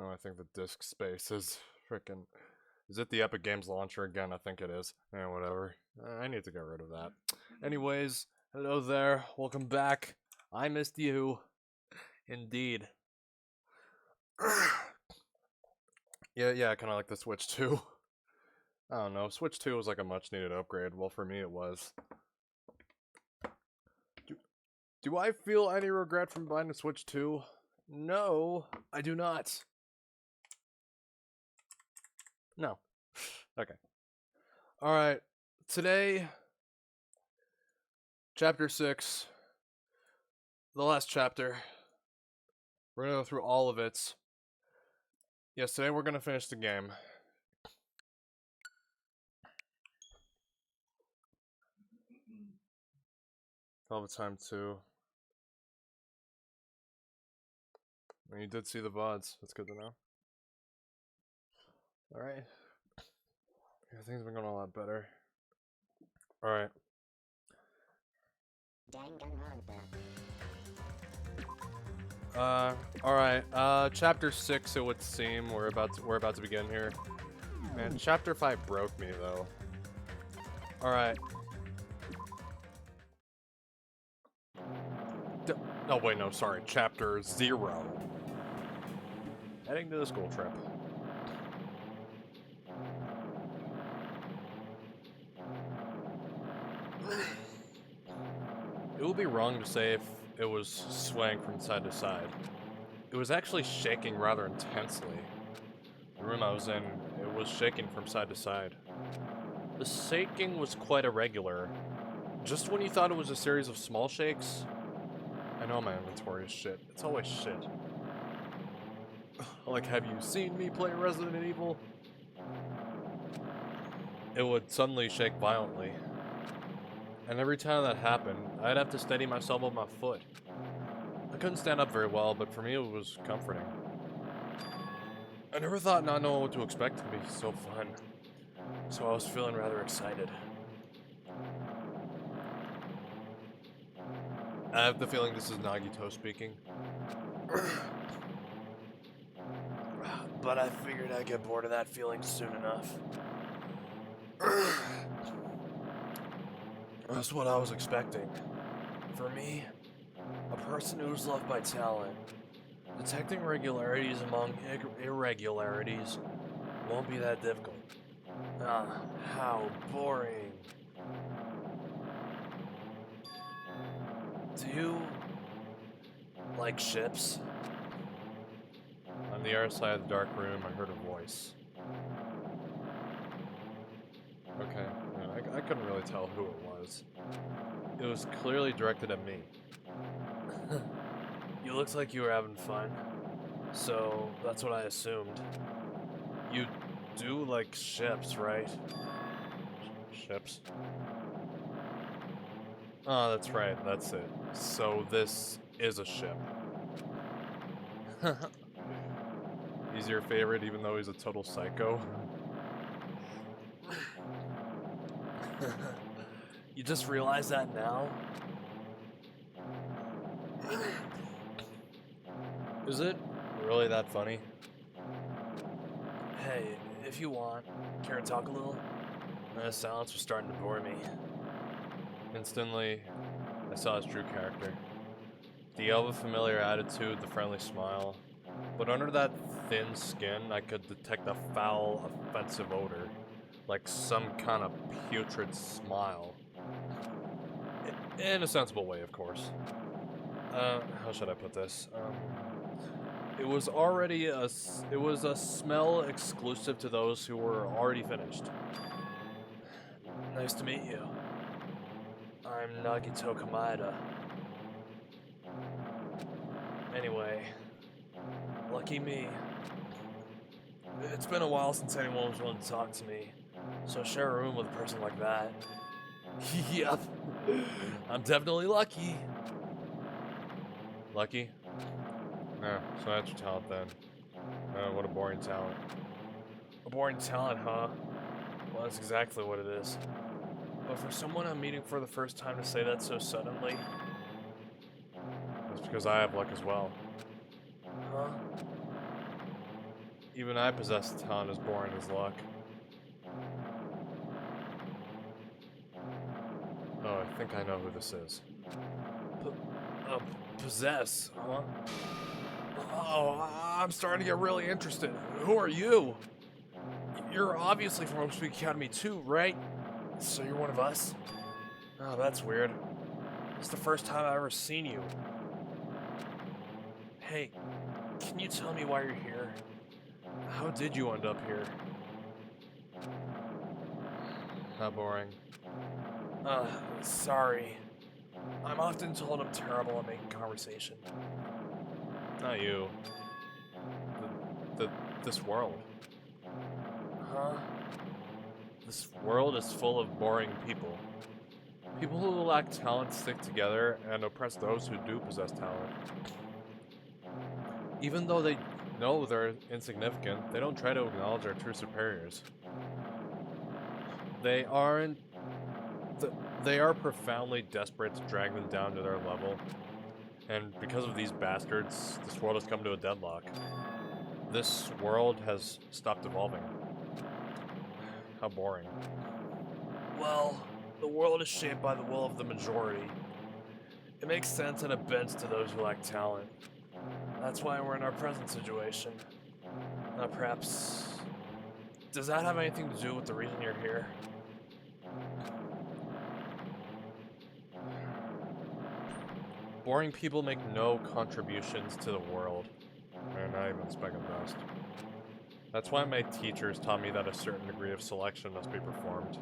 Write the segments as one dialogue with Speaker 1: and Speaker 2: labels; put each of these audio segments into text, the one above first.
Speaker 1: Oh, I think the disk space is freaking. Is it the Epic Games launcher again? I think it is. Whatever. I need to get rid of that. Anyways, hello there. Welcome back. I missed you. Indeed. Yeah, I kind of like the Switch 2. I don't know. Switch 2 was like a much needed upgrade. Well, for me, it was. Do I feel any regret from buying the Switch 2? No, I do not. No. Okay. Alright. Today, Chapter 6. The last chapter. We're gonna go through all of it. Yes, today we're gonna finish the game. All the time, too. And you did see the VODs. That's good to know. Alright. Everything's been going a lot better. Alright. Alright. Chapter 6, it would seem. We're about to begin here. Man, Chapter 5 broke me, though. Alright. Oh, wait, no, sorry. Chapter 0. Heading to the school trip. It would be wrong to say if it was swaying from side to side. It was actually shaking rather intensely. The room I was in, it was shaking from side to side. The shaking was quite irregular. Just when you thought it was a series of small shakes. I know my inventory is shit. It's always shit. Like, have you seen me play Resident Evil? It would suddenly shake violently. And every time that happened, I'd have to steady myself on my foot. I couldn't stand up very well, but for me it was comforting. I never thought not knowing what to expect would be so fun. So I was feeling rather excited. I have the feeling this is Nagito speaking. But I figured I'd get bored of that feeling soon enough. That's what I was expecting. For me, a person who's loved by talent, detecting regularities among irregularities won't be that difficult. Ah, how boring. Do you like ships? On the other side of the dark room, I heard a voice. Okay, yeah, I couldn't really tell who it was. It was clearly directed at me. You looked like you were having fun, so that's what I assumed. You do like ships, right? Ships? Oh, that's right, that's it. So this is a ship. He's your favorite even though he's a total psycho? You just realize that now? Is it really that funny? Hey, if you want, care to talk a little? The silence was starting to bore me. Instantly, I saw his true character. The ever familiar attitude, the friendly smile. But under that thin skin, I could detect a foul, offensive odor. Like some kind of putrid smile. In a sensible way, of course. How should I put this? It was a smell exclusive to those who were already finished. Nice to meet you. I'm Nagito Kamaeda. Anyway, lucky me. It's been a while since anyone was willing to talk to me, so share a room with a person like that. Yep, I'm definitely lucky. Lucky? Yeah, so that's your talent then. What a boring talent. A boring talent, huh? Well, that's exactly what it is. But for someone I'm meeting for the first time to say that so suddenly... That's because I have luck as well. Huh? Even I possess talent as boring as luck. Oh, I think I know who this is. Possess, huh? Oh, I'm starting to get really interested. Who are you? You're obviously from Speak Academy too, right? So you're one of us? Oh, that's weird. It's the first time I've ever seen you. Hey, can you tell me why you're here? How did you end up here? How boring. Sorry. I'm often told I'm terrible at making conversation. Not you. This world. Huh? This world is full of boring people. People who lack talent stick together and oppress those who do possess talent. Even though they know they're insignificant, they don't try to acknowledge our true superiors. They are profoundly desperate to drag them down to their level. And because of these bastards, this world has come to a deadlock. This world has stopped evolving. How boring. Well, the world is shaped by the will of the majority. It makes sense and it bends to those who lack talent. That's why we're in our present situation. Now perhaps... Does that have anything to do with the reason you're here? Boring people make no contributions to the world. And not even a speck of dust. That's why my teachers taught me that a certain degree of selection must be performed.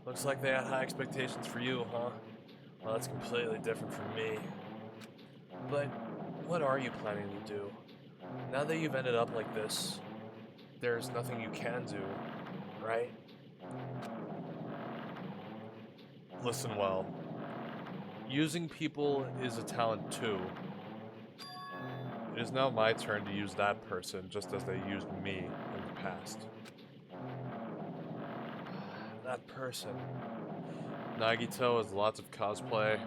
Speaker 1: Looks like they had high expectations for you, huh? Well, that's completely different from me. But what are you planning to do? Now that you've ended up like this, there's nothing you can do, right? Listen well. Using people is a talent too. It is now my turn to use that person just as they used me in the past. That person. Nagito has lots of cosplay.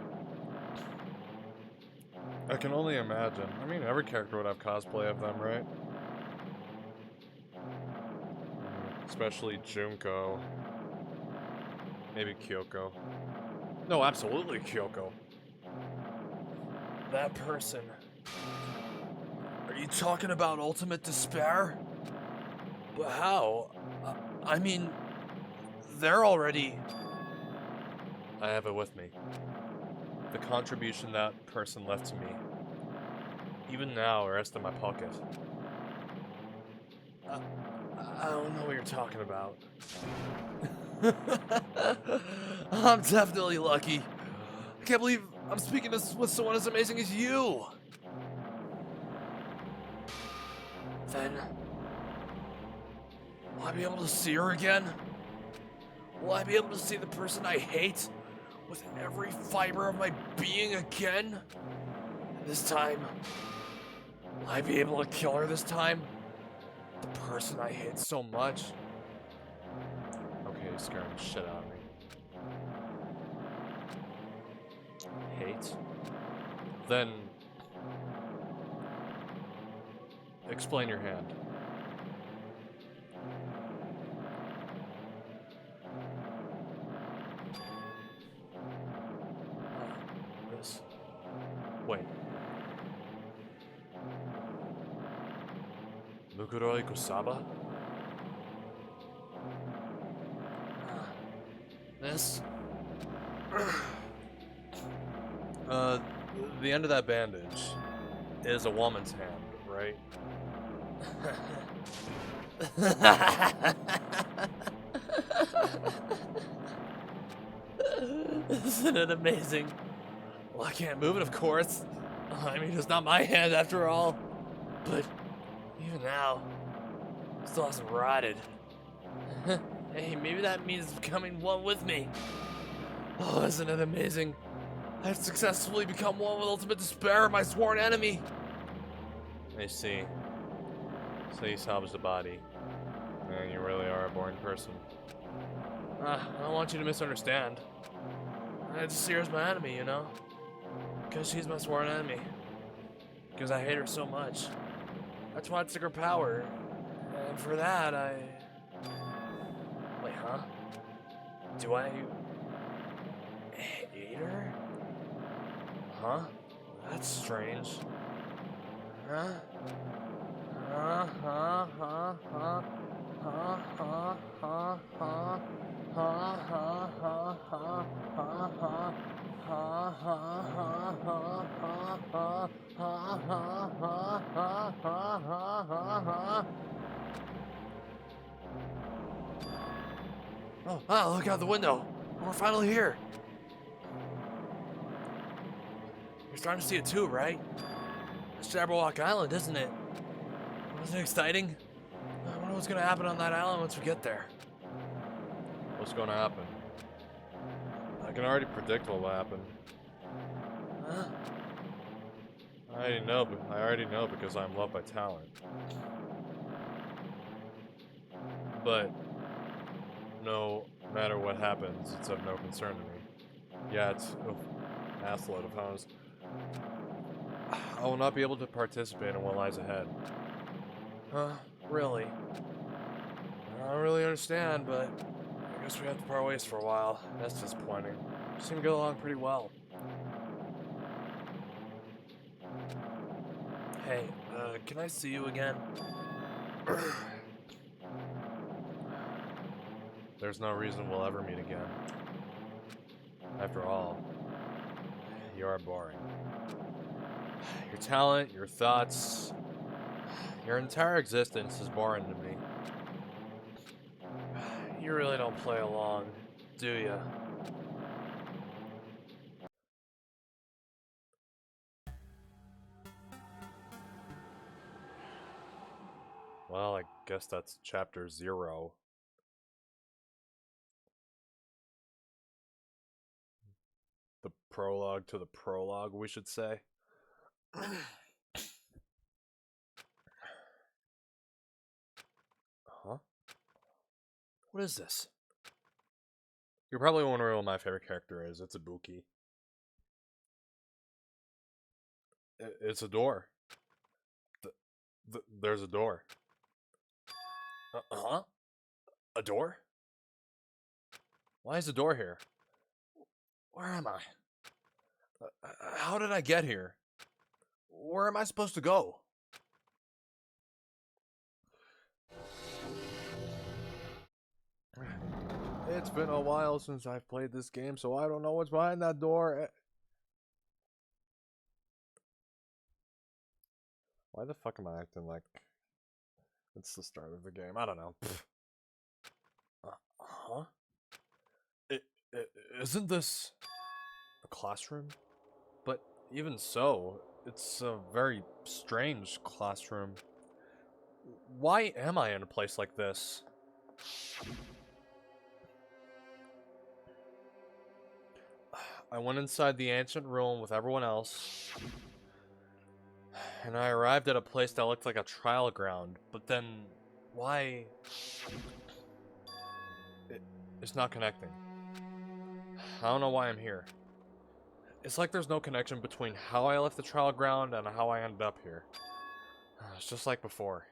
Speaker 1: I can only imagine. I mean, every character would have cosplay of them, right? Especially Junko. Maybe Kyoko. No, absolutely Kyoko. That person. Are you talking about ultimate despair? But how? I mean, they're already... I have it with me. The contribution that person left to me. Even now, it rests in my pocket. I don't know what you're talking about. I'm definitely lucky. I can't believe I'm speaking with someone as amazing as you. Then, will I be able to see her again? Will I be able to see the person I hate with every fiber of my being again? And this time, will I be able to kill her this time? The person I hate so much. Okay, you're scaring the shit out of me. Hate? Then... explain your hand. This. Wait. Mukuroi Kusaba? This? The end of that bandage is a woman's hand, right? Isn't it amazing? Well, I can't move it, of course. I mean, it's not my hand after all. But even now, it still hasn't rotted. Hey, maybe that means it's becoming one with me. Oh, isn't it amazing? I've successfully become one with ultimate despair, my sworn enemy. I see. So you salvaged the body. And you really are a boring person. I don't want you to misunderstand. I just see her as my enemy, you know? Because she's my sworn enemy. Because I hate her so much. just wanted secret power. And for that, I... Wait, huh? Do I... hate her? Huh? That's strange. Huh? Oh, look out the window. We're finally here. You're starting to see it too, right? It's Jabberwock Island, isn't it? Wasn't it exciting? I wonder what's gonna happen on that island once we get there. What's gonna happen? I can already predict what will happen. Huh? I already know because I'm loved by talent. But no matter what happens, it's of no concern to me. Yeah, it's an assload of hoes. I will not be able to participate in what lies ahead. Huh? Really? I don't really understand, but I guess we have to part ways for a while. That's disappointing. We seem to get along pretty well. Hey, can I see you again? There's no reason we'll ever meet again. After all, you are boring. Your talent, your thoughts, your entire existence is boring to me. You really don't play along, do ya? Well, I guess that's chapter 0. The prologue to the prologue, we should say. Huh? What is this? You're probably wondering what my favorite character is. It's Ibuki. It's a door. There's a door. Huh? A door? Why is a door here? Where am I? How did I get here? Where am I supposed to go? It's been a while since I've played this game, so I don't know what's behind that door. Why the fuck am I acting like it's the start of the game? I don't know. Huh? Isn't this a classroom? But even so, it's a very strange classroom. Why am I in a place like this? I went inside the ancient room with everyone else, and I arrived at a place that looked like a trial ground, but then why? It's not connecting. I don't know why I'm here. It's like there's no connection between how I left the trial ground and how I ended up here. It's just like before.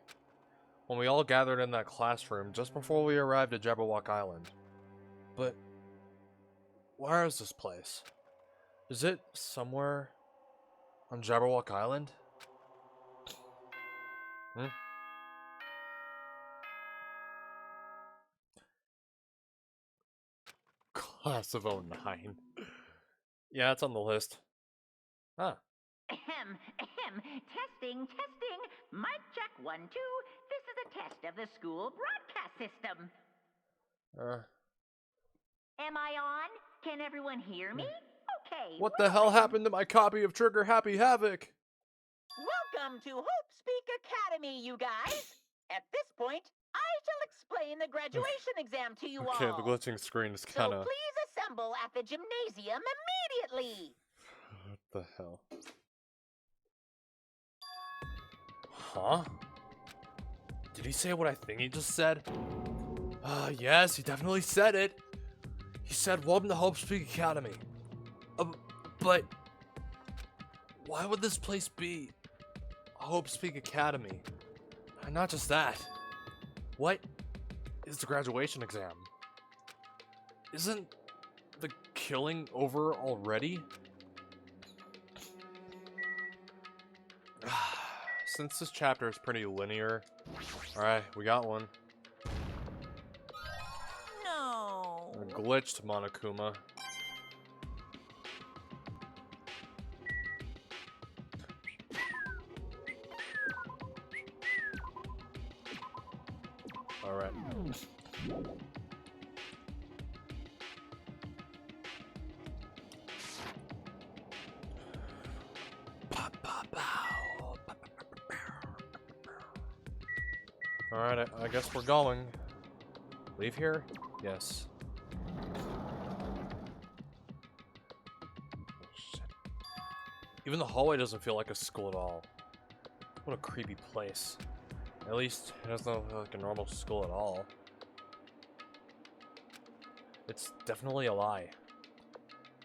Speaker 1: When we all gathered in that classroom just before we arrived at Jabberwock Island. But where is this place? Is it somewhere on Jabberwock Island? Class of '09. Yeah, it's on the list. Huh.
Speaker 2: Ahem, ahem. Testing. Mic check 1, 2. This is a test of the school broadcast system. Am I on? Can everyone hear me? Okay.
Speaker 1: What the hell happened to my copy of Trigger Happy Havoc?
Speaker 2: Welcome to Hope Speak Academy, you guys. At this point, I shall explain the graduation exam to you all.
Speaker 1: Okay, the glitching screen is kind of...
Speaker 2: So please assemble at the gymnasium immediately.
Speaker 1: What the hell? Huh? Did he say what I think he just said? Yes, he definitely said it. He said, "Welcome to Hope Speak Academy." But why would this place be Hope Speak Academy? And not just that. What is the graduation exam? Isn't the killing over already? Since this chapter is pretty linear, alright, we got one.
Speaker 2: No.
Speaker 1: A glitched Monokuma. Alright. Alright, I guess we're going. Leave here? Yes. Oh, shit. Even the hallway doesn't feel like a school at all. What a creepy place. At least it doesn't look like a normal school at all. It's definitely a lie.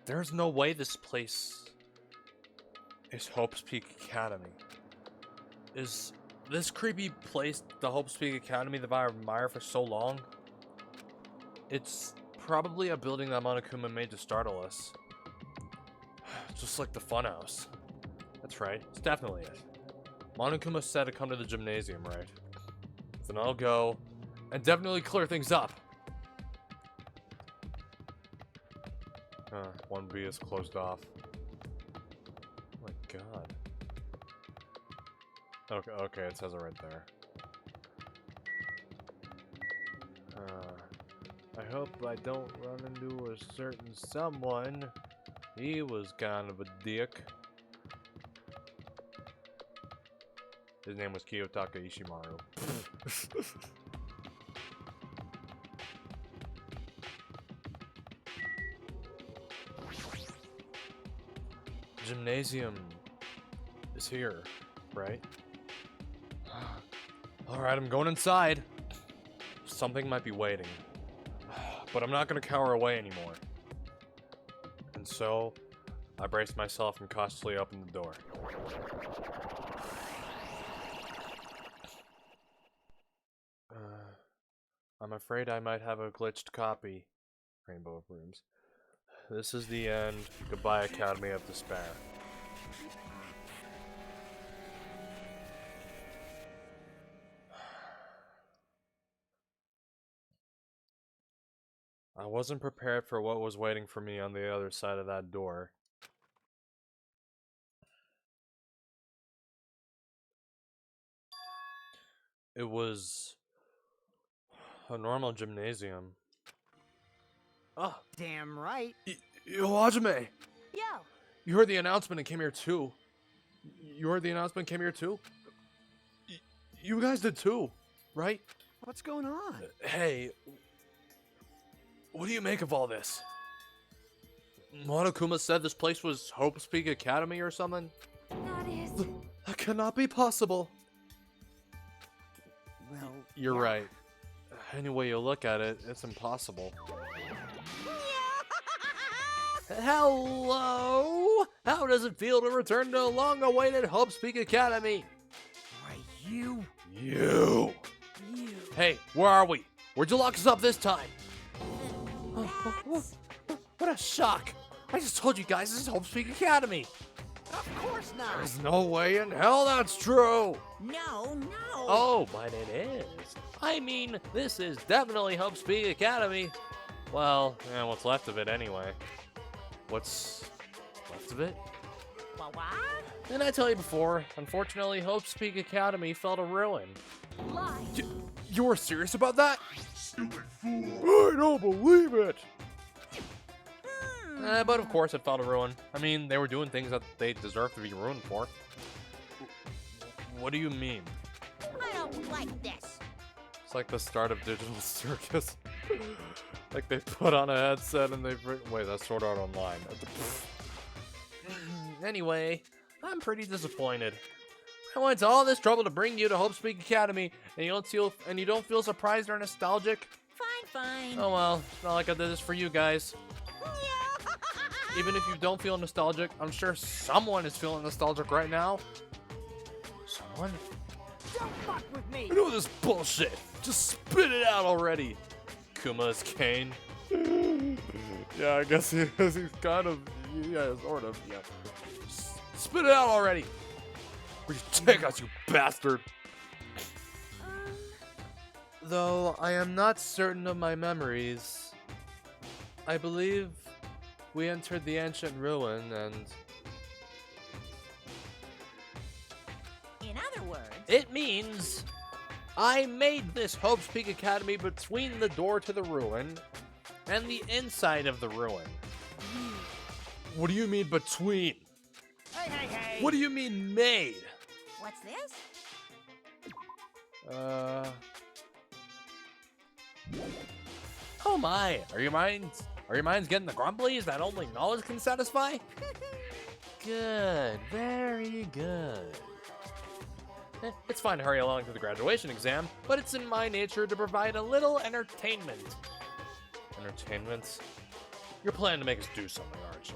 Speaker 1: There's no way this place is Hope's Peak Academy. Is this creepy place the Hope's Peak Academy that I admire for so long? It's probably a building that Monokuma made to startle us. Just like the funhouse. That's right, it's definitely it. Monokuma said to come to the gymnasium, right? Then I'll go and definitely clear things up. 1B is closed off. Oh my god. Okay, it says it right there. I hope I don't run into a certain someone. He was kind of a dick. His name was Kiyotaka Ishimaru. Gymnasium is here, right? Alright, I'm going inside. Something might be waiting. But I'm not gonna cower away anymore. And so, I brace myself and cautiously open the door. I'm afraid I might have a glitched copy. Rainbow of Rooms. This is the end. Goodbye, Academy of Despair. I wasn't prepared for what was waiting for me on the other side of that door. It was a normal gymnasium. Ah,
Speaker 3: Damn right.
Speaker 1: Yo, Hajime!
Speaker 2: Yo.
Speaker 1: You heard the announcement and came here too. You heard the announcement and came here too? You guys did too, right?
Speaker 3: What's going on?
Speaker 1: Hey, what do you make of all this? Monokuma said this place was Hope's Peak Academy or something?
Speaker 4: That is...
Speaker 1: That cannot be possible.
Speaker 3: Well,
Speaker 1: You're right. Any way you look at it, it's impossible. Hello! How does it feel to return to a long-awaited Hope's Peak Academy?
Speaker 3: why you?
Speaker 1: You! Hey, where are we? Where'd you lock us up this time? What a shock! I just told you guys this is Hope's Peak Academy!
Speaker 3: Of course not.
Speaker 1: There's no way in hell that's true!
Speaker 2: No.
Speaker 1: Oh, but it is. I mean, this is definitely Hope's Peak Academy. Well, yeah, what's left of it anyway. What's left of it?
Speaker 2: What?
Speaker 1: Didn't I tell you before? Unfortunately, Hope's Peak Academy fell to ruin.
Speaker 4: Lie.
Speaker 1: You were serious about that? Stupid fool! I don't believe it! But of course it fell to ruin. I mean, they were doing things that they deserve to be ruined for. What do you mean?
Speaker 2: I don't like this.
Speaker 1: It's like the start of Digital Circus. Like they put on a headset and they... Wait, that's Sword Art Online. Anyway, I'm pretty disappointed. I went to all this trouble to bring you to Hope's Peak Academy, and you don't feel surprised or nostalgic?
Speaker 2: Fine.
Speaker 1: Oh well, it's not like I did this for you guys. Even if you don't feel nostalgic, I'm sure someone is feeling nostalgic right now. Someone?
Speaker 3: Don't fuck with me.
Speaker 1: I know this bullshit. Just spit it out already. Kuma's Kane. Yeah, I guess he's kind of, yeah, sort of, yeah. Spit it out already. Where you take us, you bastard. Though I am not certain of my memories, I believe we entered the ancient ruin and...
Speaker 2: In other words,
Speaker 1: It means I made this Hope's Peak Academy between the door to the ruin and the inside of the ruin. What do you mean between?
Speaker 3: Hey, hey, hey.
Speaker 1: What do you mean made?
Speaker 2: what's this?
Speaker 1: Oh my, are your minds getting the grumblies that only knowledge can satisfy? Good, very good. It's fine to hurry along to the graduation exam, but it's in my nature to provide a little entertainment. Entertainment? You're planning to make us do something, aren't you?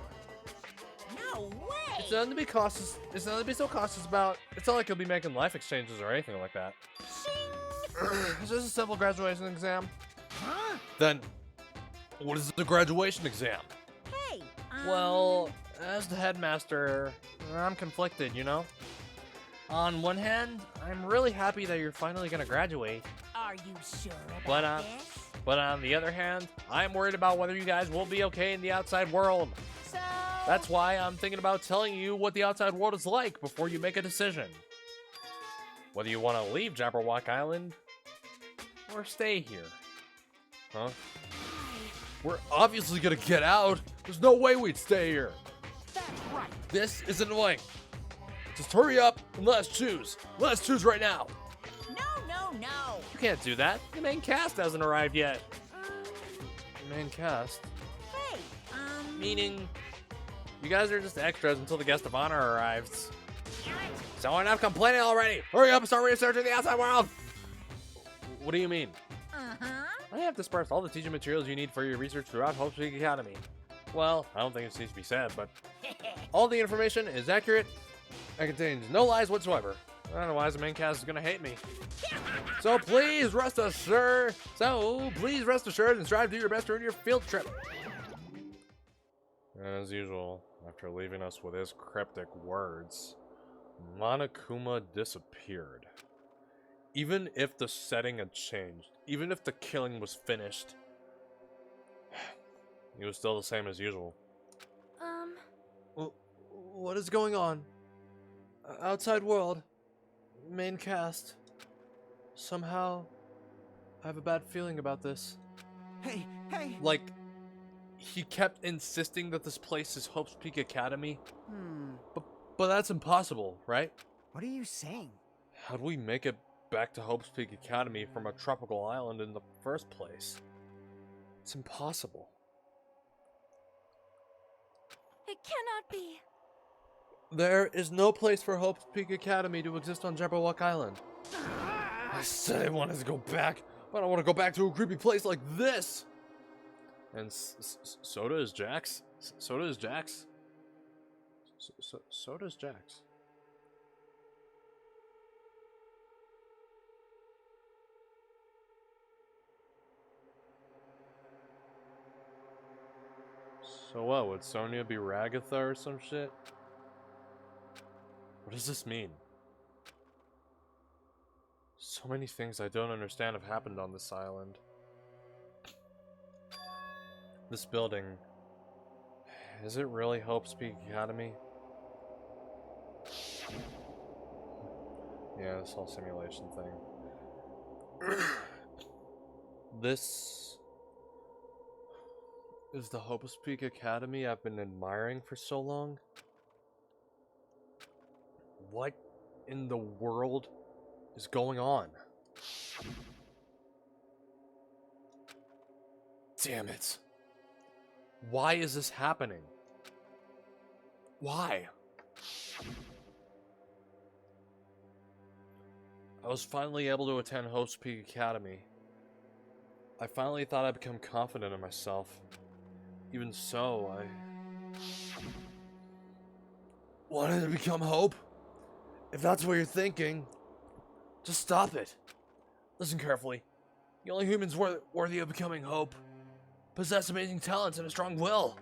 Speaker 2: No way!
Speaker 1: It's nothing to be cautious. It's nothing to be so cautious about. It's not like you'll be making life exchanges or anything like that. It's just a simple graduation exam.
Speaker 3: Huh?
Speaker 1: Then, what is the graduation exam?
Speaker 2: Hey,
Speaker 1: Well, as the headmaster, I'm conflicted, you know? On one hand, I'm really happy that you're finally gonna graduate.
Speaker 2: are you sure
Speaker 1: But,
Speaker 2: about this?
Speaker 1: But on the other hand, I'm worried about whether you guys will be okay in the outside world.
Speaker 2: So,
Speaker 1: That's why I'm thinking about telling you what the outside world is like before you make a decision. Whether you want to leave Jabberwock Island or stay here. Huh? We're obviously gonna get out. There's no way we'd stay here.
Speaker 3: That's right.
Speaker 1: This is annoying. Just hurry up and let's choose. Let's choose right now.
Speaker 2: no.
Speaker 1: You can't do that. The main cast hasn't arrived yet. The main cast?
Speaker 2: Hey,
Speaker 1: Meaning, you guys are just extras until the guest of honor arrives. So enough complaining already. Hurry up and start researching the outside world. What do you mean? I have dispersed all the teaching materials you need for your research throughout Hope's Peak Academy. Well, I don't think it needs to be said, but all the information is accurate and contains no lies whatsoever. Otherwise, the main cast is gonna hate me. So please rest assured and strive to do your best during your field trip. As usual, after leaving us with his cryptic words, Monokuma disappeared. Even if the setting had changed, even if the killing was finished, he was still the same as usual. What is going on? Outside world. Main cast. Somehow, I have a bad feeling about this.
Speaker 3: Hey.
Speaker 1: Like, he kept insisting that this place is Hope's Peak Academy. But that's impossible, right?
Speaker 3: What are you saying?
Speaker 1: How do we make it back to Hope's Peak Academy from a tropical island in the first place? It's impossible.
Speaker 4: It cannot be.
Speaker 1: There is no place for Hope's Peak Academy to exist on Jabberwock Island. I said I wanted to go back, but I don't want to go back to a creepy place like this. And so does Jax. So does Jax. So does Jax. So what, would Sonia be Ragatha or some shit? What does this mean? So many things I don't understand have happened on this island. This building... Is it really Hope's Peak Academy? Yeah, this whole simulation thing. This... is the Hope's Peak Academy I've been admiring for so long? What in the world is going on? Damn it. Why is this happening? Why? I was finally able to attend Hope's Peak Academy. I finally thought I'd become confident in myself. Even so, I wanted to become Hope. If that's what you're thinking, Just stop it. Listen carefully. The only humans worthy of becoming Hope possess amazing talents and a strong will.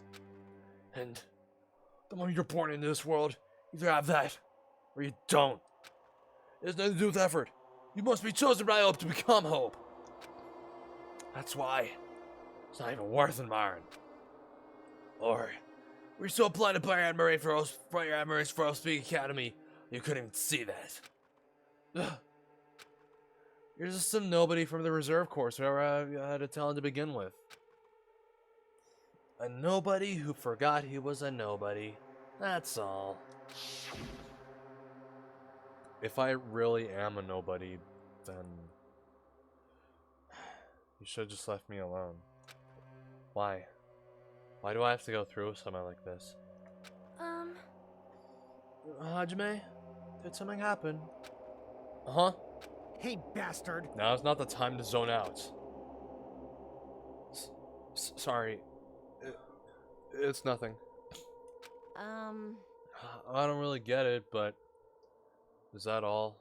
Speaker 1: And the moment you're born into this world, you either have that or you don't. It has nothing to do with effort. You must be chosen by Hope to become Hope. That's why it's not even worth admiring. Or we're so blinded by your admiration for Hope Speak Academy, you couldn't even see that. Ugh. You're just some nobody from the reserve course who had a talent to begin with. A nobody who forgot he was a nobody. That's all. If I really am a nobody, then you should have just left me alone. Why? Why do I have to go through something like this? Hajime? Did something happen? Uh-huh.
Speaker 3: Hey, bastard.
Speaker 1: Now is not the time to zone out. Sorry. It's nothing. I don't really get it, but is that all?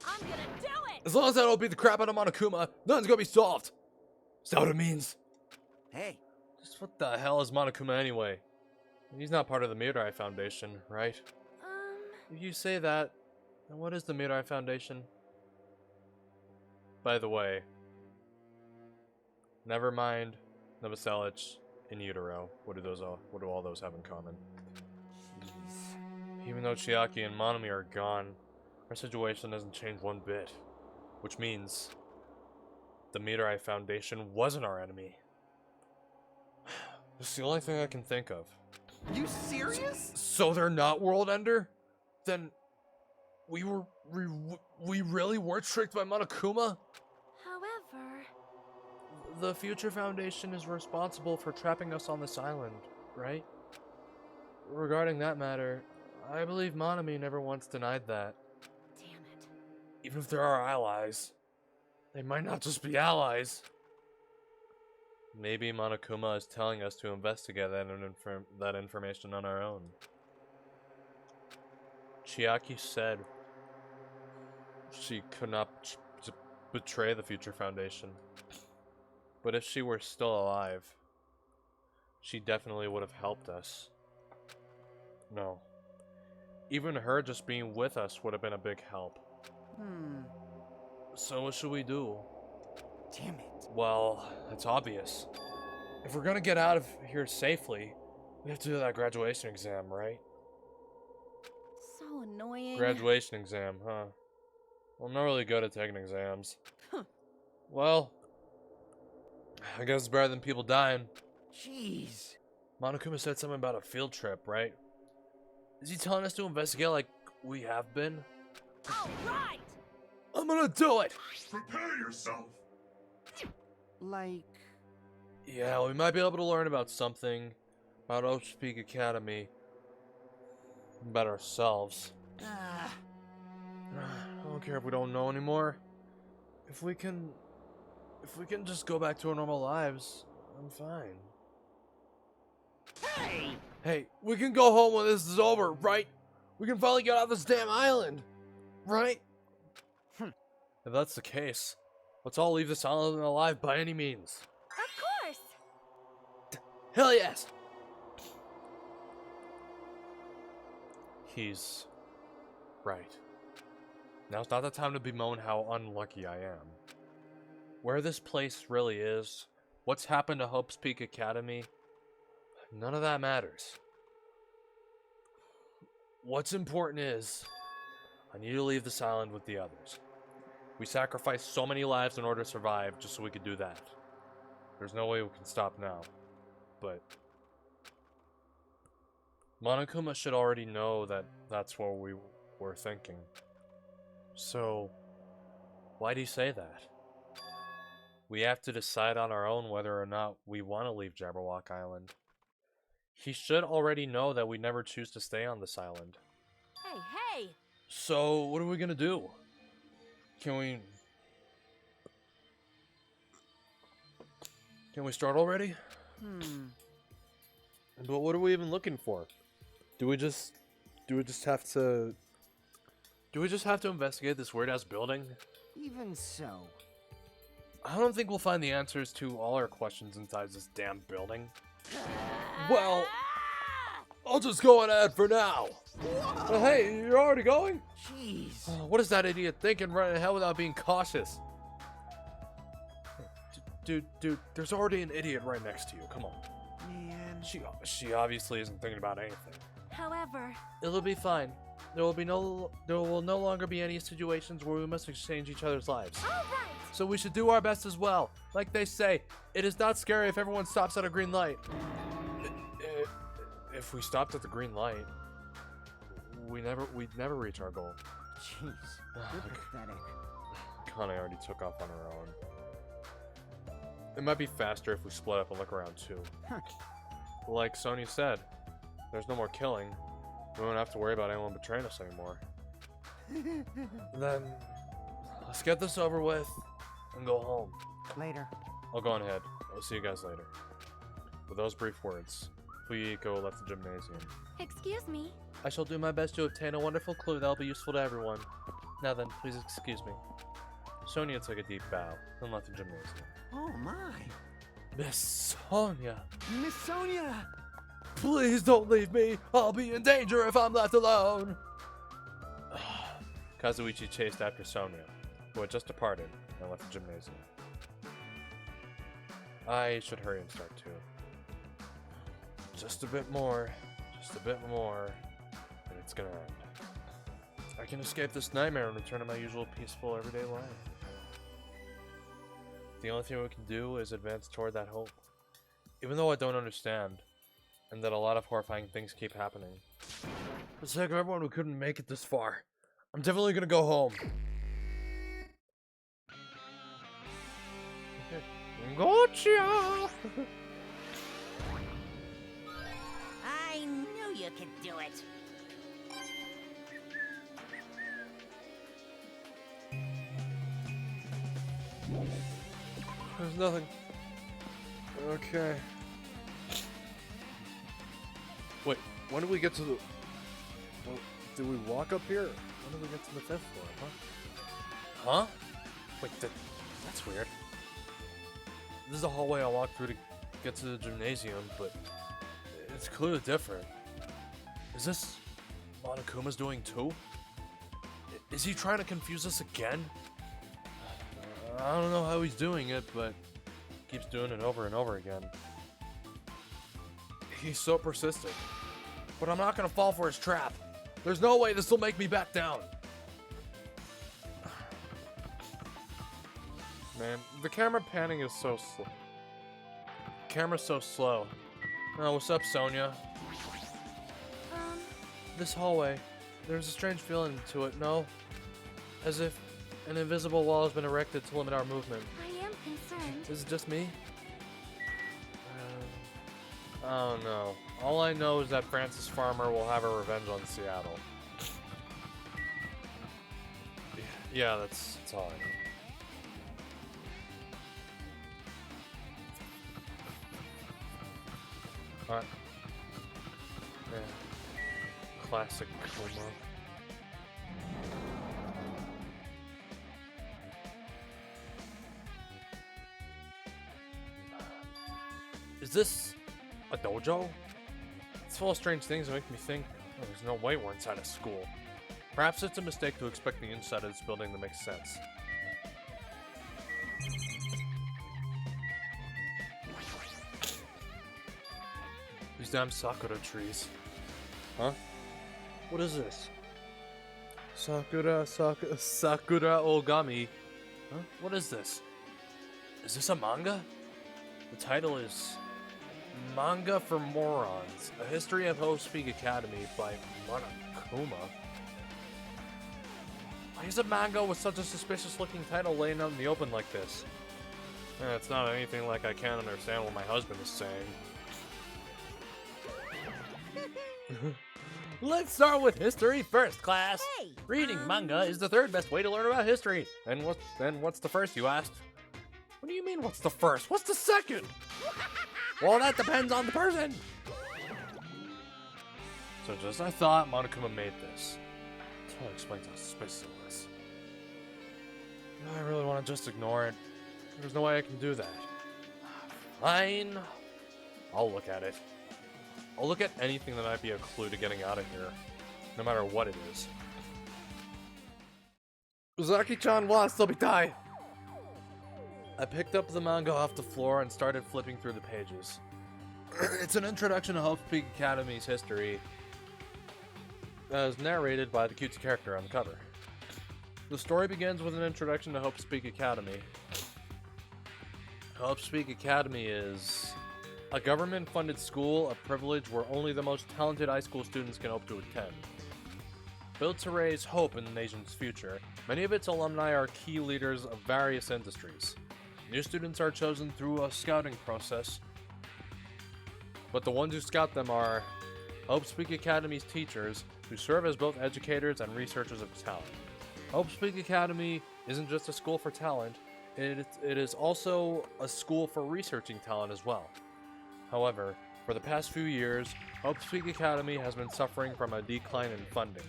Speaker 4: I'm gonna do it!
Speaker 1: As long as I don't beat the crap out of Monokuma, nothing's gonna be solved. Is that what it means?
Speaker 3: Hey.
Speaker 1: Just what the hell is Monokuma anyway? He's not part of the Mirai Foundation, right? If you say that, then what is the Mirai Foundation? By the way, never mind Nobuselich in utero. What do all those have in common?
Speaker 3: Jeez.
Speaker 1: Even though Chiaki and Monami are gone, our situation doesn't change one bit. Which means the Mirai Foundation wasn't our enemy. It's the only thing I can think of.
Speaker 3: You serious?
Speaker 1: So they're not World Ender? Then we really were tricked by Monokuma?
Speaker 4: However...
Speaker 1: The Future Foundation is responsible for trapping us on this island, right? Regarding that matter, I believe Monami never once denied that.
Speaker 4: Damn it.
Speaker 1: Even if there are allies, they might not just be allies. Maybe Monokuma is telling us to investigate that information on our own. Chiaki said she could not betray the Future Foundation. But if she were still alive, she definitely would have helped us. No. Even her just being with us would have been a big help. So what should we do?
Speaker 3: Damn it.
Speaker 1: Well, it's obvious. If we're gonna get out of here safely, we have to do that graduation exam, right?
Speaker 4: So annoying.
Speaker 1: Graduation exam, huh? Well, I'm not really good at taking exams.
Speaker 4: Huh.
Speaker 1: Well, I guess it's better than people dying.
Speaker 3: Jeez.
Speaker 1: Monokuma said something about a field trip, right? Is he telling us to investigate like we have been?
Speaker 4: All right!
Speaker 1: I'm gonna do it!
Speaker 5: Prepare yourself!
Speaker 3: Like...
Speaker 1: Yeah, we might be able to learn about something. About Oak Peak Academy. About ourselves. I don't care if we don't know anymore. If we can just go back to our normal lives, I'm fine.
Speaker 3: Hey!
Speaker 1: Hey, we can go home when this is over, right? We can finally get off this damn island, right? If that's the case, let's all leave this island alive by any means.
Speaker 4: Of course!
Speaker 1: Hell yes! He's right. Now's not the time to bemoan how unlucky I am. Where this place really is, what's happened to Hope's Peak Academy, none of that matters. What's important is, I need to leave this island with the others. We sacrificed so many lives in order to survive just so we could do that. There's no way we can stop now. But Monokuma should already know that that's what we were thinking. So, why'd he say that? We have to decide on our own whether or not we want to leave Jabberwock Island. He should already know that we never choose to stay on this island.
Speaker 4: Hey, hey!
Speaker 1: So, what are we gonna do? Can we start already? But what are we even looking for? Do we just have to Do we just have to investigate this weird-ass building?
Speaker 3: Even so.
Speaker 1: I don't think we'll find the answers to all our questions inside this damn building. Well, I'll just go ahead for now.
Speaker 3: Whoa!
Speaker 1: Hey, you're already going?
Speaker 3: Jeez.
Speaker 1: What is that idiot thinking running ahead without being cautious? Dude, there's already an idiot right next to you. Come on.
Speaker 3: Man.
Speaker 1: She obviously isn't thinking about anything.
Speaker 4: However,
Speaker 1: It'll be fine. There will no longer be any situations where we must exchange each other's lives.
Speaker 4: all right.
Speaker 1: So we should do our best as well. Like they say, it is not scary if everyone stops at a green light. If we stopped at the green light, we'd never reach our goal.
Speaker 3: Jeez. You're pathetic.
Speaker 1: Connie already took off on her own. It might be faster if we split up and look around too. Like Sonya said, there's no more killing. We won't have to worry about anyone betraying us anymore. Then, let's get this over with and go home.
Speaker 3: Later.
Speaker 1: I'll go on ahead. I'll see you guys later. With those brief words, Fuyiko left the gymnasium.
Speaker 4: Excuse me.
Speaker 1: I shall do my best to obtain a wonderful clue that will be useful to everyone. Now then, please excuse me. Sonya took a deep bow and left the gymnasium.
Speaker 3: Oh my.
Speaker 1: Miss Sonya!
Speaker 3: Miss Sonia!
Speaker 1: Please don't leave me! I'll be in danger if I'm left alone! Kazuichi chased after Sonya, who had just departed and left the gymnasium. I should hurry and start too. Just a bit more, and it's gonna end. I can escape this nightmare and return to my usual peaceful everyday life. The only thing we can do is advance toward that hope. Even though I don't understand, and that a lot of horrifying things keep happening. For the sake of everyone who couldn't make it this far, I'm definitely gonna go home. Gotcha!
Speaker 2: I knew you could do it.
Speaker 1: There's nothing. Okay. Wait, when did we get to the... Well, did we walk up here? When did we get to the 5th floor, huh? Wait, that's weird. This is the hallway I walked through to get to the gymnasium, but it's clearly different. Is this Monokuma's doing too? Is he trying to confuse us again? I don't know how he's doing it, but keeps doing it over and over again. He's so persistent. But I'm not gonna fall for his trap. There's no way this will make me back down. Man, the camera panning is so slow. Camera's so slow. Oh, what's up, Sonya? This hallway, there's a strange feeling to it, no? As if an invisible wall has been erected to limit our movement.
Speaker 4: I am concerned.
Speaker 1: Is it just me? I don't know. All I know is that Francis Farmer will have her revenge on Seattle. Yeah, that's all I know. Alright. Yeah. Classic Kuma. Is this a dojo? It's full of strange things that make me think, oh, there's no way we're inside a school. Perhaps it's a mistake to expect the inside of this building to make sense. These damn Sakura trees. Huh? What is this? Sakura Ogami. Huh? What is this? Is this a manga? The title is Manga for Morons, A History of Hope Speak Academy by Monokuma. Why is a manga with such a suspicious looking title laying out in the open like this? It's not anything like I can't understand what my husband is saying. Let's start with history first, class.
Speaker 2: Hey,
Speaker 1: Reading manga is the third best way to learn about history. And what's the first, you asked? What do you mean, what's the first? What's the second? Well, that depends on the person. So just as I thought, Monokuma made this. Totally explains how spicy it was. I really want to just ignore it. There's no way I can do that. Fine. I'll look at it. I'll look at anything that might be a clue to getting out of here, no matter what it is. Uzaki-chan wa sobitai! I picked up the manga off the floor and started flipping through the pages. It's an introduction to Hope Peak Academy's history, as narrated by the cutesy character on the cover. The story begins with an introduction to Hope Peak Academy. Hope Peak Academy is a government-funded school of privilege where only the most talented high school students can hope to attend. Built to raise hope in the nation's future, many of its alumni are key leaders of various industries. New students are chosen through a scouting process, but the ones who scout them are Hope Peak Academy's teachers, who serve as both educators and researchers of talent. Hope Peak Academy isn't just a school for talent, it is also a school for researching talent as well. However, for the past few years, Hope Peak Academy has been suffering from a decline in funding.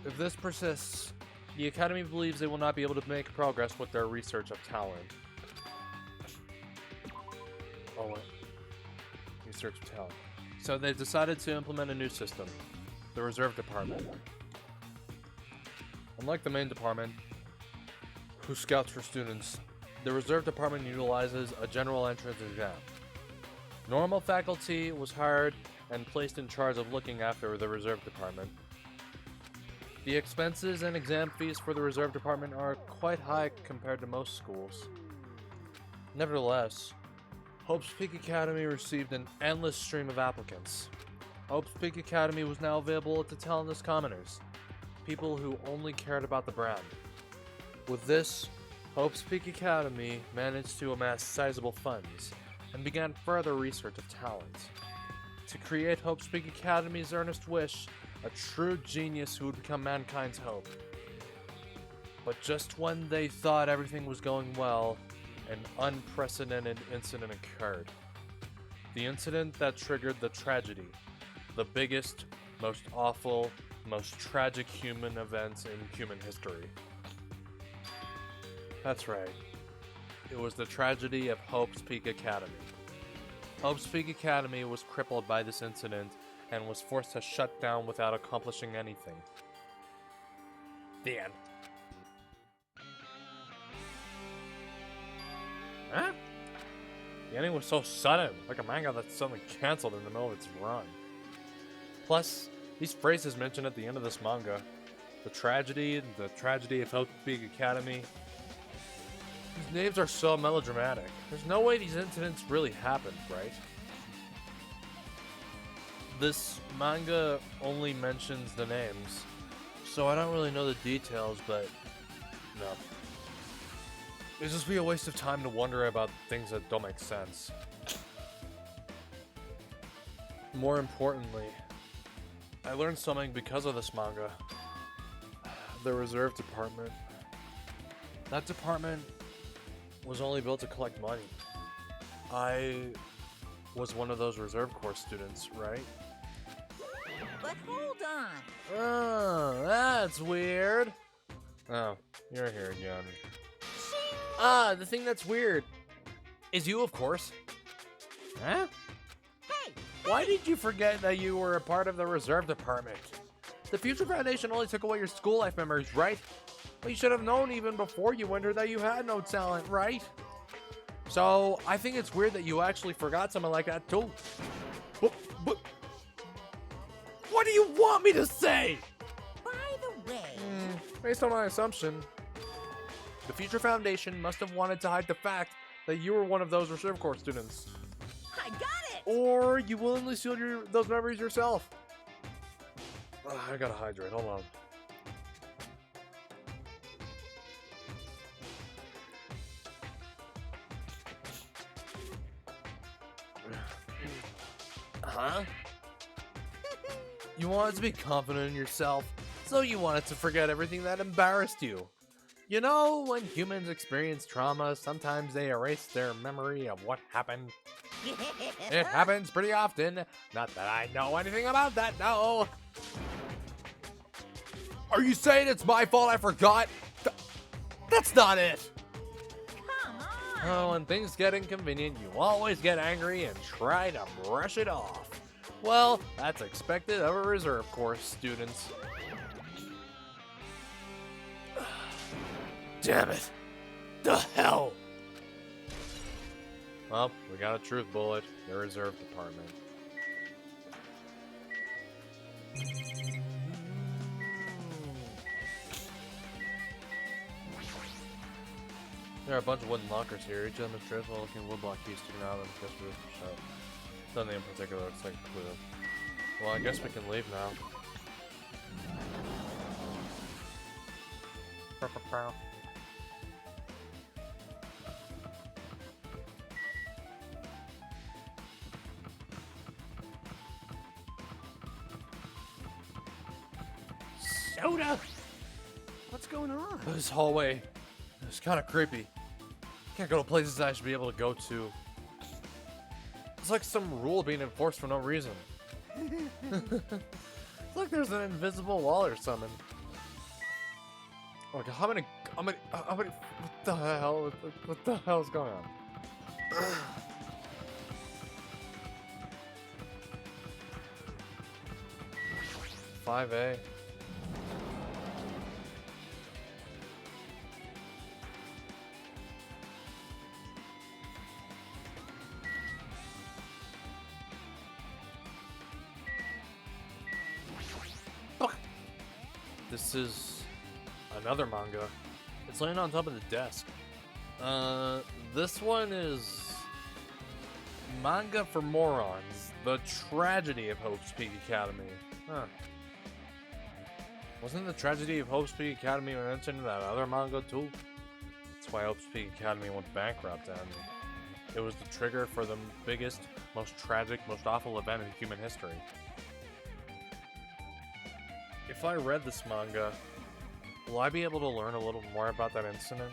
Speaker 1: If this persists, the Academy believes they will not be able to make progress with their research of talent. Oh, wait. Research of talent. So they've decided to implement a new system, the Reserve Department. Unlike the main department, who scouts for students, the Reserve Department utilizes a general entrance exam. Normal faculty was hired and placed in charge of looking after the Reserve Department. The expenses and exam fees for the Reserve Department are quite high compared to most schools. Nevertheless, Hope's Peak Academy received an endless stream of applicants. Hope's Peak Academy was now available to talentless commoners, people who only cared about the brand. With this, Hope's Peak Academy managed to amass sizable funds and began further research of talent. To create Hope's Peak Academy's earnest wish, a true genius who would become mankind's hope. But just when they thought everything was going well, an unprecedented incident occurred. The incident that triggered the tragedy, the biggest, most awful, most tragic human events in human history. That's right. It was the tragedy of Hope's Peak Academy. Hope's Peak Academy was crippled by this incident and was forced to shut down without accomplishing anything. The end. Huh? The ending was so sudden, like a manga that's suddenly cancelled in the middle of its run. Plus, these phrases mentioned at the end of this manga, the tragedy of Hope Peak Academy, these names are so melodramatic. There's no way these incidents really happened, right? This manga only mentions the names, so I don't really know the details, but no. It'd just be a waste of time to wonder about things that don't make sense. More importantly, I learned something because of this manga. The Reserve Department. That department was only built to collect money. I was one of those Reserve Corps students, right?
Speaker 2: But hold on.
Speaker 1: Oh, that's weird. Oh, you're here again. Ah, the thing that's weird is you, of course. Huh?
Speaker 2: Hey!
Speaker 1: Why did you forget that you were a part of the Reserve Department? The Future Foundation only took away your school life memories, right? Well, you should have known even before you entered that you had no talent, right? So, I think it's weird that you actually forgot something like that, too. But what do you want me to say?
Speaker 2: By the way...
Speaker 1: Based on my assumption, the Future Foundation must have wanted to hide the fact that you were one of those Reserve Corps students.
Speaker 2: I got it!
Speaker 1: Or you willingly sealed those memories yourself. I gotta hydrate, hold on. Huh? You wanted to be confident in yourself, so you wanted to forget everything that embarrassed you. You know, when humans experience trauma, sometimes they erase their memory of what happened. It happens pretty often. Not that I know anything about that, no. Are you saying it's my fault I forgot? That's not it!
Speaker 2: Come on.
Speaker 1: Oh, when things get inconvenient, you always get angry and try to brush it off. Well, that's expected of a reserve course, students. Damn it! The hell! Well, we got a truth bullet. The reserve department. There are a bunch of wooden lockers here. Each of them is dreadful looking woodblock keys sticking out of them. Guess we can shut. Nothing in particular. It's like a clue. Well, I guess we can leave now.
Speaker 3: Soda! What's going on?
Speaker 1: This hallway is kind of creepy. Can't go to places I should be able to go to. It's like some rule being enforced for no reason. It's like there's an invisible wall or something. Like how many, what the hell, what the hell is going on? 5A. This is another manga. It's laying on top of the desk. This one is Manga for Morons, The Tragedy of Hope's Peak Academy. Huh. Wasn't the Tragedy of Hope's Peak Academy mentioned in that other manga too? That's why Hope's Peak Academy went bankrupt, and it was the trigger for the biggest, most tragic, most awful event in human history. If I read this manga, will I be able to learn a little more about that incident?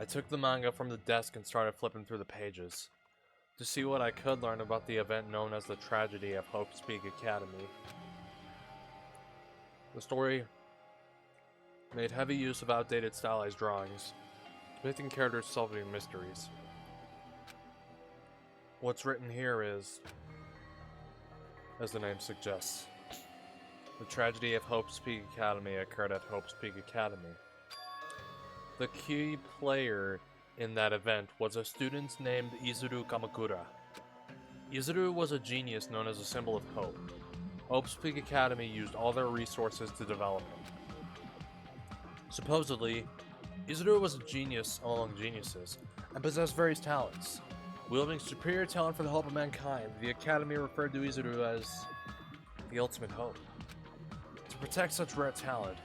Speaker 1: I took the manga from the desk and started flipping through the pages to see what I could learn about the event known as the Tragedy of Hope's Peak Academy. The story made heavy use of outdated stylized drawings, depicting characters solving mysteries. What's written here is, as the name suggests, the tragedy of Hope's Peak Academy occurred at Hope's Peak Academy. The key player in that event was a student named Izuru Kamakura. Izuru was a genius known as a symbol of hope. Hope's Peak Academy used all their resources to develop him. Supposedly, Izuru was a genius among geniuses and possessed various talents. Wielding superior talent for the hope of mankind, the Academy referred to Izuru as the ultimate hope. To protect such rare talent,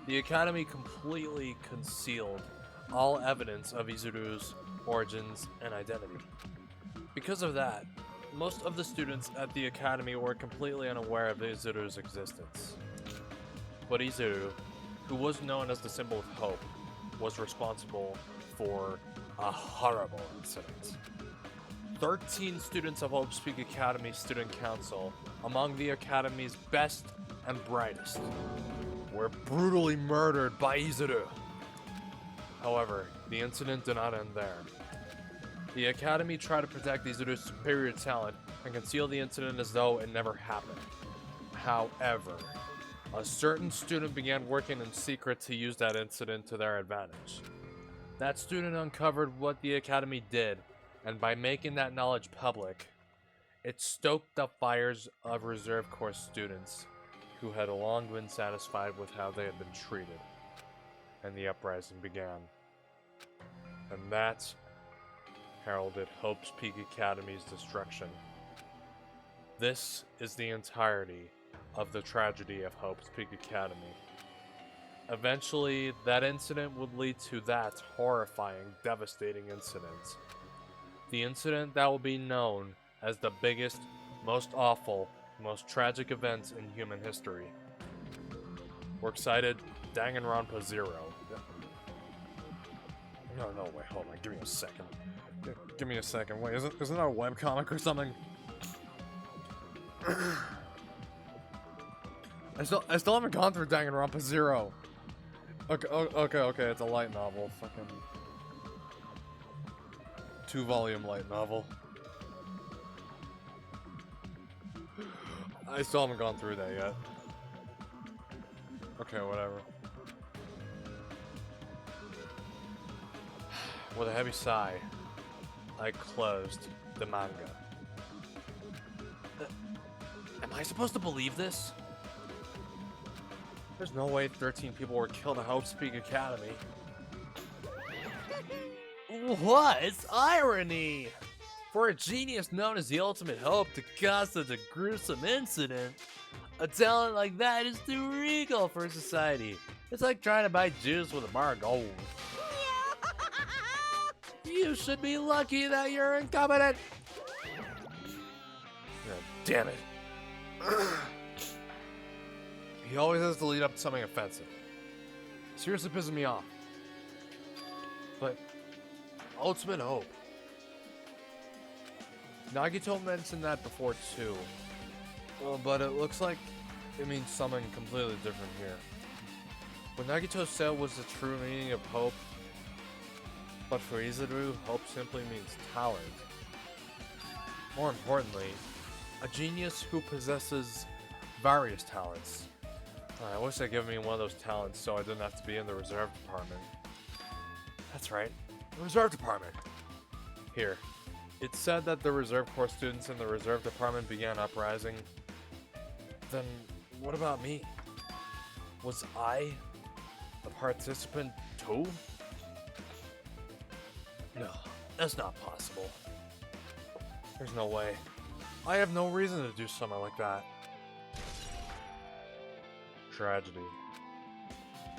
Speaker 1: the Academy completely concealed all evidence of Izuru's origins and identity. Because of that, most of the students at the Academy were completely unaware of Izuru's existence. But Izuru, who was known as the symbol of hope, was responsible for a horrible incident. 13 students of Hope's Peak Academy Student Council, among the Academy's best and brightest, were brutally murdered by Izuru. However, the incident did not end there. The Academy tried to protect Izuru's superior talent and conceal the incident as though it never happened. However, a certain student began working in secret to use that incident to their advantage. That student uncovered what the Academy did, and by making that knowledge public, it stoked the fires of reserve course students who had long been satisfied with how they had been treated, and the uprising began. And that heralded Hope's Peak Academy's destruction. This is the entirety of the tragedy of Hope's Peak Academy. Eventually, that incident would lead to that horrifying, devastating incident. The incident that will be known as the biggest, most awful, most tragic event in human history. We're excited. Danganronpa 0. No, wait, hold on. Give me a second. Give me a second. Wait, isn't that a webcomic or something? I still haven't gone through Danganronpa 0. Okay, it's a light novel. Fucking 2-volume light novel. I still haven't gone through that yet. Okay, whatever. With a heavy sigh, I closed the manga. Am I supposed to believe this? There's no way 13 people were killed at Hope Speak Academy. What? It's irony! For a genius known as the ultimate hope to cause such a gruesome incident, a talent like that is too regal for society. It's like trying to buy juice with a bar of gold. You should be lucky that you're incompetent! God damn it. He always has to lead up to something offensive. Seriously pisses me off. But ultimate hope. Nagito mentioned that before too. Well, but it looks like it means something completely different here. What Nagito said was the true meaning of hope, but for Izuru, hope simply means talent. More importantly, a genius who possesses various talents. I wish they'd given me one of those talents so I didn't have to be in the reserve department. That's right, the reserve department. Here, it said that the reserve corps students in the reserve department began uprising. Then, what about me? Was I a participant too? No, that's not possible. There's no way. I have no reason to do something like that. Tragedy.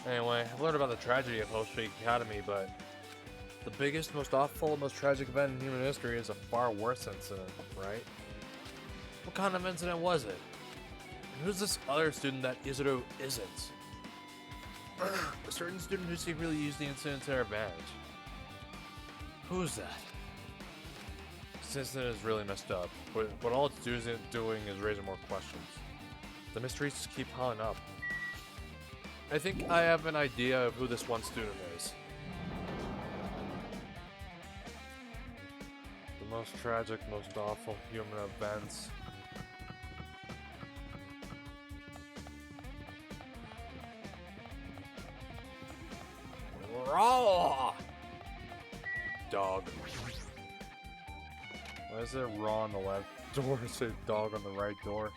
Speaker 1: Anyway, I've learned about the tragedy of Hope Speak Academy, but the biggest, most awful, most tragic event in human history is a far worse incident, right? What kind of incident was it? And who's this other student that Izuru isn't? A certain student who secretly used the incident to their advantage. Who's that? This incident is really messed up, but all it's doing is raising more questions. The mysteries just keep piling up. I think I have an idea of who this one student is. The most tragic, most awful human events. Raw! Dog. Why is there raw on the left door? It says dog on the right door.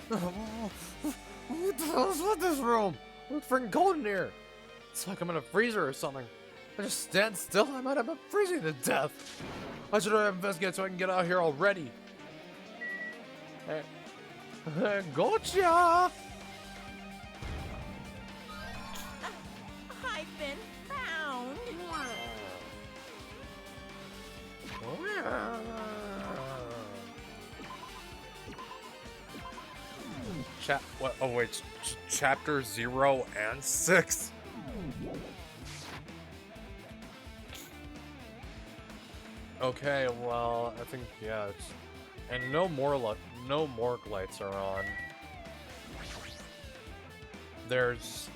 Speaker 1: What the hell is with this room? It's freaking cold in here. It's like I'm in a freezer or something. I just stand still, I might have been freezing to death. I should have investigated so I can get out here already. Hey. Gotcha!
Speaker 2: I've been found.
Speaker 1: What? Oh wait, chapter 0 and 6. Okay, well, I think yeah, and no morgue lights are on. There's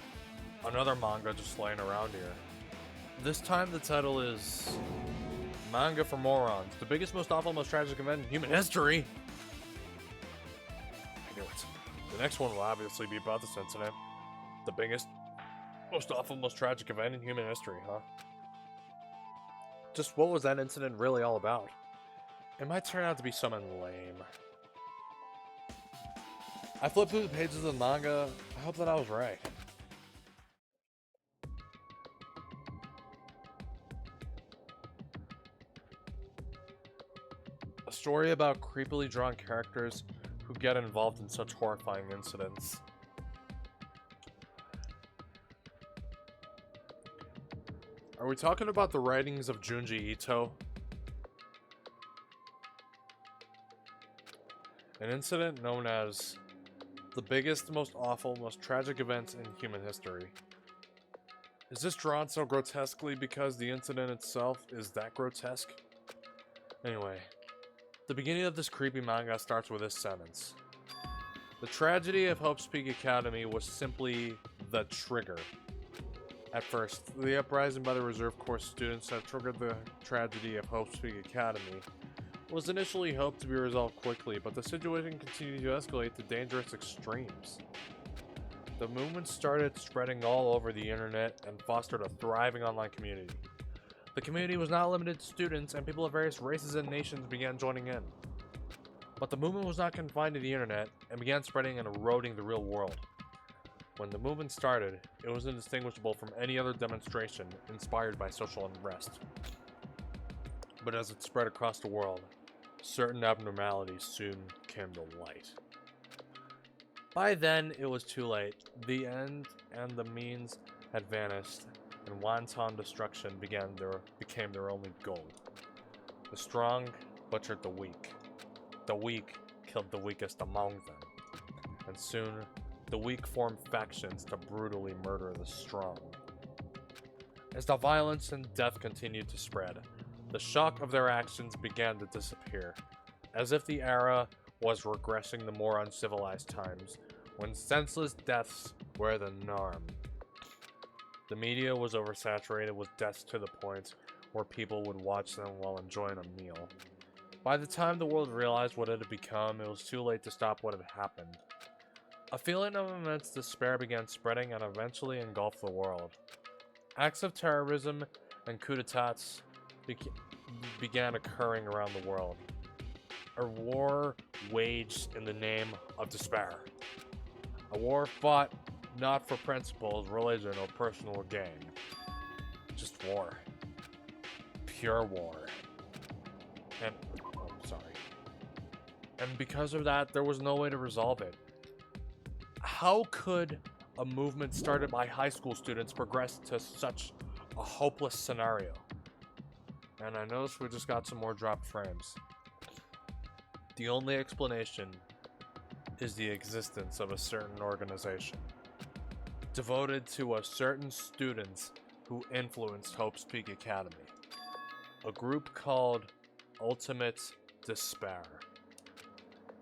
Speaker 1: another manga just laying around here. This time the title is Manga for Morons, the biggest, most awful, most tragic event in human history. I knew it. The next one will obviously be about this incident. The biggest, most awful, most tragic event in human history, huh? Just what was that incident really all about? It might turn out to be something lame. I flipped through the pages of the manga. I hope that I was right. A story about creepily drawn characters who get involved in such horrifying incidents. Are we talking about the writings of Junji Ito? An incident known as the biggest, most awful, most tragic events in human history. Is this drawn so grotesquely because the incident itself is that grotesque? Anyway, the beginning of this creepy manga starts with this sentence. The tragedy of Hope's Peak Academy was simply the trigger. At first, the uprising by the reserve corps students that triggered the tragedy of Hope's Peak Academy was initially hoped to be resolved quickly, but the situation continued to escalate to dangerous extremes. The movement started spreading all over the internet and fostered a thriving online community. The community was not limited to students, and people of various races and nations began joining in. But the movement was not confined to the internet and began spreading and eroding the real world. When the movement started, it was indistinguishable from any other demonstration inspired by social unrest. But as it spread across the world, certain abnormalities soon came to light. By then, it was too late. The end and the means had vanished, and wanton destruction became their only goal. The strong butchered the weak. The weak killed the weakest among them. And soon, the weak formed factions to brutally murder the strong. As the violence and death continued to spread, the shock of their actions began to disappear, as if the era was regressing to more uncivilized times, when senseless deaths were the norm. The media was oversaturated with deaths to the point where people would watch them while enjoying a meal. By the time the world realized what it had become, it was too late to stop what had happened. A feeling of immense despair began spreading and eventually engulfed the world. Acts of terrorism and coups d'etats began occurring around the world. A war waged in the name of despair. A war fought not for principles, religion, or personal gain. Just war. Pure war. And because of that, there was no way to resolve it. How could a movement started by high school students progress to such a hopeless scenario? And I noticed we just got some more dropped frames. The only explanation is the existence of a certain organization devoted to a certain students who influenced Hope's Peak Academy. A group called Ultimate Despair.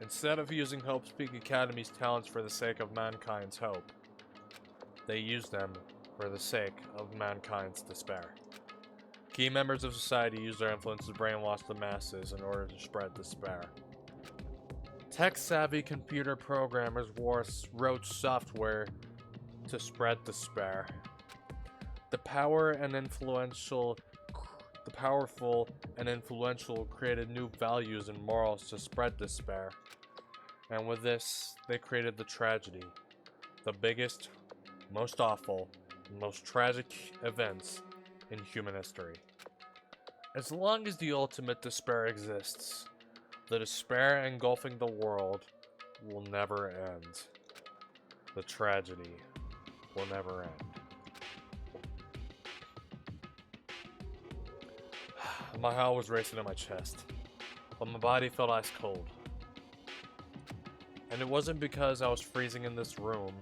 Speaker 1: Instead of using Hope's Peak Academy's talents for the sake of mankind's hope, they used them for the sake of mankind's despair. Key members of society used their influence to brainwash the masses in order to spread despair. Tech-savvy computer programmers wrote software to spread despair. The powerful and influential created new values and morals to spread despair. And with this, they created the tragedy. The biggest, most awful, and most tragic events in human history. As long as the ultimate despair exists, the despair engulfing the world will never end. The tragedy will never end. My heart was racing in my chest, but my body felt ice cold. And it wasn't because I was freezing in this room.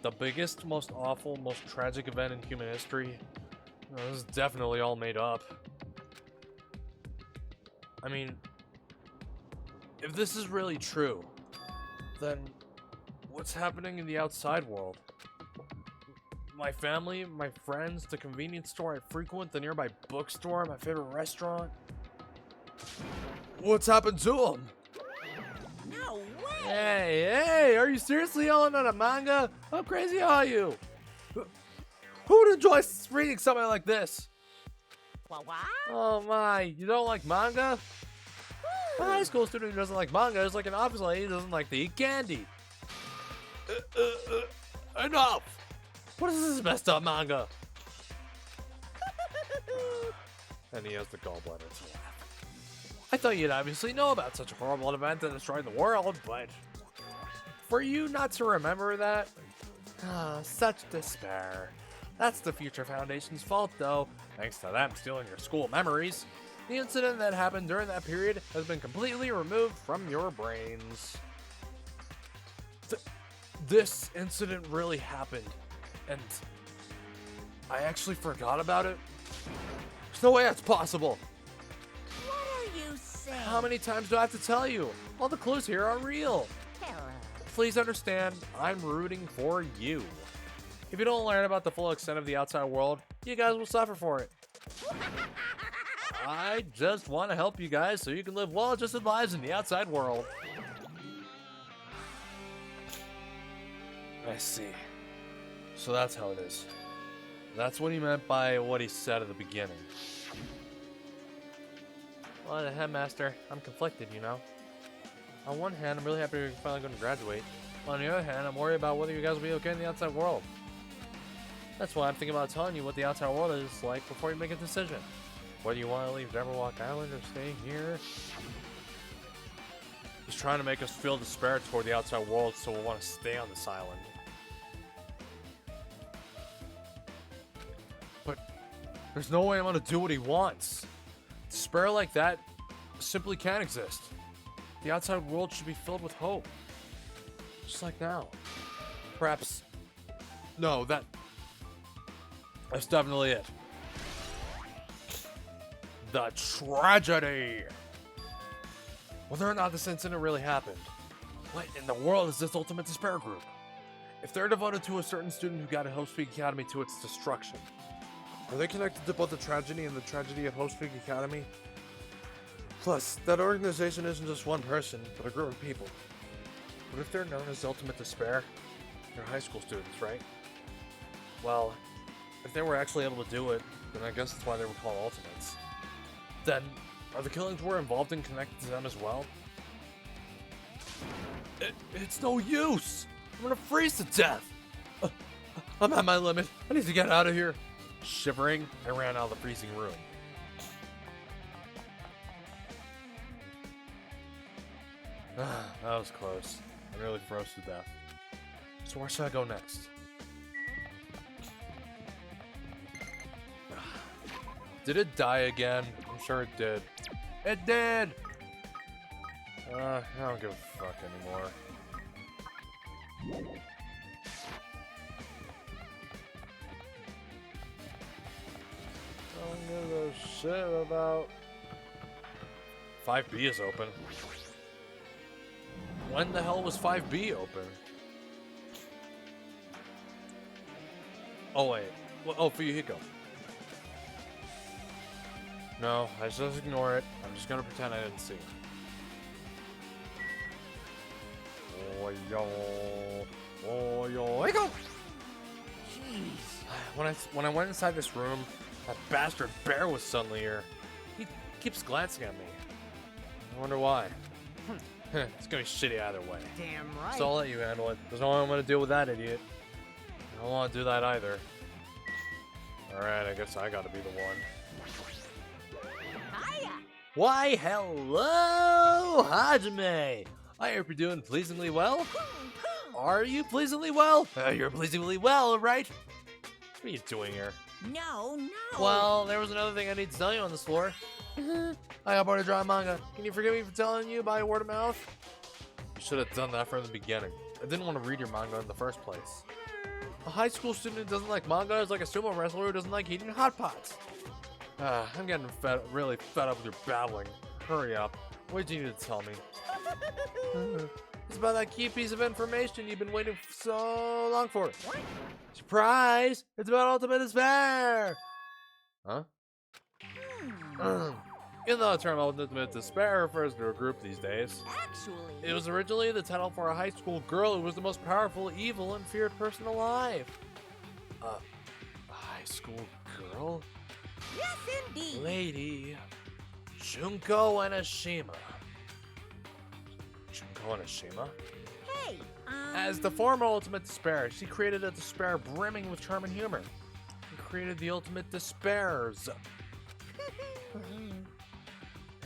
Speaker 1: The biggest, most awful, most tragic event in human history, this is definitely all made up. I mean, if this is really true, then what's happening in the outside world? My family, my friends, the convenience store I frequent, the nearby bookstore, my favorite restaurant. What's happened to them?
Speaker 2: No way!
Speaker 1: Hey, are you seriously yelling at a manga? How crazy are you? Who'd enjoy reading something like this?
Speaker 2: What?
Speaker 1: Oh my, you don't like manga? A high school student who doesn't like manga is like an office lady who doesn't like to eat candy. Enough! What is this messed up manga? And he has the gallbladder to laugh. I thought you'd obviously know about such a horrible event that destroyed the world, but for you not to remember that? Such despair. That's the Future Foundation's fault, though, thanks to them stealing your school memories. The incident that happened during that period has been completely removed from your brains. This incident really happened, and I actually forgot about it? There's no way that's possible.
Speaker 2: What are insane.
Speaker 1: How many times do I have to tell you? All the clues here are real.
Speaker 2: Hello.
Speaker 1: Please understand, I'm rooting for you. If you don't learn about the full extent of the outside world, you guys will suffer for it. I just want to help you guys so you can live well-adjusted lives in the outside world. I see. So that's how it is. That's what he meant by what he said at the beginning. Well, the headmaster, I'm conflicted, you know. On one hand, I'm really happy you're finally going to graduate. On the other hand, I'm worried about whether you guys will be okay in the outside world. That's why I'm thinking about telling you what the outside world is like before you make a decision. Whether you want to leave Jabberwock Island or stay here. He's trying to make us feel despair toward the outside world, so we'll want to stay on this island. But there's no way I'm going to do what he wants. Despair like that simply can't exist. The outside world should be filled with hope. Just like now. Perhaps... No, that's definitely it. The tragedy! Whether or not this incident really happened, what in the world is this ultimate despair group? If they're devoted to a certain student who guided Hope Speak Academy to its destruction, are they connected to both the tragedy and the tragedy of Hope Speak Academy? Plus, that organization isn't just one person, but a group of people. What if they're known as Ultimate Despair? They're high school students, right? Well, if they were actually able to do it, then I guess that's why they were called Ultimates. Then, are the killings we're involved in connected to them as well? It's no use! I'm gonna freeze to death! I'm at my limit. I need to get out of here. Shivering, I ran out of the freezing room. That was close. I nearly froze to death. So where should I go next? Did it die again? I'm sure it did. It did! I don't give a fuck anymore. I don't give a shit about... 5B is open. When the hell was 5B open? Oh wait. Oh, for Yuhiko. No, I just ignore it. I'm just gonna pretend I didn't see it. Oh yo. Oh yo. Hey go! Jeez. When I went inside this room, that bastard bear was suddenly here. He keeps glancing at me. I wonder why. It's gonna be shitty either way.
Speaker 3: Damn right.
Speaker 1: So I'll let you handle it. There's no way I'm gonna deal with that idiot. I don't want to do that either. Alright, I guess I gotta be the one.
Speaker 2: Hiya!
Speaker 1: Why, hello, Hajime! I hope you're doing pleasingly well. Are you pleasingly well? You're pleasingly well, right? What are you doing here?
Speaker 2: No.
Speaker 1: Well, there was another thing I need to tell you on this floor. I got bored of drawing manga. Can you forgive me for telling you by word of mouth? You should have done that from the beginning. I didn't want to read your manga in the first place. A high school student who doesn't like manga is like a sumo wrestler who doesn't like heating hot pots. I'm getting really fed up with your babbling. Hurry up. What do you need to tell me? It's about that key piece of information you've been waiting so long for.
Speaker 2: What?
Speaker 1: Surprise! It's about Ultimate Despair! Huh? Even though the term Ultimate Despair refers to a group these days,
Speaker 2: Actually,
Speaker 1: it was originally the title for a high school girl who was the most powerful, evil, and feared person alive. A high school girl?
Speaker 2: yes, indeed.
Speaker 1: Lady Junko Enoshima. Junko Enoshima?
Speaker 2: Hey,
Speaker 1: As the former Ultimate Despair, she created a despair brimming with charm and humor. And created the Ultimate Despairs.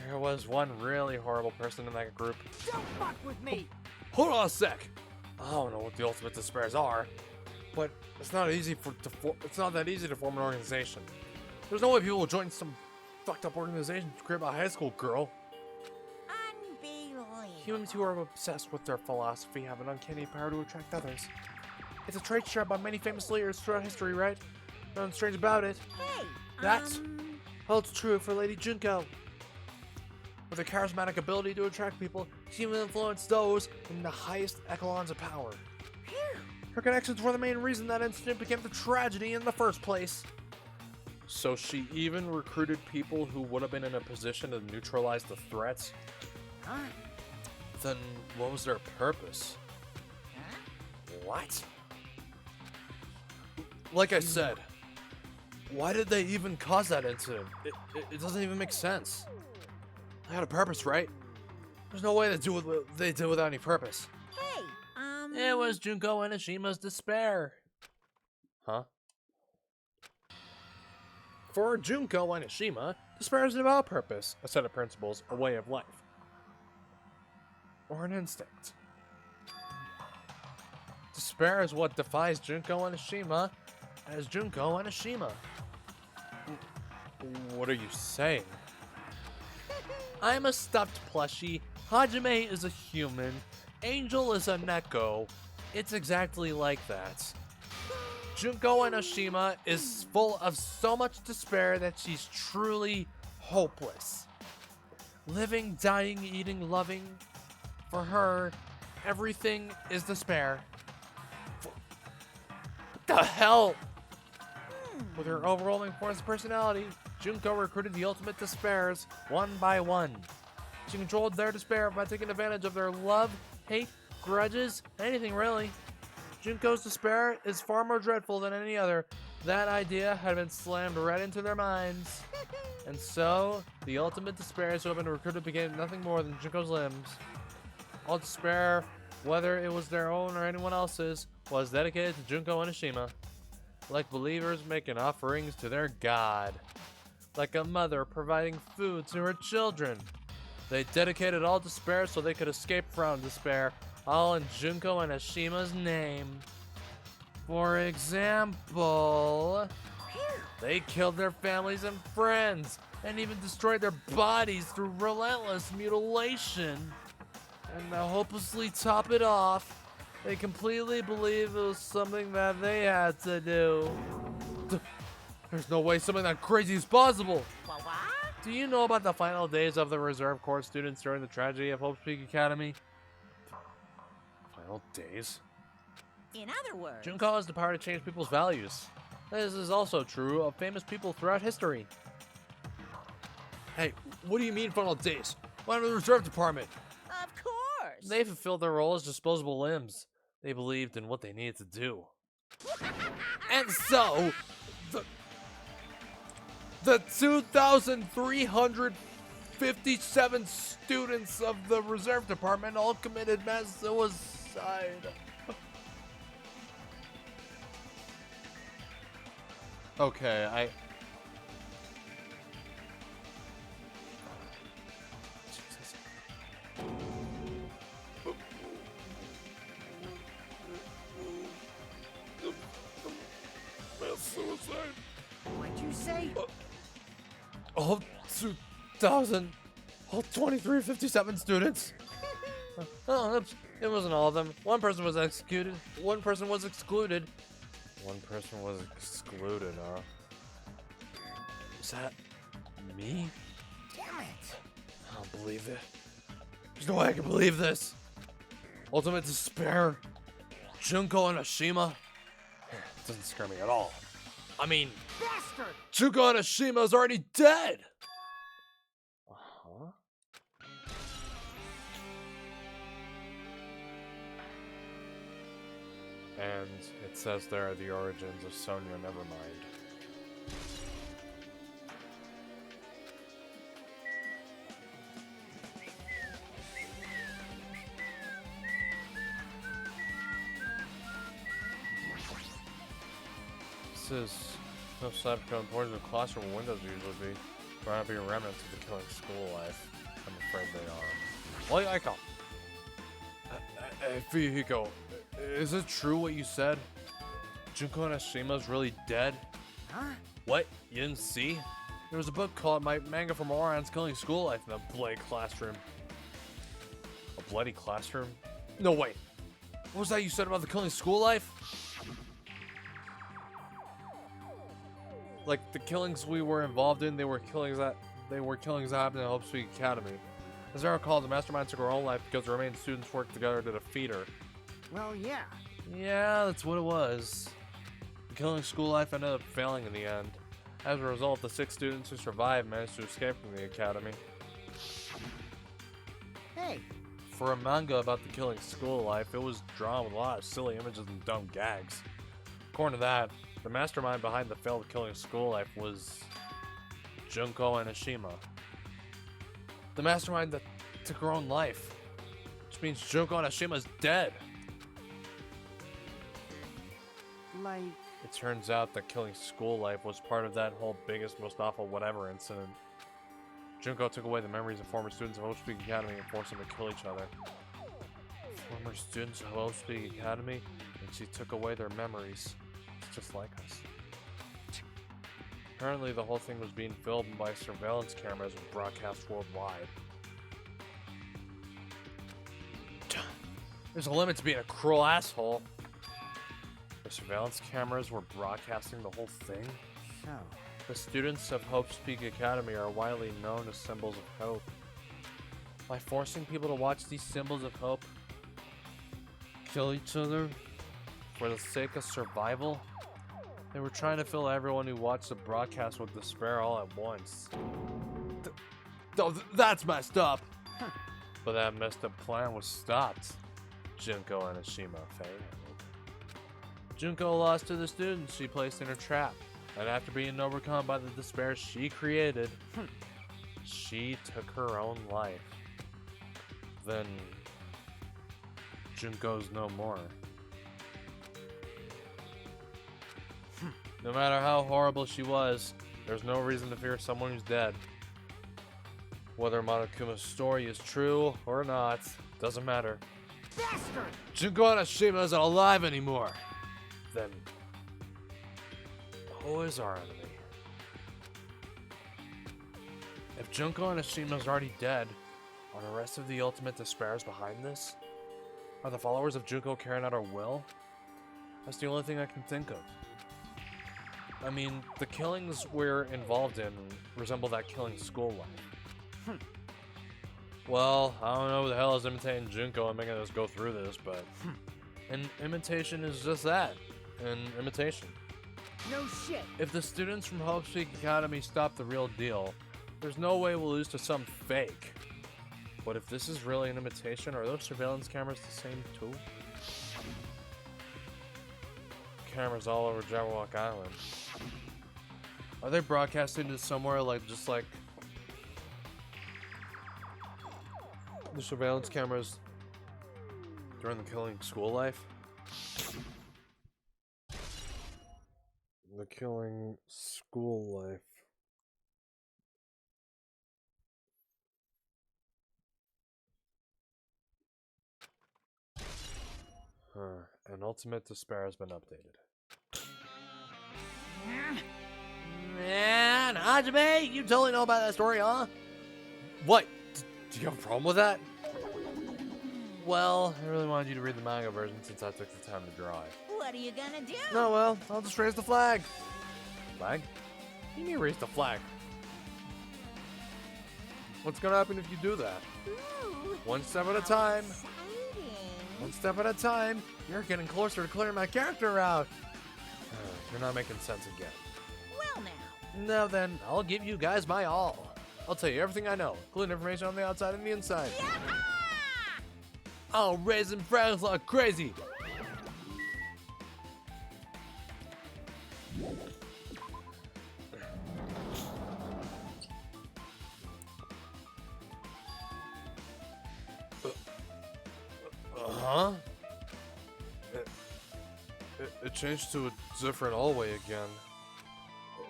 Speaker 1: There was one really horrible person in that group.
Speaker 3: Don't fuck with me.
Speaker 1: Hold on a sec. I don't know what the Ultimate Despairs are, but it's not easy it's not that easy to form an organization. There's no way people will join some fucked up organization to create a high school girl.
Speaker 2: unbelievable.
Speaker 1: Humans who are obsessed with their philosophy have an uncanny power to attract others. It's a trait shared by many famous leaders throughout history, right? Nothing strange about it.
Speaker 2: Hey,
Speaker 1: That holds true for Lady Junko. With her charismatic ability to attract people, she even influenced those in the highest echelons of power. Her connections were the main reason that incident became the tragedy in the first place. So she even recruited people who would have been in a position to neutralize the threats?
Speaker 3: Huh?
Speaker 1: Then what was their purpose? What? Like I said, why did they even cause that incident? It doesn't even make sense. They had a purpose, right? There's no way they did without any purpose.
Speaker 2: Hey,
Speaker 1: It was Junko Enoshima's despair. Huh? For Junko Enoshima, despair isn't about purpose, a set of principles, a way of life. Or an instinct. Despair is what defines Junko Enoshima as Junko Enoshima. What are you saying? I'm a stuffed plushie, Hajime is a human, Angel is a Neko. It's exactly like that. Junko Enoshima is full of so much despair that she's truly hopeless. Living, dying, eating, loving. For her, everything is despair. What the hell? With her overwhelming force of personality, Junko recruited the ultimate despairs one by one. She controlled their despair by taking advantage of their love, hate, grudges, anything really. Junko's despair is far more dreadful than any other. That idea had been slammed right into their minds. And so, the ultimate despairs who had been recruited became nothing more than Junko's limbs. All despair, whether it was their own or anyone else's, was dedicated to Junko Enoshima. Like believers making offerings to their god. Like a mother providing food to her children. They dedicated all despair so they could escape from despair, all in Junko Enoshima's name. For example, they killed their families and friends, and even destroyed their bodies through relentless mutilation. And to hopelessly top it off, they completely believed it was something that they had to do. There's no way something that crazy is possible.
Speaker 2: what?
Speaker 1: Do you know about the final days of the Reserve Corps students during the tragedy of Hope's Peak Academy? Final days?
Speaker 2: In other words,
Speaker 1: Junko has the power to change people's values. This is also true of famous people throughout history. Hey, what do you mean final days? Why not the Reserve Department?
Speaker 2: of course.
Speaker 1: They fulfilled their role as disposable limbs. They believed in what they needed to do. And so, the 2,357 students of the Reserve Department all committed mass suicide. Okay, Jesus. Mass suicide.
Speaker 3: What'd you say?
Speaker 1: All 2,357 students. Oh, oops. It wasn't all of them. One person was executed. One person was excluded. One person was excluded, huh? Is that me?
Speaker 3: Damn it.
Speaker 1: I don't believe it. There's no way I can believe this. Ultimate despair. Junko Enoshima. It doesn't scare me at all. I mean,
Speaker 3: Bastard!
Speaker 1: Junko Enoshima is already dead. Uh-huh. And it says there are the origins of Sonia Nevermind. This is no sign of how important the classroom windows usually be. Might not be remnants of the killing school life. I'm afraid they are. Well, Aiko. Hey, Fuyuhiko, is it true what you said? Junko Enoshima is really dead?
Speaker 3: Huh?
Speaker 1: What? You didn't see? There was a book called My Manga from Oran's Killing School Life in the bloody classroom. A bloody classroom? No, wait. What was that you said about the killing school life? Like the killings we were involved in, they were killings that happened in Hope Sweet Academy. As I recall, the mastermind took her own life because the remaining students worked together to defeat her.
Speaker 3: Well, yeah.
Speaker 1: Yeah, that's what it was. The killing school life ended up failing in the end. As a result, the 6 students who survived managed to escape from the academy.
Speaker 3: Hey,
Speaker 1: For a manga about the killing school life, it was drawn with a lot of silly images and dumb gags. According to that, the mastermind behind the failed killing school life was Junko Anishima. The mastermind that took her own life. Which means Junko Anishima's dead.
Speaker 3: like,
Speaker 1: It turns out that killing school life was part of that whole biggest, most awful whatever incident. Junko took away the memories of former students of Hope Speak Academy and forced them to kill each other. Former students of Hope Speak Academy, and she took away their memories. It's just like us. Apparently, the whole thing was being filmed by surveillance cameras and broadcast worldwide. There's a limit to being a cruel asshole. The surveillance cameras were broadcasting the whole thing.
Speaker 3: so.
Speaker 1: The students of Hope Speak Academy are widely known as symbols of hope. By forcing people to watch these symbols of hope kill each other for the sake of survival, they were trying to fill everyone who watched the broadcast with despair all at once. That's messed up! But that messed up plan was stopped. Junko Anishima failed. Junko lost to the students she placed in her trap, and after being overcome by the despair she created, she took her own life. Then Junko's no more. No matter how horrible she was, there's no reason to fear someone who's dead. Whether Monokuma's story is true or not, doesn't matter.
Speaker 3: Bastard!
Speaker 1: Junko Anishima isn't alive anymore. Then, who is our enemy? If Junko Anishima's already dead, are the rest of the Ultimate Despairs behind this? Are the followers of Junko carrying out her will? That's the only thing I can think of. I mean, the killings we're involved in resemble that killing school life. Well, I don't know who the hell is imitating Junko and making us go through this, but an imitation is just that, an imitation.
Speaker 3: No shit.
Speaker 1: If the students from Hope Speak Academy stop the real deal, there's no way we'll lose to some fake. But if this is really an imitation, are those surveillance cameras the same too? Cameras all over Jabberwock Island. Are they broadcasting to somewhere just like the surveillance cameras during the killing school life? The killing school life. An Ultimate Despair has been updated. Man, Hajime, you totally know about that story, huh? What? Do you have a problem with that? Well, I really wanted you to read the manga version since I took the time to draw it.
Speaker 2: What are you gonna do?
Speaker 1: No, well, I'll just raise the flag. Flag? What do you mean raise the flag? What's gonna happen if you do that?
Speaker 2: Ooh,
Speaker 1: One step at a time.
Speaker 2: exciting.
Speaker 1: One step at a time. You're getting closer to clearing my character out. You're not making sense again.
Speaker 2: Well now.
Speaker 1: Now then, I'll give you guys my all. I'll tell you everything I know, including information on the outside and the inside.
Speaker 2: Yaha!
Speaker 1: I'll raise and frags like crazy. Huh? It changed to a different hallway again.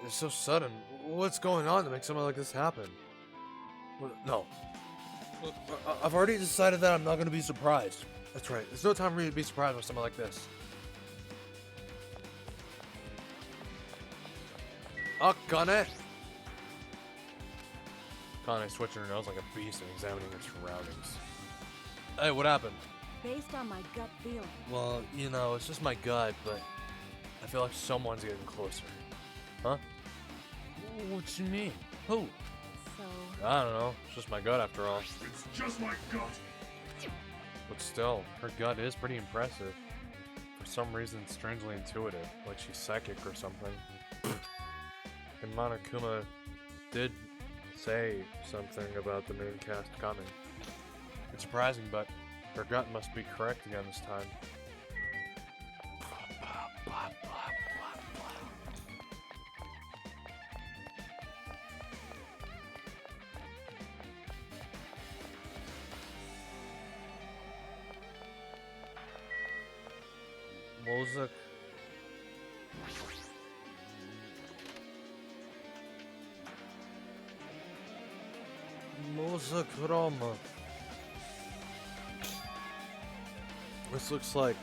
Speaker 1: It's so sudden. What's going on to make something like this happen? No. I've already decided that I'm not going to be surprised. That's right. There's no time for me to be surprised with something like this. Oh, Kane! Kane switching her nose like a beast and examining her surroundings. Hey, what happened?
Speaker 4: Based on my gut feeling.
Speaker 1: Well, you know, it's just my gut, but I feel like someone's getting closer. Huh? What you mean? Who?
Speaker 4: so...
Speaker 1: I don't know. It's just my gut after all.
Speaker 5: It's just my gut.
Speaker 1: But still, her gut is pretty impressive. For some reason, strangely intuitive, like she's psychic or something. And Monokuma did say something about the main cast coming. It's surprising, but her gut must be correct again this time. Music. Music Roma. This looks like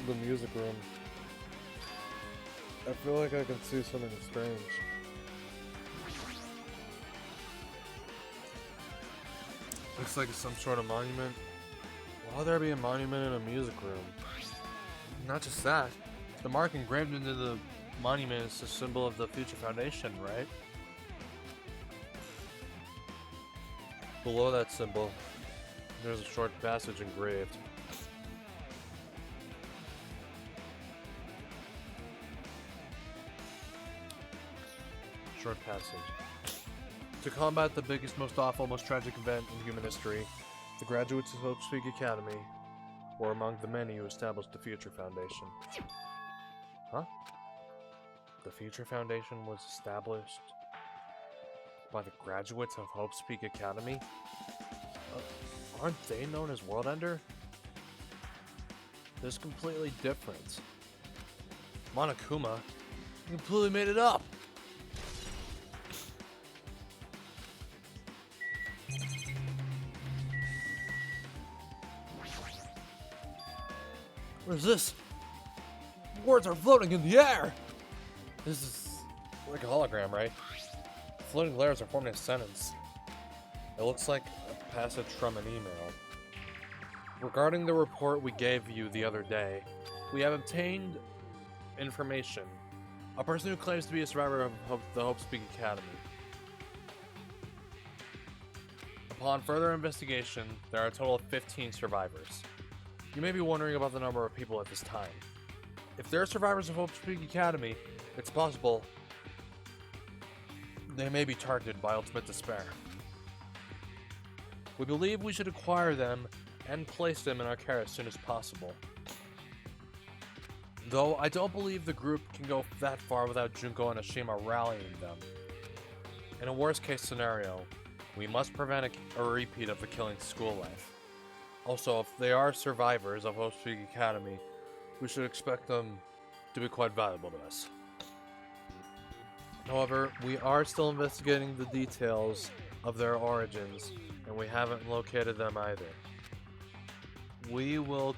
Speaker 1: the music room. I feel like I can see something strange. Looks like it's some sort of monument. Why would there be a monument in a music room? Not just that, the mark engraved into the monument is a symbol of the Future Foundation, right? Below that symbol, there's a short passage engraved. Short passage. To combat the biggest, most awful, most tragic event in human history, the graduates of Hope Speak Academy were among the many who established the Future Foundation. Huh? The Future Foundation was established by the graduates of Hope Speak Academy? Aren't they known as World Ender? This is completely different. Monokuma completely made it up! What is this? Words are floating in the air! This is like a hologram, right? Floating layers are forming a sentence. It looks like a passage from an email. Regarding the report we gave you the other day, we have obtained information. A person who claims to be a survivor of the Hope Speak Academy. Upon further investigation, there are a total of 15 survivors. You may be wondering about the number of people at this time. If they're survivors of Hope Speak Academy, it's possible they may be targeted by ultimate despair. We believe we should acquire them and place them in our care as soon as possible. Though I don't believe the group can go that far without Junko and Ashima rallying them. In a worst case scenario, we must prevent a repeat of the killing school life. Also, if they are survivors of Hope Speak Academy, we should expect them to be quite valuable to us. However, we are still investigating the details of their origins, and we haven't located them either. We will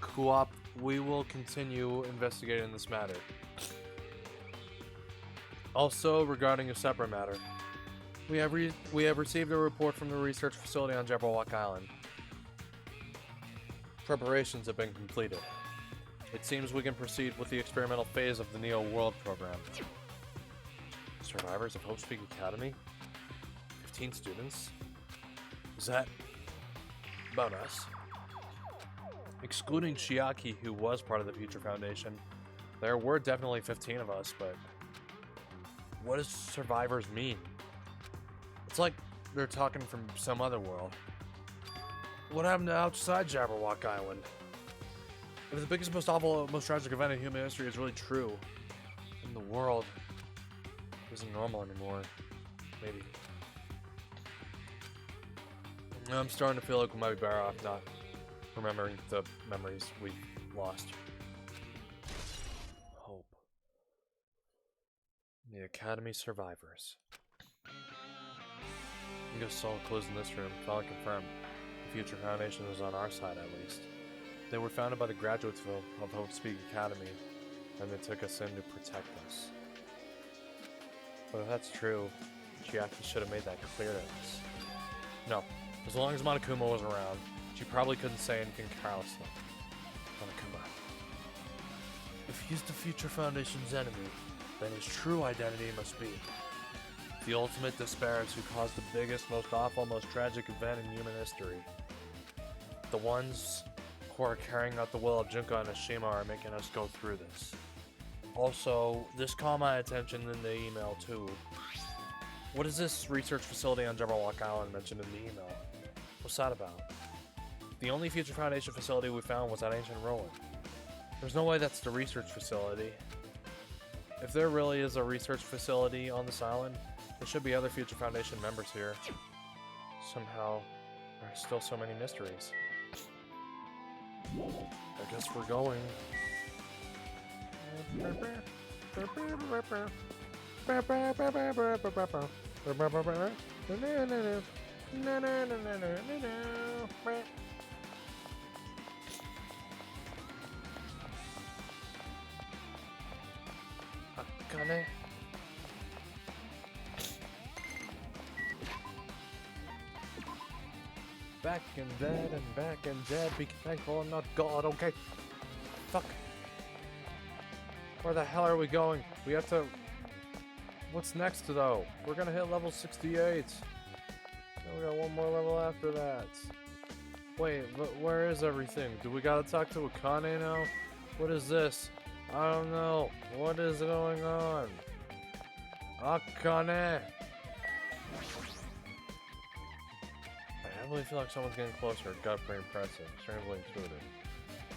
Speaker 1: continue investigating this matter. Also, regarding a separate matter, we have received a report from the research facility on Jabberwock Island. Preparations have been completed. It seems we can proceed with the experimental phase of the Neo World program. Survivors of Hope Speak Academy? 15 students? Is that about us? Excluding Chiaki, who was part of the Future Foundation, there were definitely 15 of us, but what does survivors mean? It's like they're talking from some other world. What happened to outside Jabberwock Island? If the biggest, most awful, most tragic event in human history is really true, and the world isn't normal anymore, maybe. I'm starting to feel like we might be better off not remembering the memories we lost. Hope. The Academy survivors. I guess all clues in this room finally confirmed. The Future Foundation is on our side, at least. They were founded by the graduates of Hope Speak Academy, and they took us in to protect us. But if that's true, Chiaki should have made that clear to us. No, as long as Monokuma was around, she probably couldn't say anything carelessly. Monokuma. If he's the Future Foundation's enemy, then his true identity must be The ultimate despairs who caused the biggest, most awful, most tragic event in human history. The ones who are carrying out the will of Junko and Ashima are making us go through this. Also, this caught my attention in the email too. What is this research facility on Jabberwock Island mentioned in the email? What's that about? The only Future Foundation facility we found was that ancient ruin. There's no way that's the research facility. If there really is a research facility on this island, there should be other Future Foundation members here. Somehow, there are still so many mysteries. I guess we're going. Akane. Back and dead and back and dead. Be thankful I'm not God, okay? Fuck. Where the hell are we going? We have to... What's next though? We're gonna hit level 68. Then we got one more level after that. Wait, where is everything? Do we gotta talk to Akane now? What is this? I don't know. What is going on? Akane! I really feel like someone's getting closer. Gut pretty impressive. Strangely intuitive.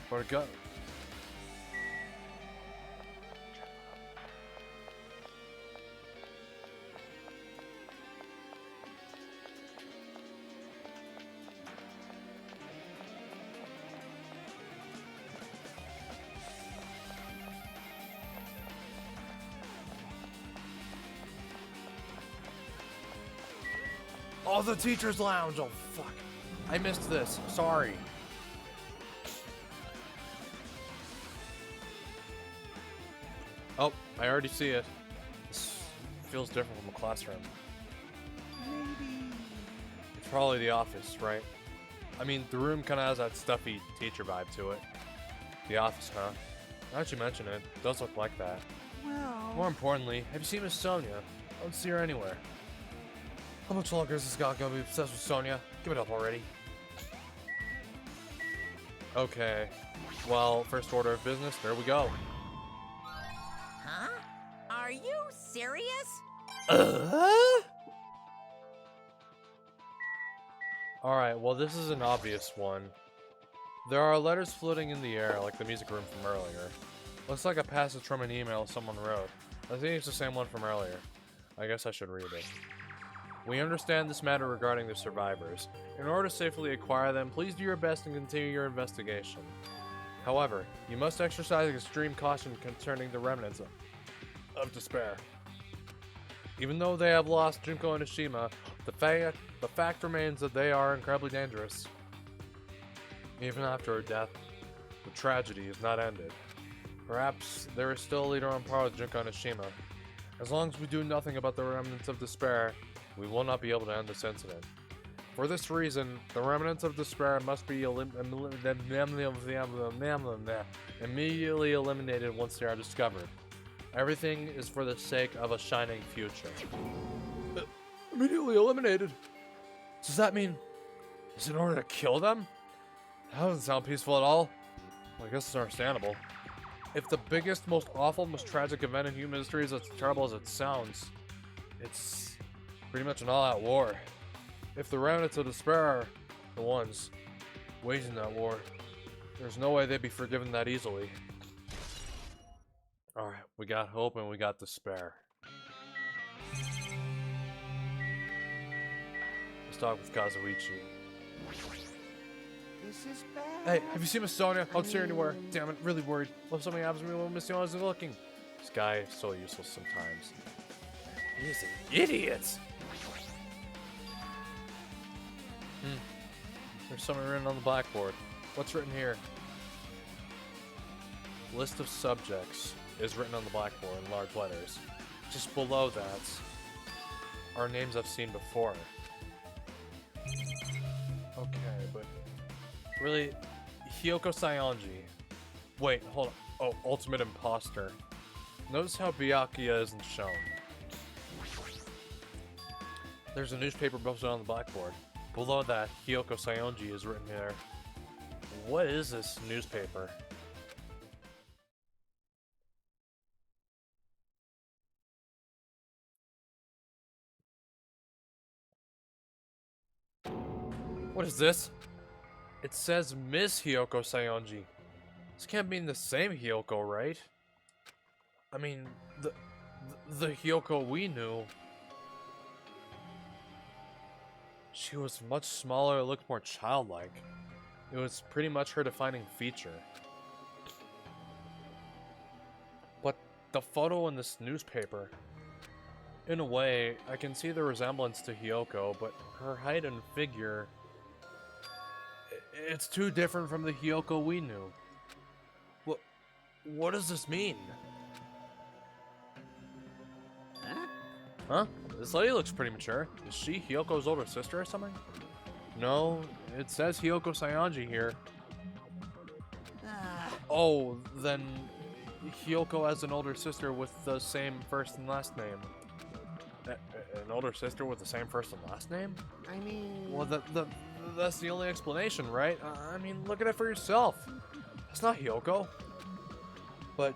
Speaker 1: But a gut... Oh, the teacher's lounge! Oh, fuck. I missed this. Sorry. Oh, I already see it. This feels different from a classroom.
Speaker 3: Maybe.
Speaker 1: It's probably the office, right? I mean, the room kind of has that stuffy teacher vibe to it. The office, huh? Now that you mention it, it does look like that.
Speaker 3: Well.
Speaker 1: More importantly, have you seen Miss Sonia? I don't see her anywhere. How much longer is this guy gonna be obsessed with Sonia? Give it up already. Okay. Well, first order of business, there we go.
Speaker 2: Huh? Are you serious?
Speaker 1: Alright, well this is an obvious one. There are letters floating in the air, like the music room from earlier. Looks like a passage from an email someone wrote. I think it's the same one from earlier. I guess I should read it. We understand this matter regarding the survivors. In order to safely acquire them, please do your best and continue your investigation. However, you must exercise extreme caution concerning the remnants of despair. Even though they have lost Junko and Ashima, the fact remains that they are incredibly dangerous. Even after her death, the tragedy is not ended. Perhaps there is still a leader on par with Junko and Ashima. As long as we do nothing about the remnants of despair, we will not be able to end this incident. For this reason, the remnants of despair must be immediately eliminated once they are discovered. Everything is for the sake of a shining future. Immediately eliminated? Does that mean it's in order to kill them? That doesn't sound peaceful at all. Well, I guess it's understandable. If the biggest, most awful, most tragic event in human history is as terrible as it sounds, it's pretty much an all-out war. If the remnants of despair are the ones waging that war, there's no way they'd be forgiven that easily. Alright, we got hope and we got despair. Let's talk with Kazuichi.
Speaker 3: This is bad.
Speaker 1: Hey, have you seen Miss Sonia? I don't see her anywhere. Damn it, really worried. What if something happens to me when Miss Sonia isn't looking? This guy is so useless sometimes. He is an idiot! There's something written on the blackboard. What's written here? List of subjects is written on the blackboard in large letters. Just below that are names I've seen before. Okay, but really, Hyoko Sayonji. Wait, hold on. Oh, Ultimate Imposter. Notice how Byakuya isn't shown. There's a newspaper posted on the blackboard. Below that, Hyoko Sayonji is written there. What is this newspaper? What is this? It says Miss Hyoko Sayonji. This can't mean the same Hyoko, right? I mean, the Hyoko we knew. She was much smaller, looked more childlike. It was pretty much her defining feature. But the photo in this newspaper, in a way, I can see the resemblance to Hyoko, but her height and figure, it's too different from the Hyoko we knew. What does this mean? Huh? This lady looks pretty mature. Is she Hyoko's older sister or something? No, it says Hyoko Sayonji here. Oh, then Hyoko has an older sister with the same first and last name. An older sister with the same first and last name?
Speaker 3: I mean...
Speaker 1: Well, that's the only explanation, right? I mean, look at it for yourself. That's not Hyoko. But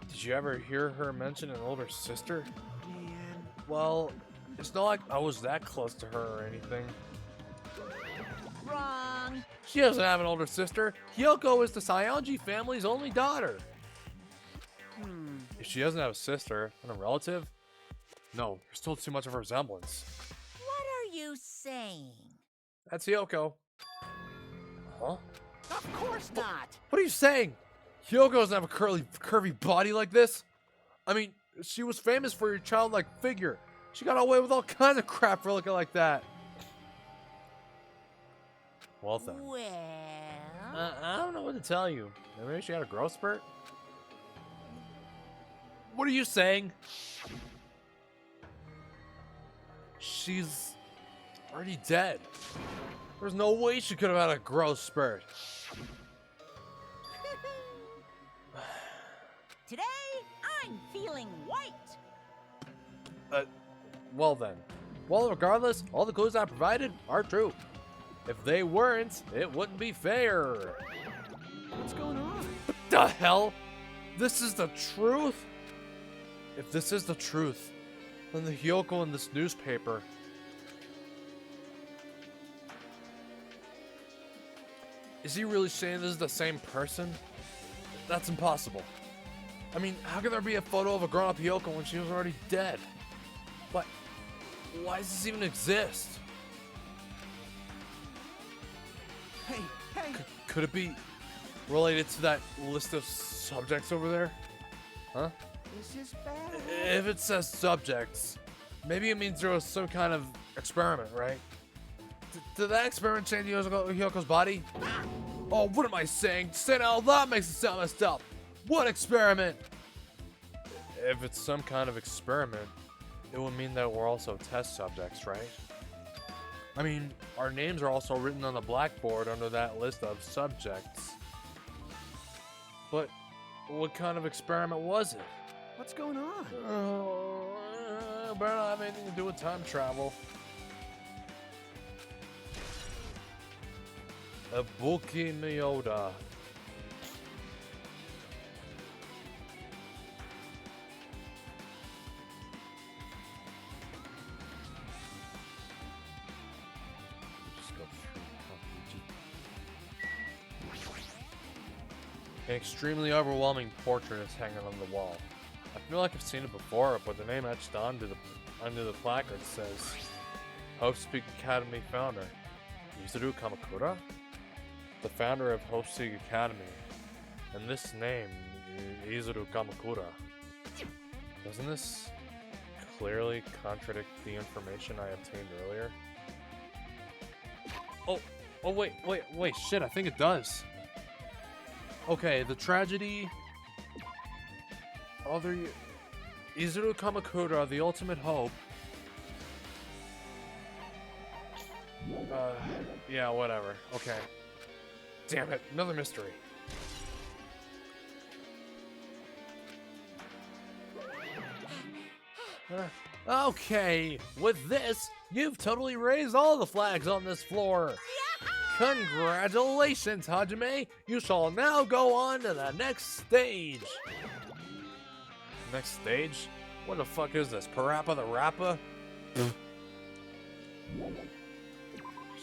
Speaker 1: did you ever hear her mention an older sister?
Speaker 3: Man.
Speaker 1: Well, it's not like I was that close to her or anything.
Speaker 2: Wrong.
Speaker 1: She doesn't have an older sister. Hyoko is the Sayonji family's only daughter. If she doesn't have a sister and a relative, no, there's still too much of a resemblance.
Speaker 2: What are you saying?
Speaker 1: That's Hyoko. Huh?
Speaker 2: Of course not.
Speaker 1: What are you saying? Hyoko doesn't have a curvy body like this. I mean, she was famous for her childlike figure. She got away with all kinds of crap for looking like that. Well then.
Speaker 2: Well...
Speaker 1: I don't know what to tell you. Maybe she had a growth spurt? What are you saying? She's already dead. There's no way she could have had a growth spurt.
Speaker 2: Today, I'm feeling white.
Speaker 1: Well then. Well, regardless, all the clues I provided are true. If they weren't, it wouldn't be fair.
Speaker 3: What's going on?
Speaker 1: What the hell? This is the truth? If this is the truth, then the Hyoko in this newspaper... Is he really saying this is the same person? That's impossible. I mean, how can there be a photo of a grown-up Hyoko when she was already dead? But why does this even exist?
Speaker 3: Hey, hey!
Speaker 1: Could it be related to that list of subjects over there? Huh?
Speaker 3: This is bad.
Speaker 1: If it says subjects, maybe it means there was some kind of experiment, right? Did that experiment change Hyoko's body? Oh, what am I saying? Saying it out loud makes it sound messed up. What experiment? If it's some kind of experiment, it would mean that we're also test subjects, right? I mean, our names are also written on the blackboard under that list of subjects. But what kind of experiment was it?
Speaker 3: What's going on?
Speaker 1: Better not have anything to do with time travel. Ibuki Miyoda. An extremely overwhelming portrait is hanging on the wall. I feel like I've seen it before, but the name etched onto the placard says Hope Speak Academy founder Yuzuru Kamakura, the founder of Hope Speak Academy, and this name Yuzuru Kamakura. Doesn't this clearly contradict the information I obtained earlier? Oh wait, shit, I think it does. Okay, the tragedy... Izuru Kamakura, the ultimate hope. Yeah, whatever. Okay. Damn it, another mystery. Okay, with this, you've totally raised all the flags on this floor. Congratulations, Hajime! You shall now go on to the next stage. Next stage? What the fuck is this? Parappa the Rappa?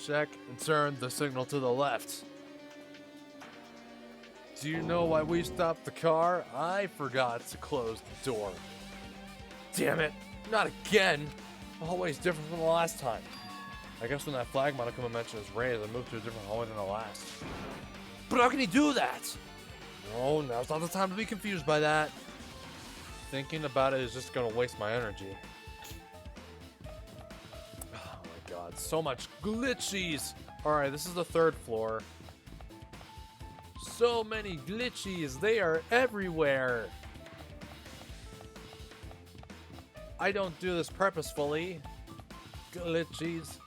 Speaker 1: Check and turn the signal to the left. Do you know why we stopped the car? I forgot to close the door. Damn it, not again! The hallway's different from the last time. I guess when that flag Monokuma mentioned is raised, I moved to a different hallway than the last. But how can he do that? No, now's not the time to be confused by that. Thinking about it is just gonna waste my energy. Oh my god, so much glitchies! Alright, this is the 3rd floor. So many glitchies, they are everywhere! I don't do this purposefully. Glitchies.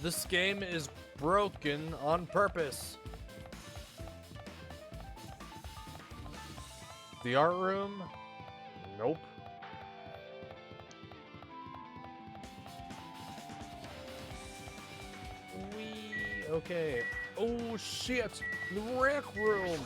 Speaker 1: This game is broken on purpose. The art room? Nope. Okay. Oh shit! The rec room!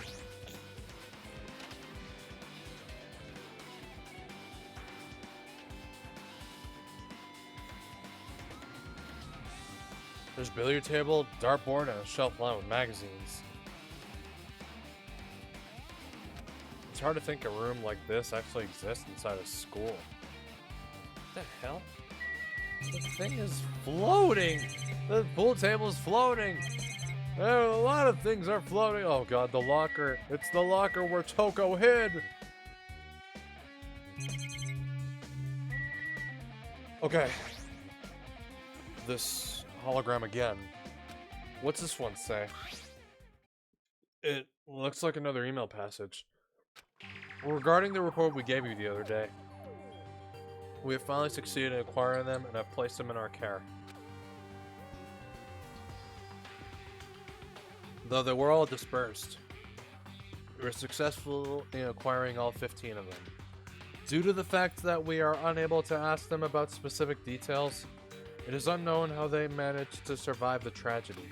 Speaker 1: There's a billiard table, dartboard, and a shelf lined with magazines. It's hard to think a room like this actually exists inside a school. What the hell? The thing is floating! The pool table is floating! A lot of things are floating. Oh god, the locker. It's the locker where Toko hid! Okay. This hologram again. What's this one say? It looks like another email passage. Regarding the report we gave you the other day, we have finally succeeded in acquiring them and have placed them in our care. Though they were all dispersed, we were successful in acquiring all 15 of them. Due to the fact that we are unable to ask them about specific details, it is unknown how they managed to survive the tragedy.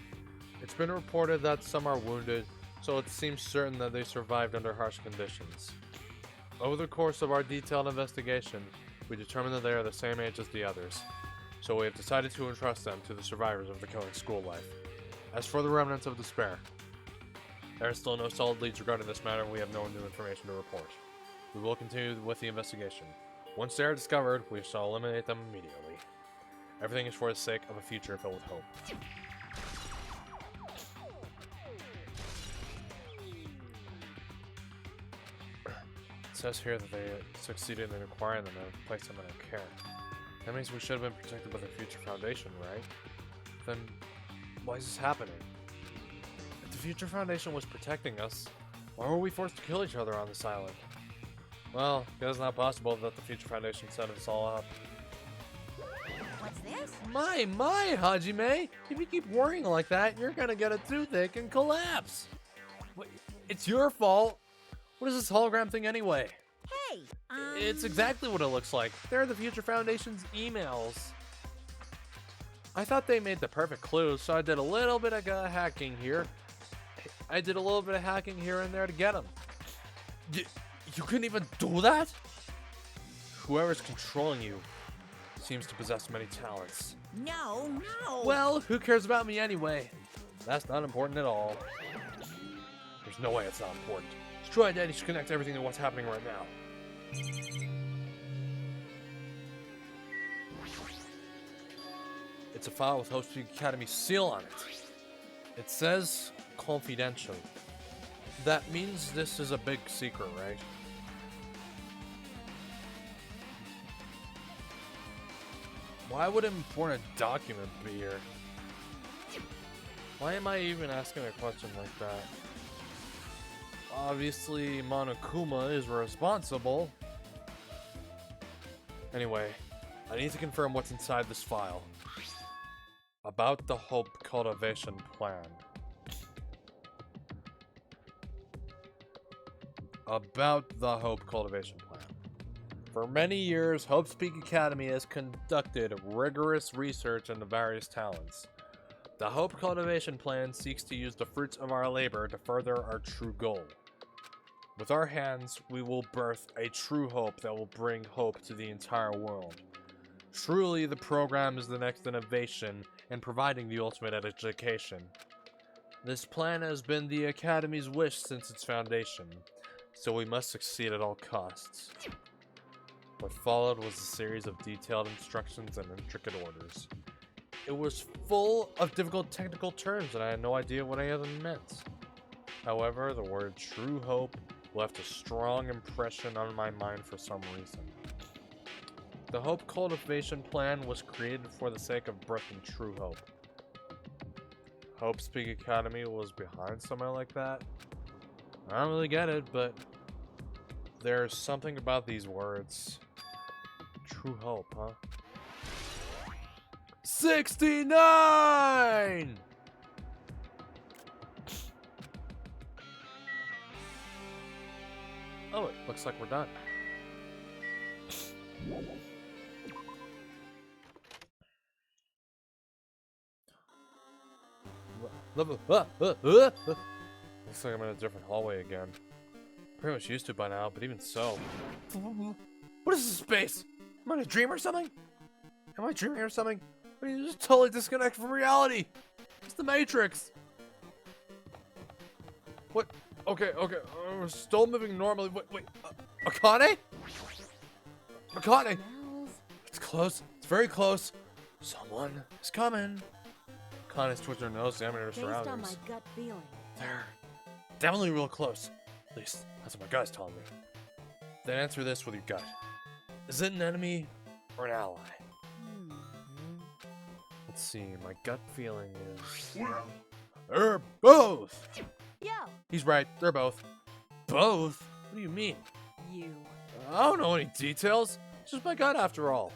Speaker 1: It's been reported that some are wounded, so it seems certain that they survived under harsh conditions. Over the course of our detailed investigation, we determined that they are the same age as the others, so we have decided to entrust them to the survivors of the killing school life. As for the remnants of despair, there are still no solid leads regarding this matter and we have no new information to report. We will continue with the investigation. Once they are discovered, we shall eliminate them immediately. Everything is for the sake of a future filled with hope. It says here that they succeeded in acquiring them and placed them in our care. That means we should have been protected by the Future Foundation, right? Then, why is this happening? If the Future Foundation was protecting us, why were we forced to kill each other on this island? Well, it's not possible that the Future Foundation set us all up.
Speaker 4: What's this?
Speaker 1: My, Hajime! If you keep worrying like that, you're gonna get a toothache and collapse! Wait, it's your fault! What is this hologram thing anyway?
Speaker 4: Hey,
Speaker 1: It's exactly what it looks like. They're the Future Foundation's emails. I thought they made the perfect clues, so I did a little bit of hacking here. I did a little bit of hacking here and there to get them. You couldn't even do that? Whoever's controlling you seems to possess many talents.
Speaker 4: No.
Speaker 1: Well, who cares about me anyway? That's not important at all. There's no way it's not important. Destroy Identity should connect everything to what's happening right now. It's a file with Host Peak Academy's seal on it. It says confidential. That means this is a big secret, right? Why would an important document be here? Why am I even asking a question like that? Obviously, Monokuma is responsible. Anyway, I need to confirm what's inside this file. About the Hope Cultivation Plan. About the Hope Cultivation Plan. For many years, Hope's Peak Academy has conducted rigorous research into various talents. The Hope Cultivation Plan seeks to use the fruits of our labor to further our true goal. With our hands, we will birth a true hope that will bring hope to the entire world. Truly, the program is the next innovation in providing the ultimate education. This plan has been the Academy's wish since its foundation, so we must succeed at all costs. What followed was a series of detailed instructions and intricate orders. It was full of difficult technical terms and I had no idea what any of them meant. However, the word true hope left a strong impression on my mind for some reason. The Hope Cultivation Plan was created for the sake of birthing true hope. Hope's Peak Academy was behind something like that? I don't really get it, but there's something about these words. True hope, huh? 69! Oh, it looks like we're done. Looks like I'm in a different hallway again. Pretty much used to it by now, but even so. What is this space? Am I in a dream or something? Am I dreaming or something? I mean, just totally disconnect from reality. It's the Matrix. What? Okay. We're still moving normally. Wait. Akane? Akane! It's close. It's very close. Someone is coming. Akane's twitching her nose, examining her surroundings.
Speaker 4: Based on my gut feeling.
Speaker 1: They're definitely real close. At least, that's what my gut's telling me. Then answer this with your gut. Is it an enemy or an ally? Let's see, my gut feeling is... They're both!
Speaker 4: Yo!
Speaker 1: He's right, they're both. Both? What do you mean?
Speaker 4: You.
Speaker 1: I don't know any details. It's just my gut after all.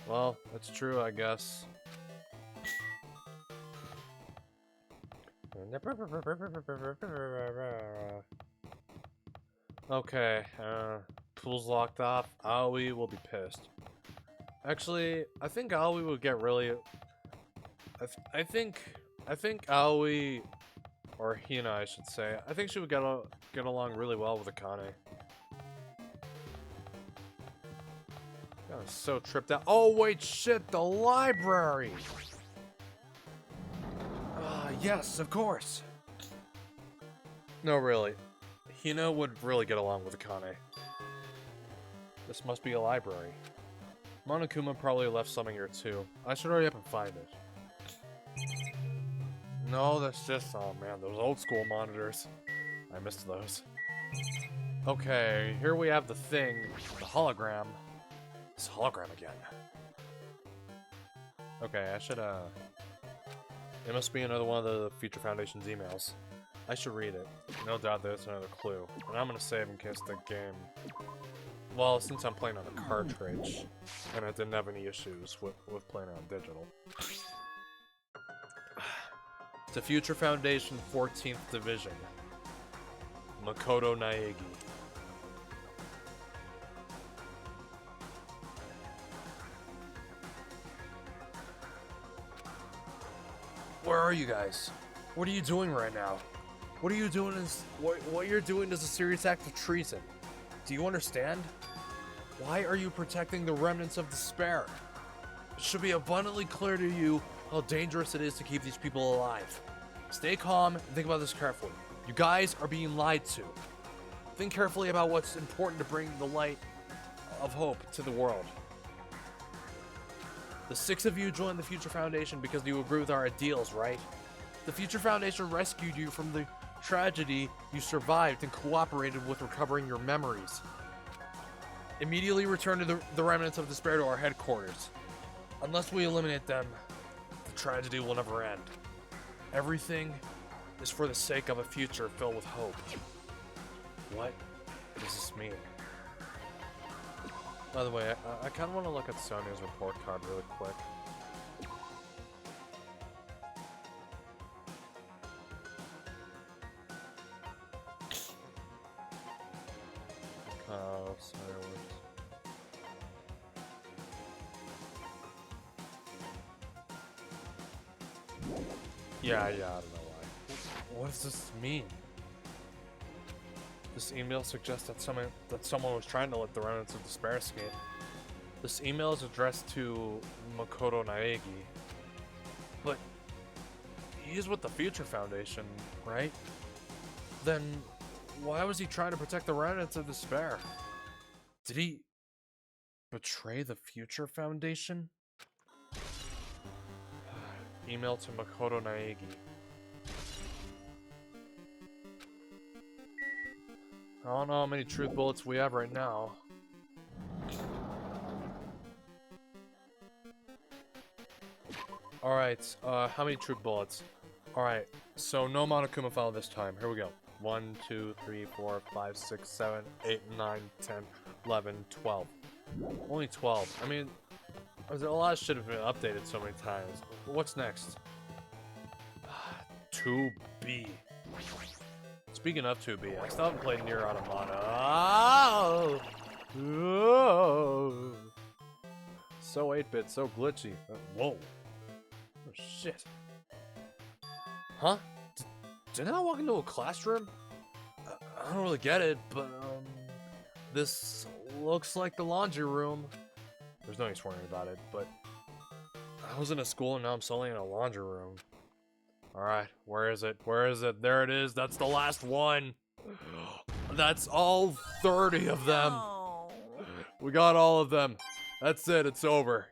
Speaker 1: Well, that's true, I guess. Okay, pool's locked off. Aoi will be pissed. Actually, I think Aoi would get really... I think Aoi, or Hina I should say, I think she would get along really well with Akane. I was so tripped out. Oh wait, shit, the library! Yes, of course. No, really. Hina would really get along with Akane. This must be a library. Monokuma probably left something here too. I should hurry up and find it. No, that's just... oh man, those old school monitors. I missed those. Okay, here we have the thing. The hologram. It's a hologram again. Okay, I should, it must be another one of the Future Foundation's emails. I should read it. No doubt there's another clue. And I'm gonna save in case the game... well, since I'm playing on a cartridge, and I didn't have any issues with playing on digital. The Future Foundation 14th Division. Makoto Naegi. Where are you guys? What are you doing right now? What are you doing is... what you're doing is a serious act of treason. Do you understand? Why are you protecting the remnants of despair? It should be abundantly clear to you how dangerous it is to keep these people alive. Stay calm and think about this carefully. You guys are being lied to. Think carefully about what's important to bring the light of hope to the world. The 6 of you joined the Future Foundation because you agree with our ideals, right? The Future Foundation rescued you from the tragedy you survived and cooperated with recovering your memories. Immediately return to the remnants of despair to our headquarters. Unless we eliminate them, the tragedy will never end. Everything is for the sake of a future filled with hope. What does this mean? By the way, I kind of want to look at Sonia's report card really quick. Yeah, I don't know why. What does this mean? This email suggests that someone was trying to let the remnants of despair escape. This email is addressed to Makoto Naegi. But he's with the Future Foundation, right? Then why was he trying to protect the remnants of despair? Did he betray the Future Foundation? Email to Makoto Naegi. I don't know how many truth bullets we have right now. Alright, how many truth bullets? Alright, so no Monokuma file this time. Here we go. 1, 2, 3, 4, 5, 6, 7, 8, 9, 10, 11, 12. Only 12. I mean, a lot of shit have been updated so many times. What's next? 2B. Speaking of 2B, I still haven't played Nier Automata. Oh! Oh! So 8-bit, so glitchy. Whoa. Oh, shit. Huh? Didn't I walk into a classroom? I don't really get it, but, this looks like the laundry room. There's no use worrying about it, but I was in a school and now I'm solely in a laundry room. Alright, where is it? Where is it? There it is. That's the last one. That's all 30 of them.
Speaker 4: No.
Speaker 1: We got all of them. That's it. It's over.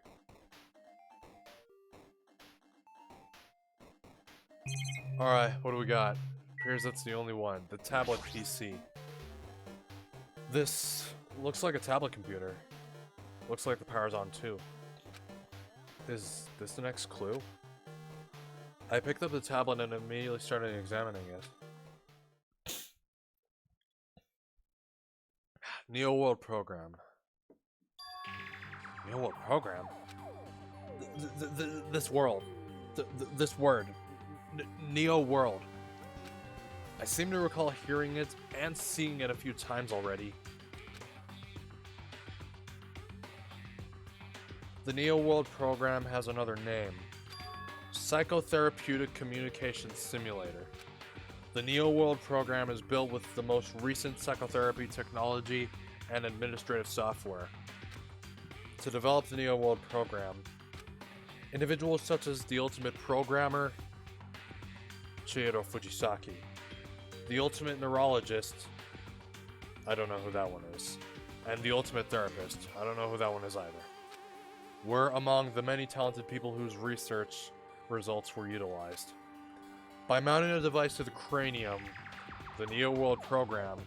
Speaker 1: Alright, what do we got? Appears that's the only one. The tablet PC. This looks like a tablet computer. Looks like the power's on too. Is this the next clue? I picked up the tablet and immediately started examining it. Neo World Program. Neo World Program? This world. This word. Neo World. I seem to recall hearing it and seeing it a few times already. The Neo World Program has another name. Psychotherapeutic Communication Simulator. The Neo World Program is built with the most recent psychotherapy technology and administrative software. To develop the Neo World Program, individuals such as the Ultimate Programmer, Chihiro Fujisaki, the Ultimate Neurologist, I don't know who that one is, and the Ultimate Therapist, I don't know who that one is either, were among the many talented people whose research results were utilized. By mounting a device to the cranium, the Neo World Program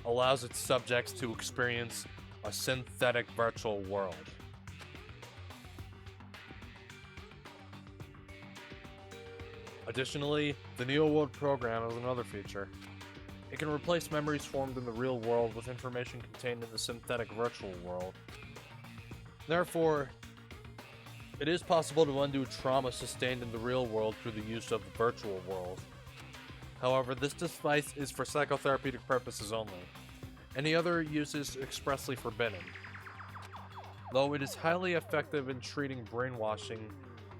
Speaker 1: allows its subjects to experience a synthetic virtual world. Additionally, the Neo World Program has another feature. It can replace memories formed in the real world with information contained in the synthetic virtual world. Therefore, it is possible to undo trauma sustained in the real world through the use of the virtual world. However, this device is for psychotherapeutic purposes only. Any other use is expressly forbidden. Though it is highly effective in treating brainwashing,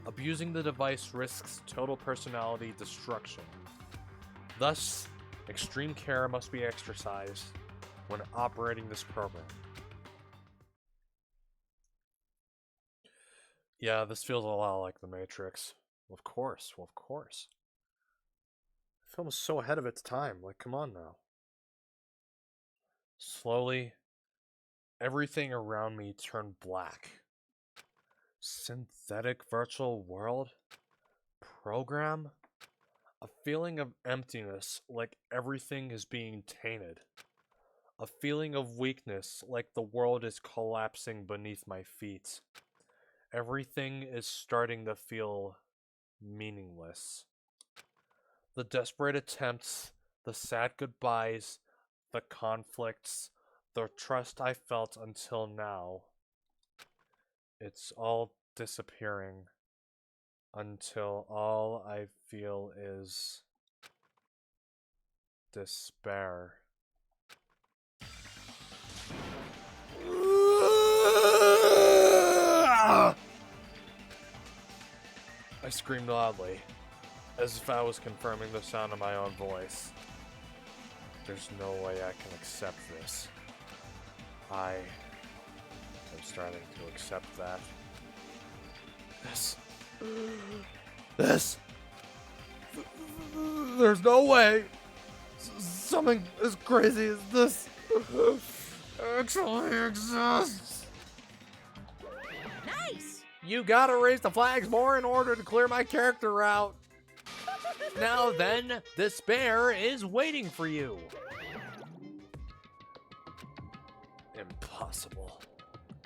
Speaker 1: abusing the device risks total personality destruction. Thus, extreme care must be exercised when operating this program. Yeah, this feels a lot like The Matrix. Of course, well, of course. The film is so ahead of its time, like, come on now. Slowly, everything around me turned black. Synthetic virtual world? Program? A feeling of emptiness, like everything is being tainted. A feeling of weakness, like the world is collapsing beneath my feet. Everything is starting to feel meaningless. The desperate attempts, the sad goodbyes, the conflicts, the trust I felt until now. It's all disappearing until all I feel is despair. I screamed loudly. As if I was confirming the sound of my own voice. There's no way I can accept this. I am starting to accept that. This. There's no way something as crazy as this actually exists.
Speaker 4: Nice!
Speaker 1: You gotta raise the flags more in order to clear my character out. Now then, despair is waiting for you. Impossible.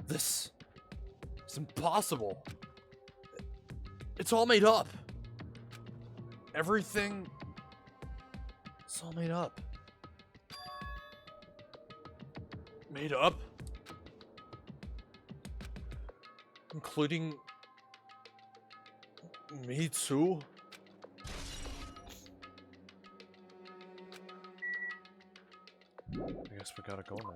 Speaker 1: This is impossible. It's all made up. Everything. It's all made up. Made up? Including me too? I guess we gotta go now.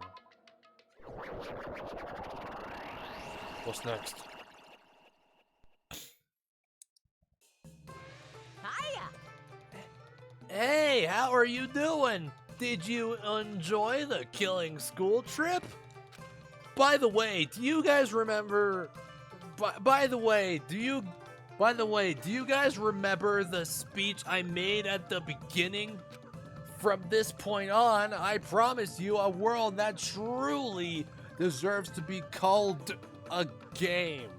Speaker 1: What's next?
Speaker 4: Hiya!
Speaker 1: Hey, how are you doing? Did you enjoy the killing school trip? By the way, do you guys remember... By the way, do you guys remember the speech I made at the beginning? From this point on, I promise you a world that truly deserves to be called a game.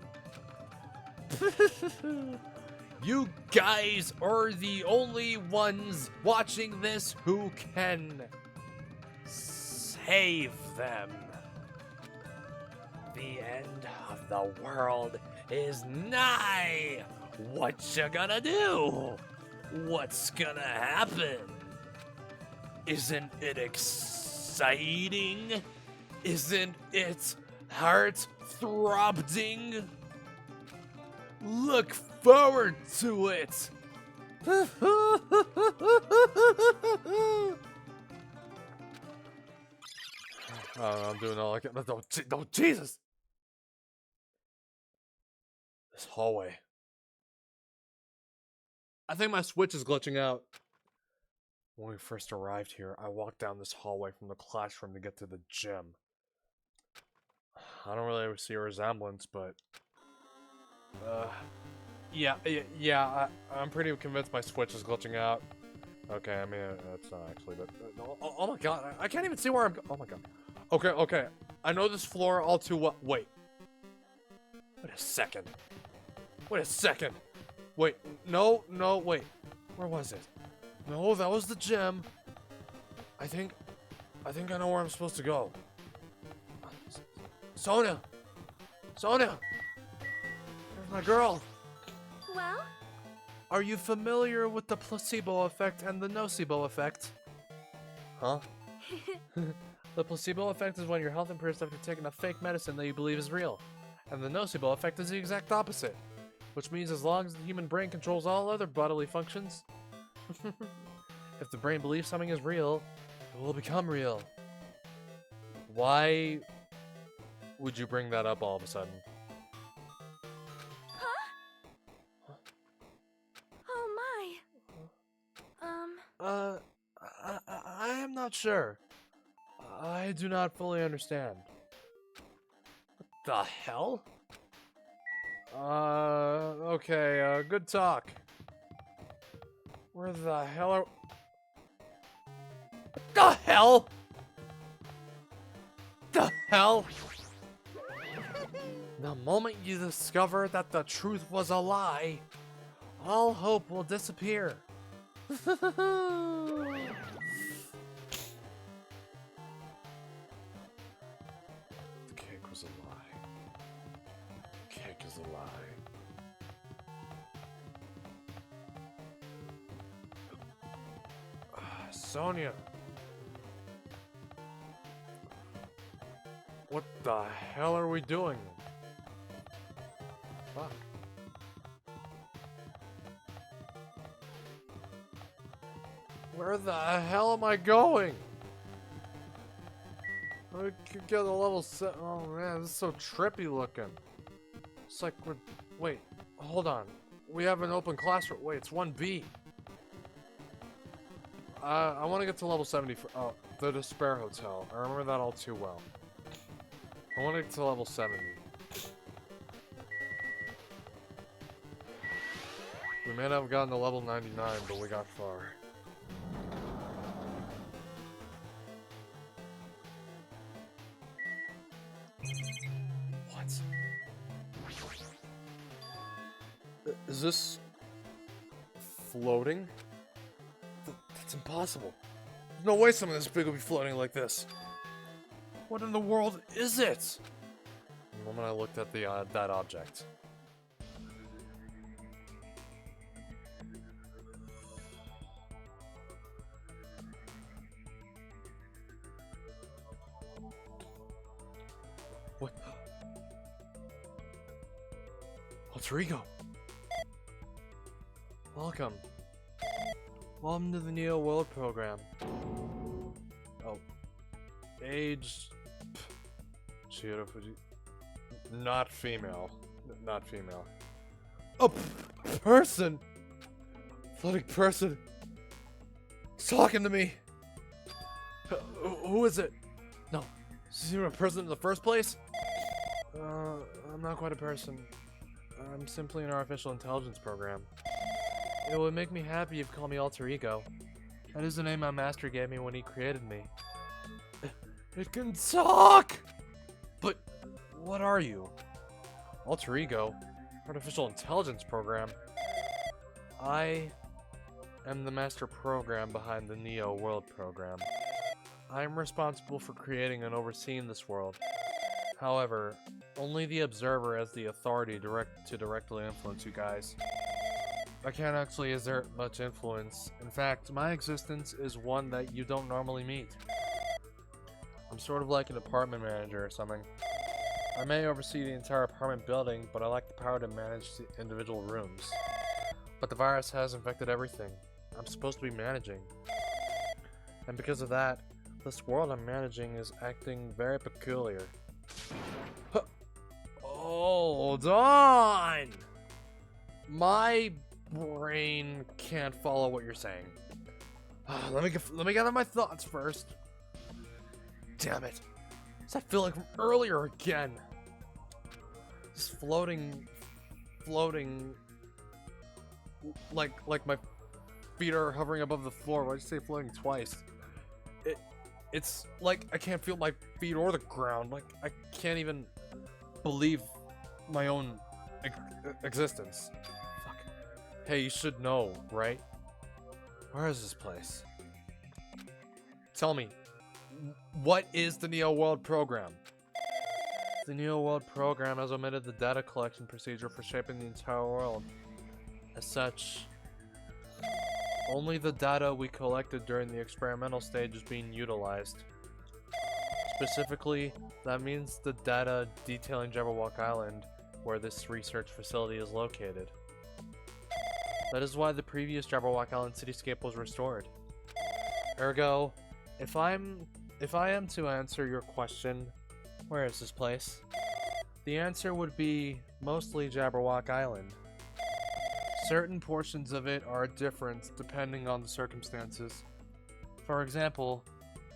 Speaker 1: You guys are the only ones watching this who can save them. The end of the world is nigh. What you gonna do? What's gonna happen? Isn't it exciting? Isn't it heart-throbbing? Look forward to it! I'm doing all I can. No, Jesus! This hallway. I think my Switch is glitching out. When we first arrived here, I walked down this hallway from the classroom to get to the gym. I don't really ever see a resemblance, but... Yeah, I'm pretty convinced my Switch is glitching out. Okay, I mean, it's not actually, but... oh my god, I can't even see where I'm... Oh my god. Okay. I know this floor all too well. Wait. Wait a second. Wait, no, wait. Where was it? No, that was the gym. I think I know where I'm supposed to go. Sonia! There's my girl!
Speaker 4: Well?
Speaker 1: Are you familiar with the placebo effect and the nocebo effect? Huh? The placebo effect is when your health improves after taking a fake medicine that you believe is real. And the nocebo effect is the exact opposite. Which means as long as the human brain controls all other bodily functions, if the brain believes something is real, it will become real. Why would you bring that up all of a sudden?
Speaker 4: Huh? Oh my.
Speaker 1: I am not sure. I do not fully understand. What the hell? Okay, good talk. Where the hell are... What the hell? The hell? The moment you discover that the truth was a lie, all hope will disappear. The cake was a lie. Cake is a lie. Sonia. What the hell are we doing? Fuck. Where the hell am I going? I could get a level 7. Oh man, this is so trippy looking. It's like we're... Wait, hold on. We have an open classroom. Wait, it's 1B. I want to get to level 70 for, oh, the Despair Hotel. I remember that all too well. I want to get to level 70. We may not have gotten to level 99, but we got far. What? Is this floating? That's impossible. There's no way something this big would be floating like this. What in the world is it? The moment I looked at the that object. What? Alter Ego. Welcome. Welcome to the Neo World program. Oh. Age. Chiro Fuji. Not female. Not female. A person! Floating person! He's talking to me! Who is it? No. Is he even a person in the first place? I'm not quite a person. I'm simply an artificial intelligence program. It would make me happy if you call me Alter Ego. That is the name my master gave me when he created me. It can talk! But what are you? Alter Ego? Artificial intelligence program? I am the master program behind the Neo World program. I am responsible for creating and overseeing this world. However, only the observer has the authority to directly influence you guys. I can't actually exert much influence. In fact, my existence is one that you don't normally meet. I'm sort of like an apartment manager or something. I may oversee the entire apartment building, but I lack the power to manage the individual rooms. But the virus has infected everything. I'm supposed to be managing. And because of that, this world I'm managing is acting very peculiar. Hold on! My brain can't follow what you're saying. Let me gather my thoughts first. Damn it! It's that feeling from earlier again. Just floating, like my feet are hovering above the floor. Why'd you say floating twice? It's like I can't feel my feet or the ground. Like I can't even believe my own existence. Fuck. Hey, you should know, right? Where is this place? Tell me, what is the Neo World program? The Neo World program has omitted the data collection procedure for shaping the entire world. As such, only the data we collected during the experimental stage is being utilized. Specifically, that means the data detailing Jabberwock Island, where this research facility is located. That is why the previous Jabberwock Island cityscape was restored. Ergo, if I am to answer your question, where is this place? The answer would be mostly Jabberwock Island. Certain portions of it are different depending on the circumstances. For example,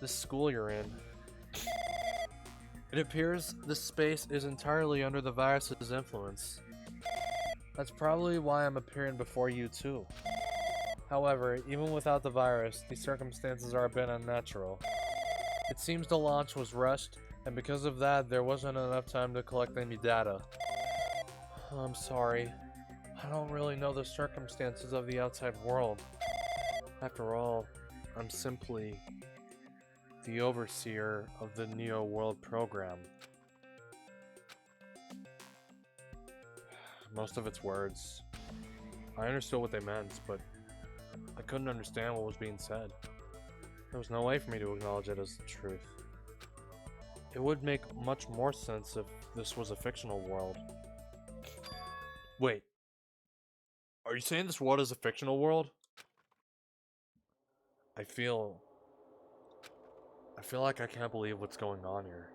Speaker 1: the school you're in. It appears this space is entirely under the virus's influence. That's probably why I'm appearing before you too. However, even without the virus, the circumstances are a bit unnatural. It seems the launch was rushed, and because of that, there wasn't enough time to collect any data. I'm sorry. I don't really know the circumstances of the outside world. After all, I'm simply the overseer of the Neo World program. Most of its words, I understood what they meant, but I couldn't understand what was being said. There was no way for me to acknowledge it as the truth. It would make much more sense if this was a fictional world. Wait. Are you saying this world is a fictional world? I feel like I can't believe what's going on here.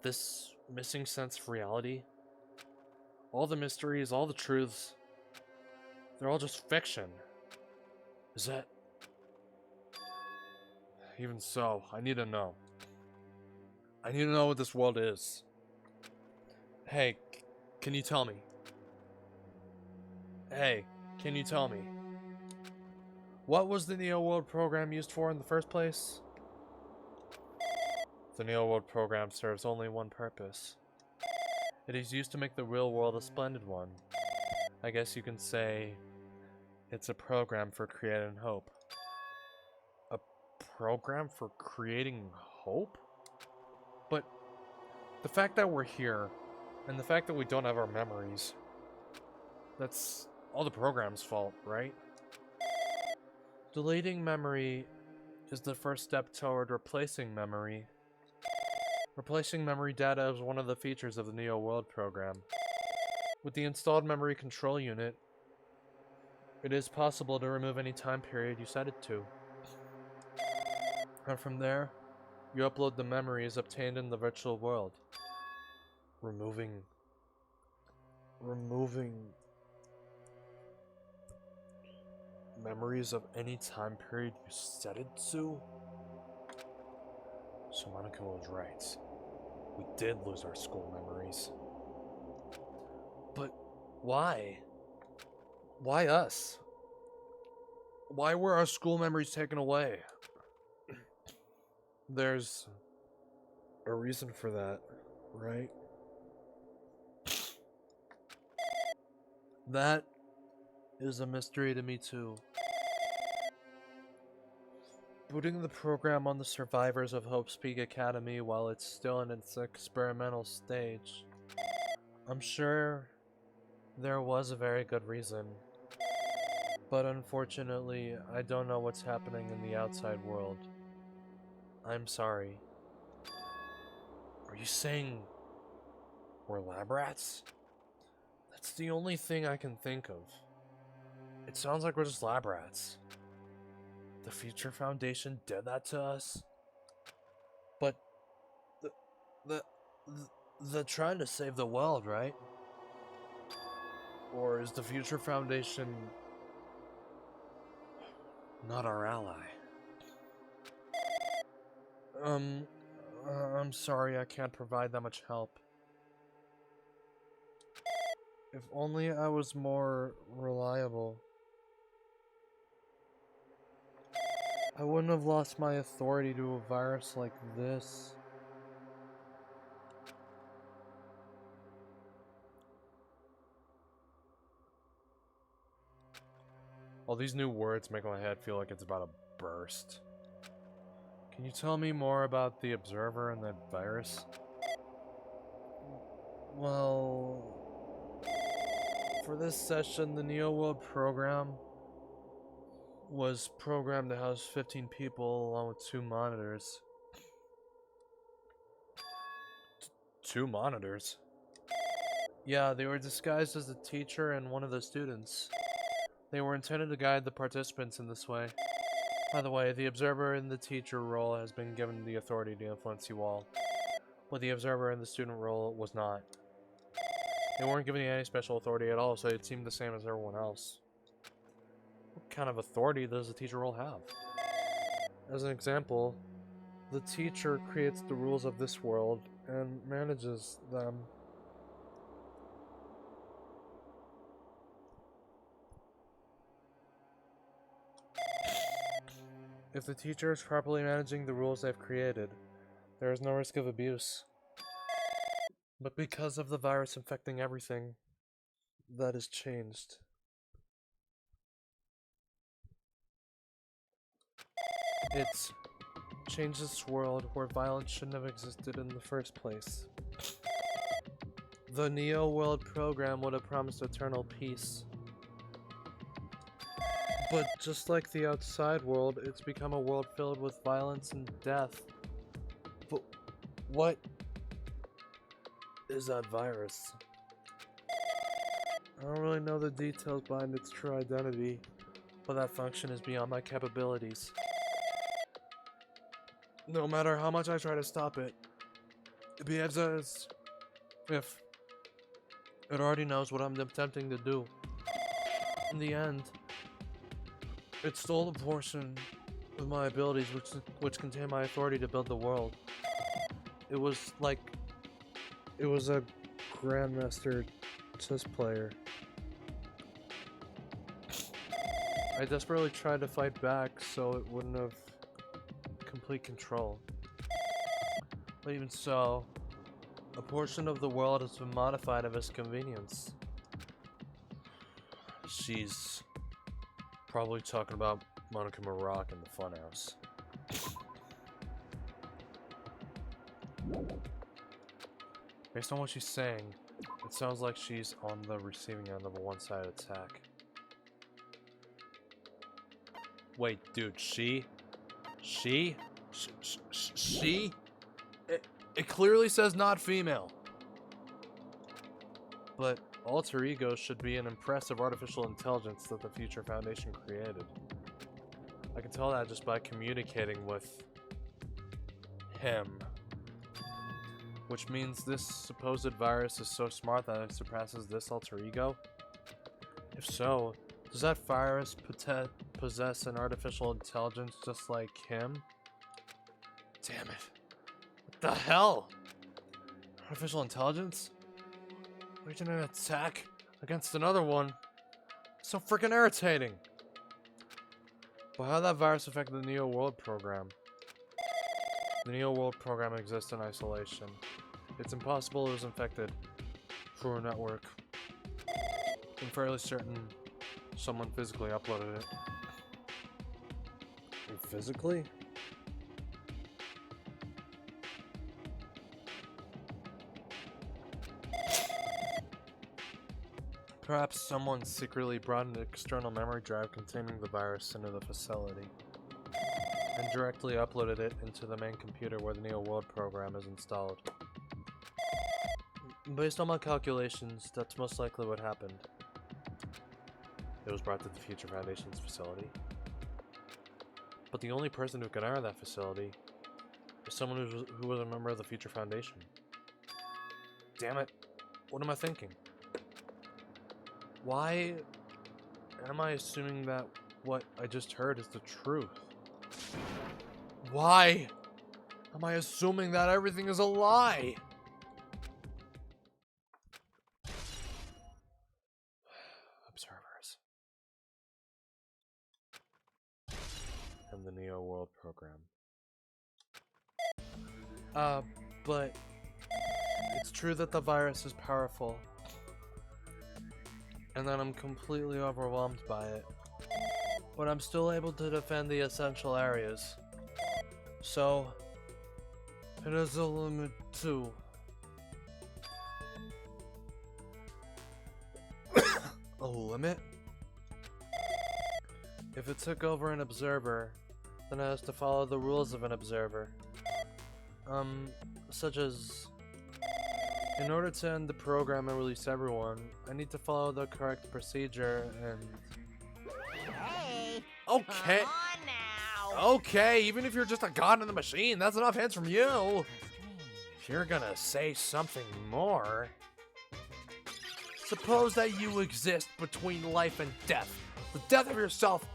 Speaker 1: This missing sense of reality, all the mysteries, all the truths, they're all just fiction. Is Even so, I need to know. I need to know what this world is. Hey, can you tell me? Hey, can you tell me? What was the Neo World program used for in the first place? The Neo World program serves only one purpose. It is used to make the real world a splendid one. I guess you can say it's a program for creating hope. A program for creating hope? But the fact that we're here, and the fact that we don't have our memories, that's all the program's fault, right? Deleting memory is the first step toward replacing memory. Replacing memory data is one of the features of the Neo World program. With the installed memory control unit, it is possible to remove any time period you set it to. And from there, you upload the memories obtained in the virtual world. Removing memories of any time period you set it to? So Monica was right. We did lose our school memories. But why? Why us? Why were our school memories taken away? There's a reason for that, right? That is a mystery to me too. Putting the program on the survivors of Hope's Peak Academy while it's still in its experimental stage. I'm sure there was a very good reason. But unfortunately, I don't know what's happening in the outside world. I'm sorry. Are you saying we're lab rats? That's the only thing I can think of. It sounds like we're just lab rats. The Future Foundation did that to us? But they're trying to save the world, right? Or is the Future Foundation not our ally? I'm sorry I can't provide that much help. If only I was more reliable. I wouldn't have lost my authority to a virus like this. All these new words make my head feel like it's about to burst. Can you tell me more about the Observer and that virus? Well, for this session, the Neo World program was programmed to house 15 people along with 2 monitors. 2 monitors? Yeah, they were disguised as the teacher and one of the students. They were intended to guide the participants in this way. By the way, the observer in the teacher role has been given the authority to influence you all, but the observer in the student role was not. They weren't given any special authority at all, so it seemed the same as everyone else. What kind of authority does the teacher role have? As an example, the teacher creates the rules of this world and manages them. If the teacher is properly managing the rules they've created, there is no risk of abuse. But because of the virus infecting everything, that has changed. It's changed this world where violence shouldn't have existed in the first place. The Neo World program would have promised eternal peace. But just like the outside world, it's become a world filled with violence and death. But what is that virus? I don't really know the details behind its true identity, but that function is beyond my capabilities. No matter how much I try to stop it, it behaves as if it already knows what I'm attempting to do. In the end, it stole a portion with my abilities, which contain my authority to build the world. It was like... It was a Grandmaster chess player. I desperately tried to fight back so it wouldn't have complete control. But even so, a portion of the world has been modified at his convenience. She's probably talking about Monica Maroc in the funhouse. Based on what she's saying, it sounds like she's on the receiving end of a one-sided attack. Wait, dude, she? It clearly says not female. But alter ego should be an impressive artificial intelligence that the Future Foundation created. I can tell that just by communicating with him. Which means this supposed virus is so smart that it surpasses this alter ego? If so, does that virus possess an artificial intelligence just like him? Damn it. What the hell? Artificial intelligence? Waging an attack against another one? So freaking irritating. But how did that virus affect the Neo World program? The Neo World program exists in isolation. It's impossible it was infected through a network. I'm fairly certain someone physically uploaded it. Physically? Perhaps someone secretly brought an external memory drive containing the virus into the facility and directly uploaded it into the main computer where the Neo World program is installed. Based on my calculations, that's most likely what happened. It was brought to the Future Foundation's facility. But the only person who could enter that facility is someone who was a member of the Future Foundation. Damn it. What am I thinking? Why am I assuming that what I just heard is the truth? Why am I assuming that everything is a lie? Observers. And the Neo World program. But it's true that the virus is powerful. And that I'm completely overwhelmed by it. But I'm still able to defend the essential areas. So, it is a limit too. A limit? If it took over an observer, then it has to follow the rules of an observer. Such as... In order to end the program and release everyone, I need to follow the correct procedure and...
Speaker 2: Hey!
Speaker 1: Okay!
Speaker 2: Come on now!
Speaker 1: Okay, even if you're just a god in the machine, that's enough hints from you! If you're gonna say something more... Suppose that you exist between life and death. The death of yourself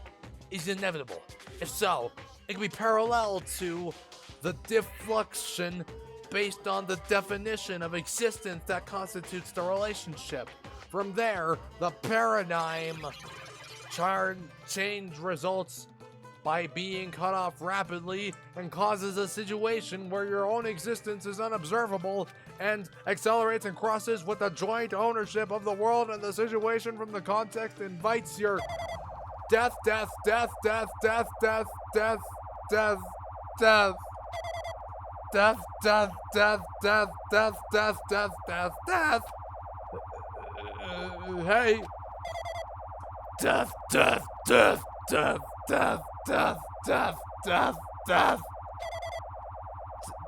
Speaker 1: is inevitable. If so, it can be parallel to the defluxion based on the definition of existence that constitutes the relationship. From there, the paradigm change results by being cut off rapidly and causes a situation where your own existence is unobservable and accelerates and crosses with the joint ownership of the world, and the situation from the context invites your death, death, death, death, death, death, death, death, death. Death, death, death, death, death, death, death, death, death. Hey. Death, death, death, death, death, death, death, death, death.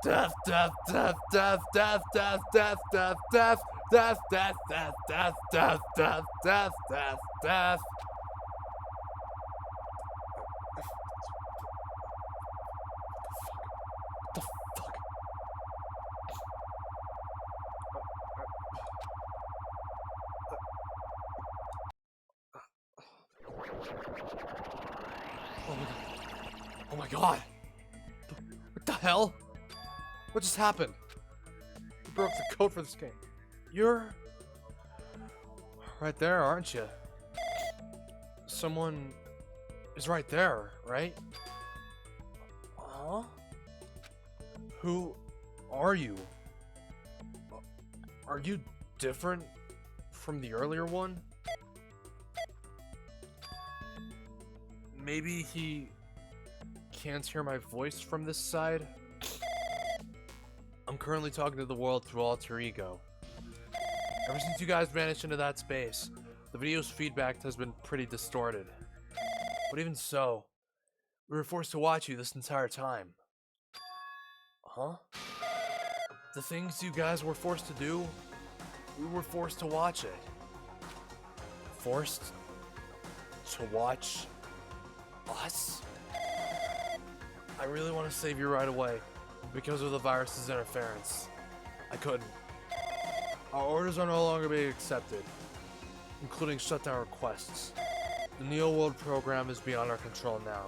Speaker 1: Death, death, death, death, death, death, death, death, death, death, death, death, death, death, death, death, death, death. Oh my god! What the hell? What just happened? You broke the code for this game. You're right there, aren't you? Someone is right there, right? Huh? Who are you? Are you different from the earlier one? Maybe he can't hear my voice from this side? I'm currently talking to the world through alter ego. Ever since you guys vanished into that space, the video's feedback has been pretty distorted. But even so, we were forced to watch you this entire time. Huh? The things you guys were forced to do, we were forced to watch it. Forced to watch us? I really want to save you right away, because of the virus's interference. I couldn't. Our orders are no longer being accepted, including shutdown requests. The Neo World program is beyond our control now.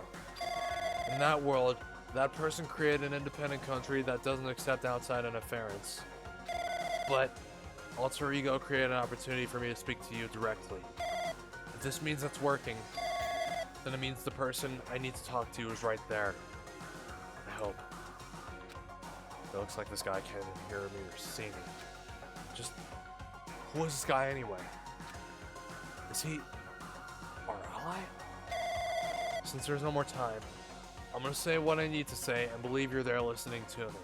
Speaker 1: In that world, that person created an independent country that doesn't accept outside interference. But Alter Ego created an opportunity for me to speak to you directly. If this means it's working, then it means the person I need to talk to is right there. I hope. It looks like this guy can't hear me or see me. Just, who is this guy anyway? Is he our ally? Since there's no more time, I'm gonna say what I need to say and believe you're there listening to me.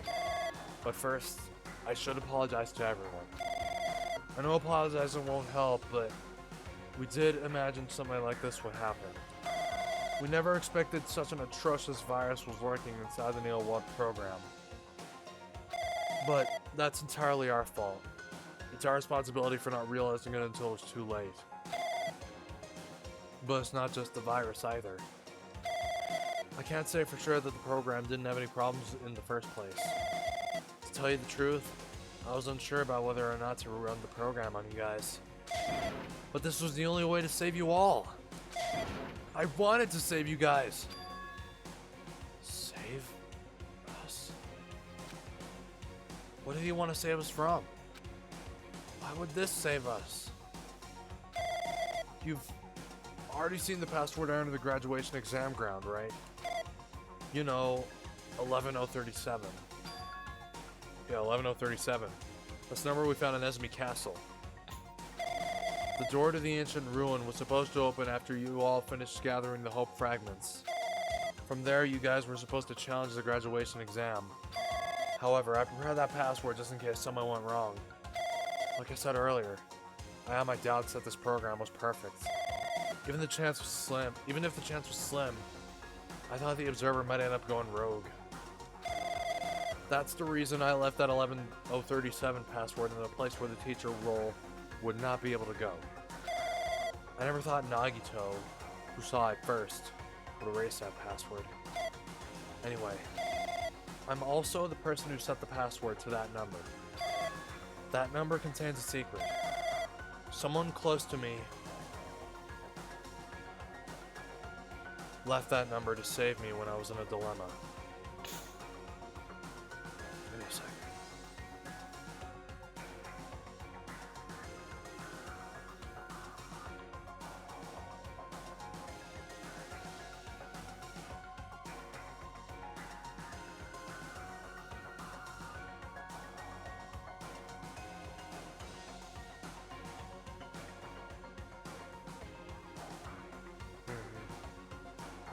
Speaker 1: But first, I should apologize to everyone. I know apologizing won't help, but we did imagine something like this would happen. We never expected such an atrocious virus was lurking inside the Neo World program. But that's entirely our fault. It's our responsibility for not realizing it until it was too late. But it's not just the virus either. I can't say for sure that the program didn't have any problems in the first place. To tell you the truth, I was unsure about whether or not to run the program on you guys. But this was the only way to save you all. I wanted to save you guys. Save us? What did he want to save us from? Why would this save us? You've already seen the password to enter the graduation exam ground, right? You know, 11037. Yeah, 11037. That's the number we found in Esme Castle. The door to the ancient ruin was supposed to open after you all finished gathering the Hope fragments. From there, you guys were supposed to challenge the graduation exam. However, I prepared that password just in case something went wrong. Like I said earlier, I had my doubts that this program was perfect. Even if the chance was slim, I thought the observer might end up going rogue. That's the reason I left that 11037 password in a place where the teacher role would not be able to go. I never thought Nagito, who saw it first, would erase that password. Anyway, I'm also the person who set the password to that number. That number contains a secret. Someone close to me left that number to save me when I was in a dilemma. Give me a second.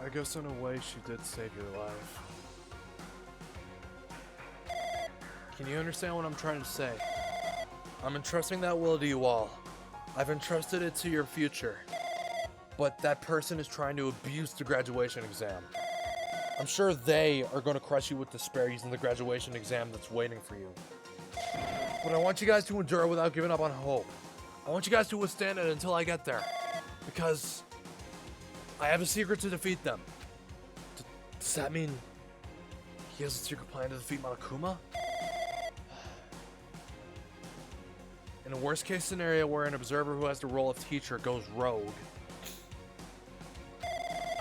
Speaker 1: I guess in a way she did save your life. Can you understand what I'm trying to say? I'm entrusting that will to you all. I've entrusted it to your future. But that person is trying to abuse the graduation exam. I'm sure they are going to crush you with despair using the graduation exam that's waiting for you. But I want you guys to endure without giving up on hope. I want you guys to withstand it until I get there. Because I have a secret to defeat them. Does that mean he has a secret plan to defeat Monokuma? In a worst case scenario where an observer who has the role of teacher goes rogue,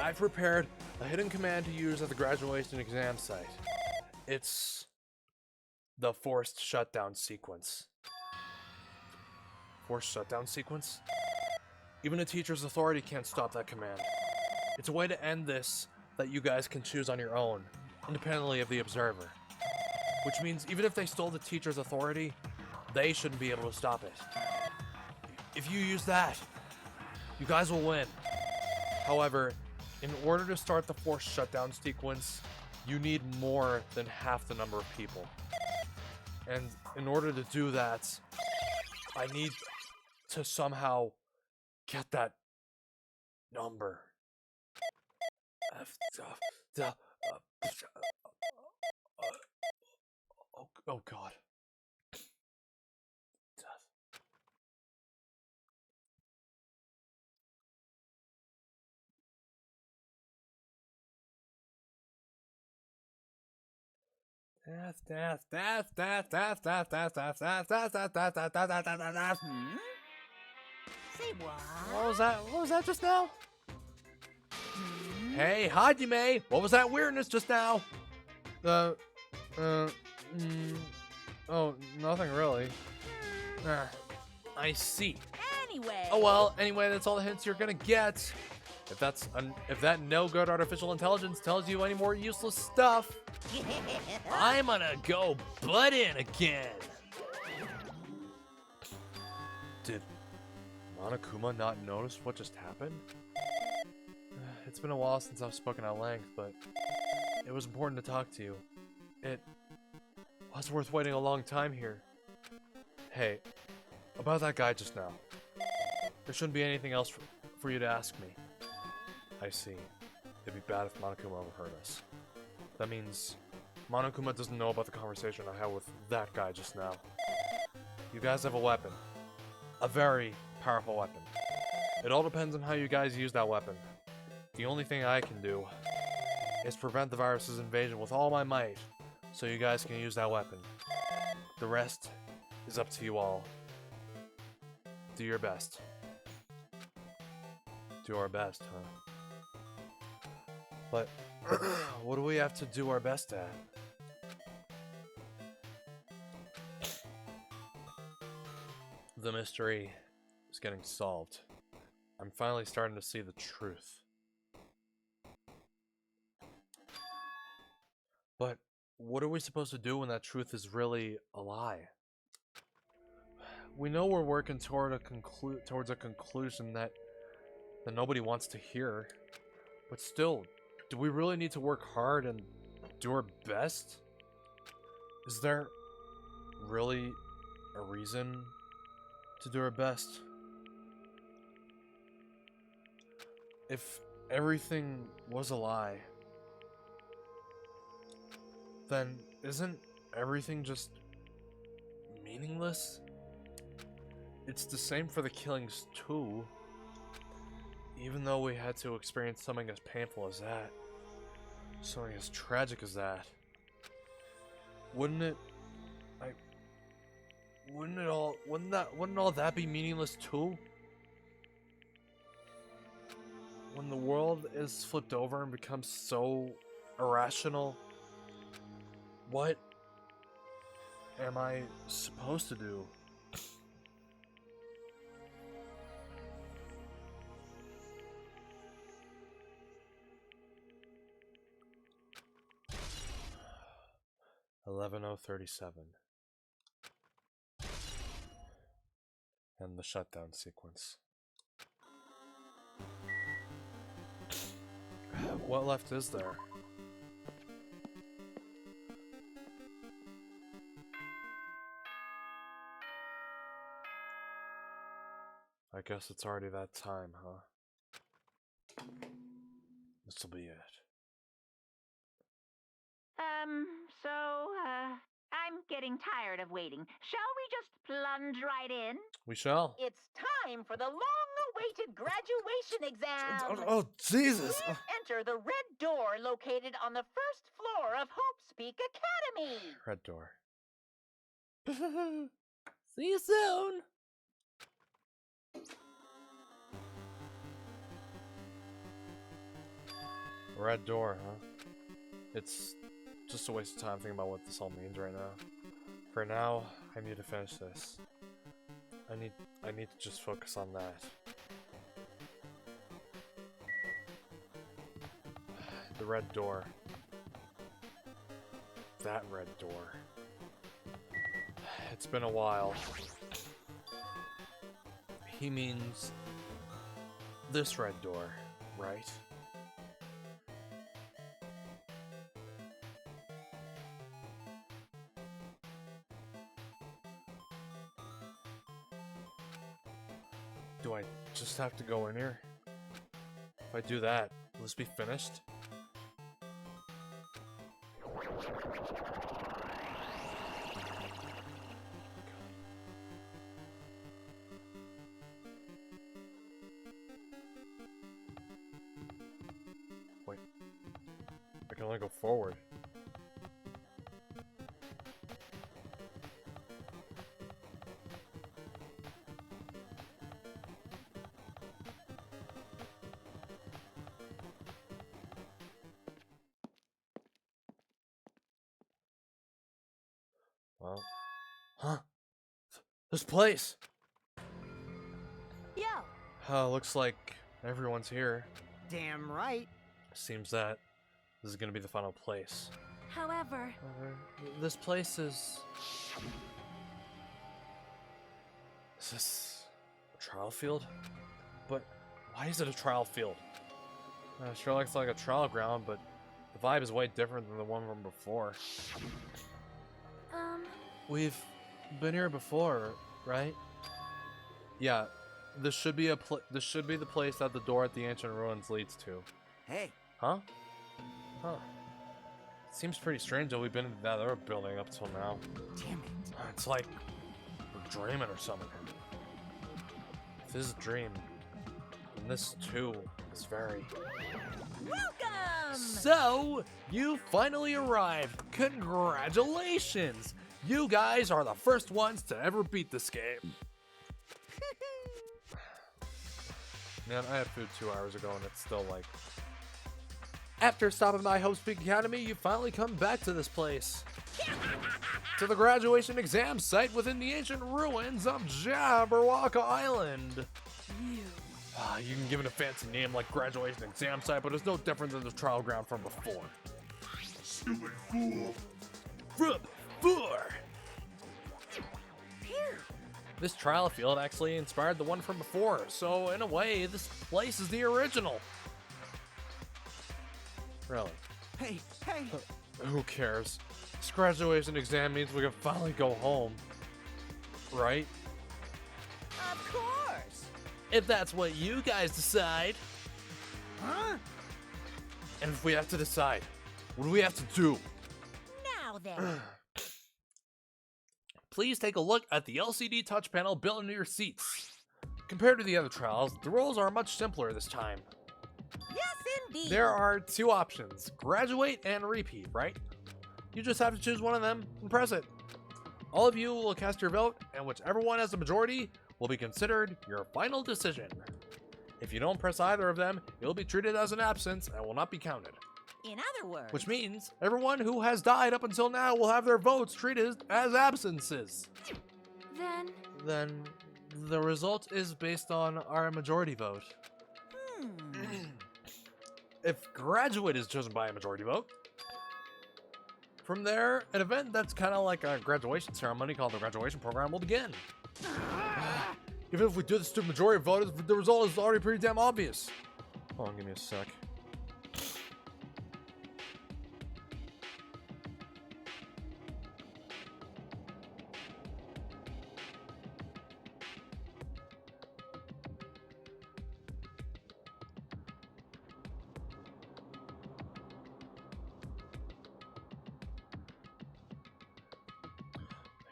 Speaker 1: I've prepared A hidden command to use at the graduation exam site. It's the forced shutdown sequence. Forced shutdown sequence? Even a teacher's authority can't stop that command. It's a way to end this that you guys can choose on your own, independently of the observer. Which means even if they stole the teacher's authority, they shouldn't be able to stop it. If you use that, you guys will win. However, in order to start the forced shutdown sequence, you need more than half the number of people. And in order to do that, I need to somehow get that number. Oh God. Death.
Speaker 2: Say what?
Speaker 1: What was that? What was that just now? Hey, Hajime! What was that weirdness just now? Oh, nothing really. I see.
Speaker 2: Anyway.
Speaker 1: Oh well, anyway, that's all the hints you're gonna get. If that no good artificial intelligence tells you any more useless stuff, I'm gonna go butt in again. Did Monokuma not notice what just happened? It's been a while since I've spoken at length, but it was important to talk to you. It was worth waiting a long time here. Hey, about that guy just now. There shouldn't be anything else for you to ask me. I see. It'd be bad if Monokuma overheard us. That means Monokuma doesn't know about the conversation I had with that guy just now. You guys have a weapon. A very powerful weapon. It all depends on how you guys use that weapon. The only thing I can do is prevent the virus's invasion with all my might, so you guys can use that weapon. The rest is up to you all. Do your best. Do our best, huh? But what do we have to do our best at? The mystery is getting solved. I'm finally starting to see the truth. But what are we supposed to do when that truth is really a lie? We know we're working towards a conclusion that nobody wants to hear. But still, do we really need to work hard and do our best? Is there really a reason to do our best? If everything was a lie, then isn't everything just meaningless? It's the same for the killings too. Even though we had to experience something as painful as that, something as tragic as that, wouldn't all that be meaningless too? When the world is flipped over and becomes so irrational, what am I supposed to do? $11:37. And the shutdown sequence. What left is there? I guess it's already that time, huh? This'll be it.
Speaker 2: I'm getting tired of waiting. Shall we just plunge right in?
Speaker 1: We shall.
Speaker 2: It's time for the long-awaited graduation exam.
Speaker 1: Oh, Jesus!
Speaker 2: Please enter the red door located on the first floor of Hope's Peak Academy.
Speaker 1: Red door. See you soon! Red door, huh? It's just a waste of time thinking about what this all means right now. For now, I need to finish this. I need to just focus on that. The red door. That red door. It's been a while. He means this red door, right? Do I just have to go in here? If I do that, will this be finished? Wait. I can only go forward. Well, huh? This place!
Speaker 4: Yo.
Speaker 1: Looks like everyone's here.
Speaker 3: Damn right.
Speaker 1: Seems that this is gonna be the final place.
Speaker 4: However,
Speaker 1: This place is... Is this a trial field? But why is it a trial field? Sure looks like a trial ground, but the vibe is way different than the one from before. We've been here before, right? Yeah, this should be the place that the door at the ancient ruins leads to.
Speaker 3: Hey,
Speaker 1: Huh? Huh. Seems pretty strange that we've been in that other building up till now.
Speaker 3: damn it.
Speaker 1: It's like we're dreaming or something. If this is a dream, then this too is very...
Speaker 4: welcome.
Speaker 1: So, you finally arrived! Congratulations! You guys are the first ones to ever beat this game. Man, I had food 2 hours ago and it's still like... After stopping by Hope Speak Academy, you finally come back to this place. To the graduation exam site within the ancient ruins of Jabberwock Island. You can give it a fancy name like graduation exam site, but it's no different than the trial ground from before. Stupid fool. From before. This trial field actually inspired the one from before, so in a way, this place is the original. Really?
Speaker 3: Hey.
Speaker 1: Who cares? This graduation exam means we can finally go home. Right?
Speaker 2: Of course.
Speaker 1: If that's what you guys decide.
Speaker 3: Huh?
Speaker 1: And if we have to decide, what do we have to do?
Speaker 4: Now then.
Speaker 1: Please take a look at the LCD touch panel built into your seats. Compared to the other trials, the rules are much simpler this time.
Speaker 4: Yes, indeed.
Speaker 1: There are two options, graduate and repeat, right? You just have to choose one of them and press it. All of you will cast your vote, and whichever one has the majority will be considered your final decision. If you don't press either of them, it will be treated as an absence and will not be counted.
Speaker 4: In other words,
Speaker 1: Which means everyone who has died up until now will have their votes treated as absences. Then the result is based on our majority vote. If graduate is chosen by a majority vote, from there, an event that's kind of like a graduation ceremony called the graduation program will begin. Even if we do this to majority vote, the result is already pretty damn obvious. Hold on, give me a sec.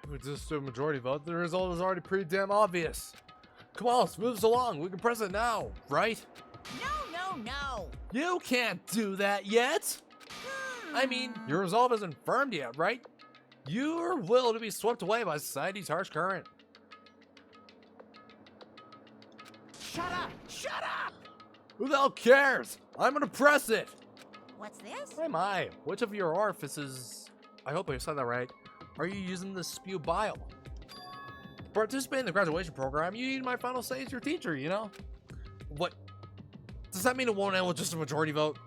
Speaker 1: If we just do a majority vote, the result is already pretty damn obvious. Come on, let's move us along. We can press it now, right?
Speaker 4: No.
Speaker 1: You can't do that yet. I mean, your resolve isn't firmed yet, right? Your will to be swept away by society's harsh current.
Speaker 3: Shut up!
Speaker 1: Who the hell cares? I'm gonna press it.
Speaker 4: What's this?
Speaker 1: Oh my, which of your orifices, I hope I said that right, are you using to spew bile? To participate in the graduation program, you need my final say as your teacher, you know? What? Does that mean it won't end with just a majority vote?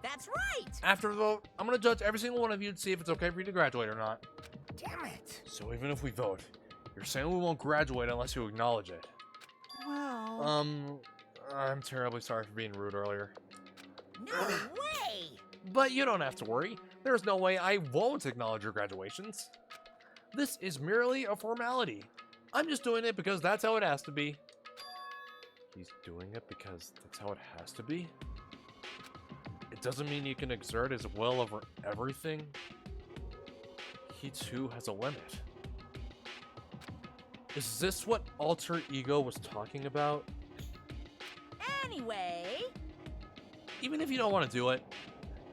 Speaker 4: That's right.
Speaker 1: After the vote, I'm gonna judge every single one of you to see if it's okay for you to graduate or not.
Speaker 3: Damn it.
Speaker 1: So even if we vote, you're saying we won't graduate unless you acknowledge it.
Speaker 3: Well...
Speaker 1: I'm terribly sorry for being rude earlier.
Speaker 4: No way.
Speaker 1: But you don't have to worry. There's no way I won't acknowledge your graduations. This is merely a formality. I'm just doing it because that's how it has to be. He's doing it because that's how it has to be? It doesn't mean you can exert his will over everything. He too has a limit. Is this what alter ego was talking about?
Speaker 4: Anyway,
Speaker 1: Even if you don't want to do it,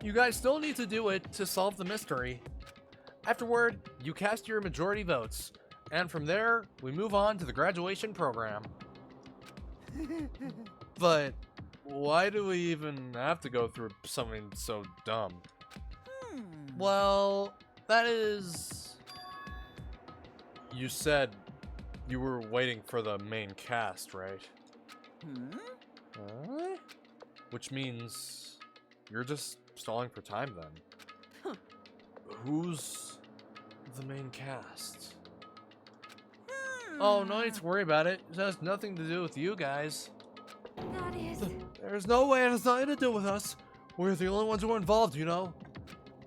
Speaker 1: you guys still need to do it to solve the mystery. Afterward, you cast your majority votes, and from there, we move on to the graduation program. But why do we even have to go through something so dumb? Well, that is... You said you were waiting for the main cast, right? Which means you're just stalling for time then. Who's the main cast? Oh, no need to worry about it. It has nothing to do with you guys.
Speaker 5: That is...
Speaker 1: There's no way it has nothing to do with us. We're the only ones who are involved, you know?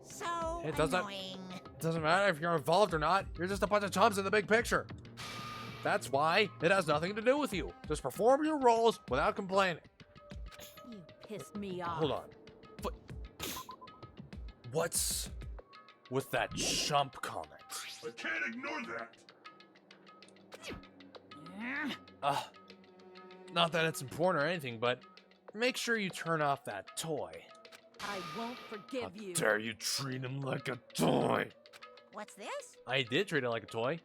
Speaker 4: so
Speaker 1: It doesn't-
Speaker 4: annoying.
Speaker 1: It doesn't matter if you're involved or not. You're just a bunch of chumps in the big picture. That's why it has nothing to do with you. Just perform your roles without complaining.
Speaker 5: You pissed me off.
Speaker 1: Hold on. But what's with that chump comment?
Speaker 6: I can't ignore that.
Speaker 1: Not that it's important or anything, but make sure you turn off that toy.
Speaker 5: I won't forgive
Speaker 1: How
Speaker 5: you.
Speaker 1: dare you treat him like a toy?
Speaker 4: What's this?
Speaker 1: I did treat it like a toy.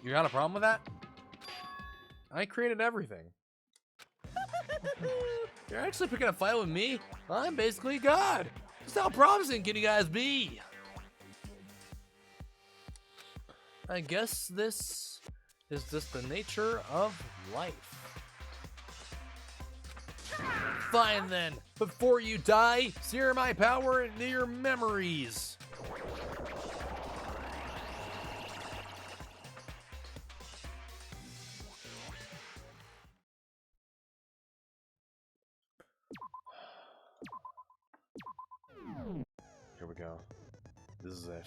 Speaker 1: You got a problem with that? I created everything. You're actually picking a fight with me? I'm basically God. Just how promising can you guys be? I guess this is just the nature of life. Fine then. Before you die, sear my power into your memories. Here we go. This is it.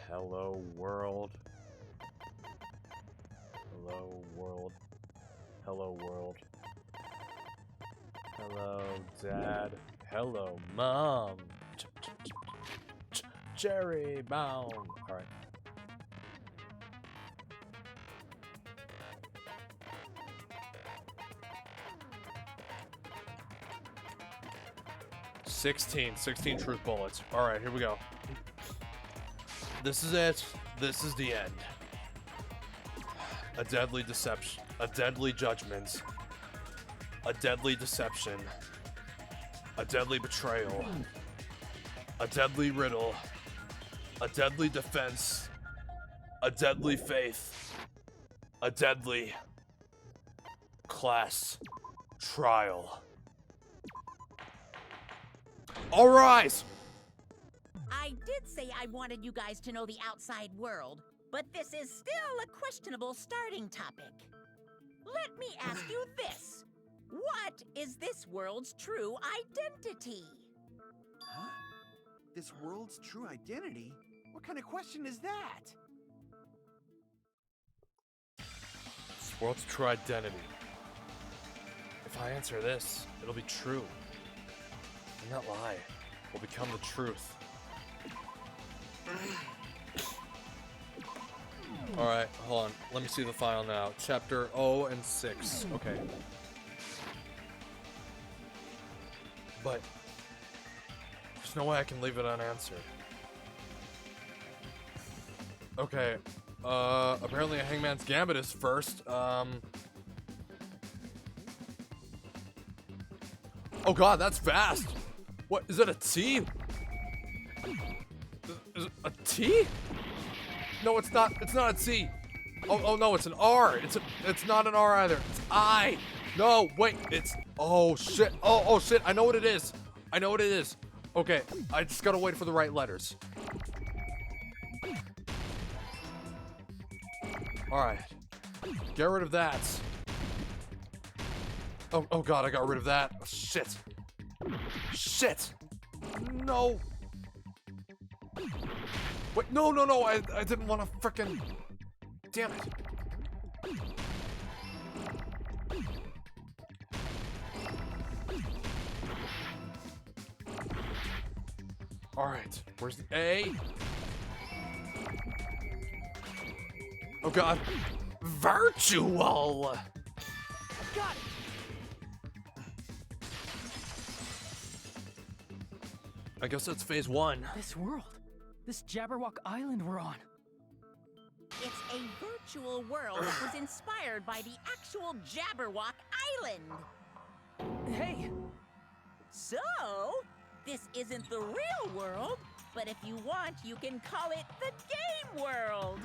Speaker 1: Hello, world. Hello, world. Hello, world. Hello, Dad. Hello, Mom. Cherry bound. All right. Sixteen truth bullets. All right, here we go. This is it. This is the end. A deadly deception. A deadly judgment. A deadly deception. A deadly betrayal. A deadly riddle. A deadly defense. A deadly faith. A deadly class trial. All rise!
Speaker 4: I did say I wanted you guys to know the outside world, but this is still a questionable starting topic. Let me ask you this. What is this world's true identity?
Speaker 3: Huh? This world's true identity? What kind of question is that?
Speaker 1: This world's true identity. If I answer this, it'll be true. And that lie will become the truth. Alright, hold on. Let me see the file now. Chapter 0 and 6. Okay. But there's no way I can leave it unanswered. Okay. Apparently a Hangman's Gambit is first. Oh god, that's fast. What, is it a T? Is it a T? No, it's not a T. Oh no, it's an R. It's not an R either. It's I. No, wait, it's, oh shit. Oh shit, I know what it is. I know what it is. Okay, I just gotta wait for the right letters. Alright. Get rid of that. Oh god, I got rid of that. Oh, shit. Shit. No. Wait, no, I didn't want to frickin'. Damn it. Alright, where's the A? Oh god. Virtual!
Speaker 3: Got it!
Speaker 1: I guess that's phase 1.
Speaker 7: This world. This Jabberwock Island we're on.
Speaker 4: It's a virtual world that was inspired by the actual Jabberwock Island.
Speaker 7: Hey!
Speaker 4: So, this isn't the real world, but if you want, you can call it the game world.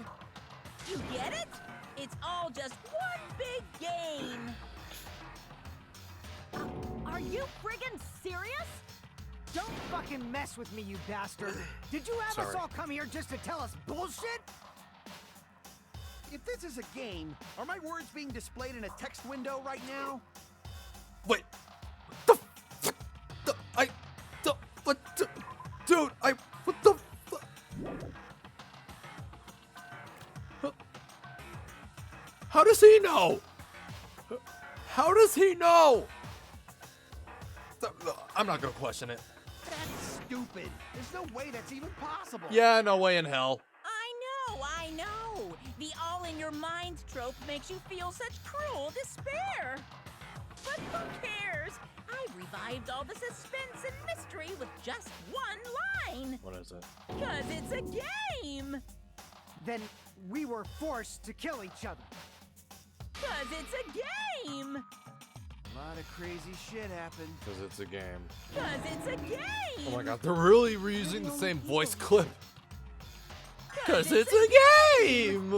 Speaker 4: You get it? It's all just one big game.
Speaker 5: Are you friggin' serious?
Speaker 8: Don't fucking mess with me, you bastard! Did you have us
Speaker 1: Sorry.
Speaker 8: all come here just to tell us bullshit?
Speaker 3: If this is a game, are my words being displayed in a text window right now?
Speaker 1: Wait. Dude, what the fuck? How does he know? How does he know? I'm not gonna question it.
Speaker 3: That's stupid. There's no way that's even possible.
Speaker 1: Yeah, no way in hell.
Speaker 4: I know. The all-in-your-mind trope makes you feel such cruel despair. But who cares? I revived all the suspense and mystery with just one line.
Speaker 1: What is it?
Speaker 4: 'Cause it's a game.
Speaker 8: Then we were forced to kill each other.
Speaker 4: 'Cause it's a game.
Speaker 3: A lot of crazy shit happened.
Speaker 1: Because it's a game.
Speaker 4: 'Cause it's a game.
Speaker 1: Oh my god, they're really reusing the same voice clip. 'Cause
Speaker 4: 'Cause
Speaker 1: it's a game!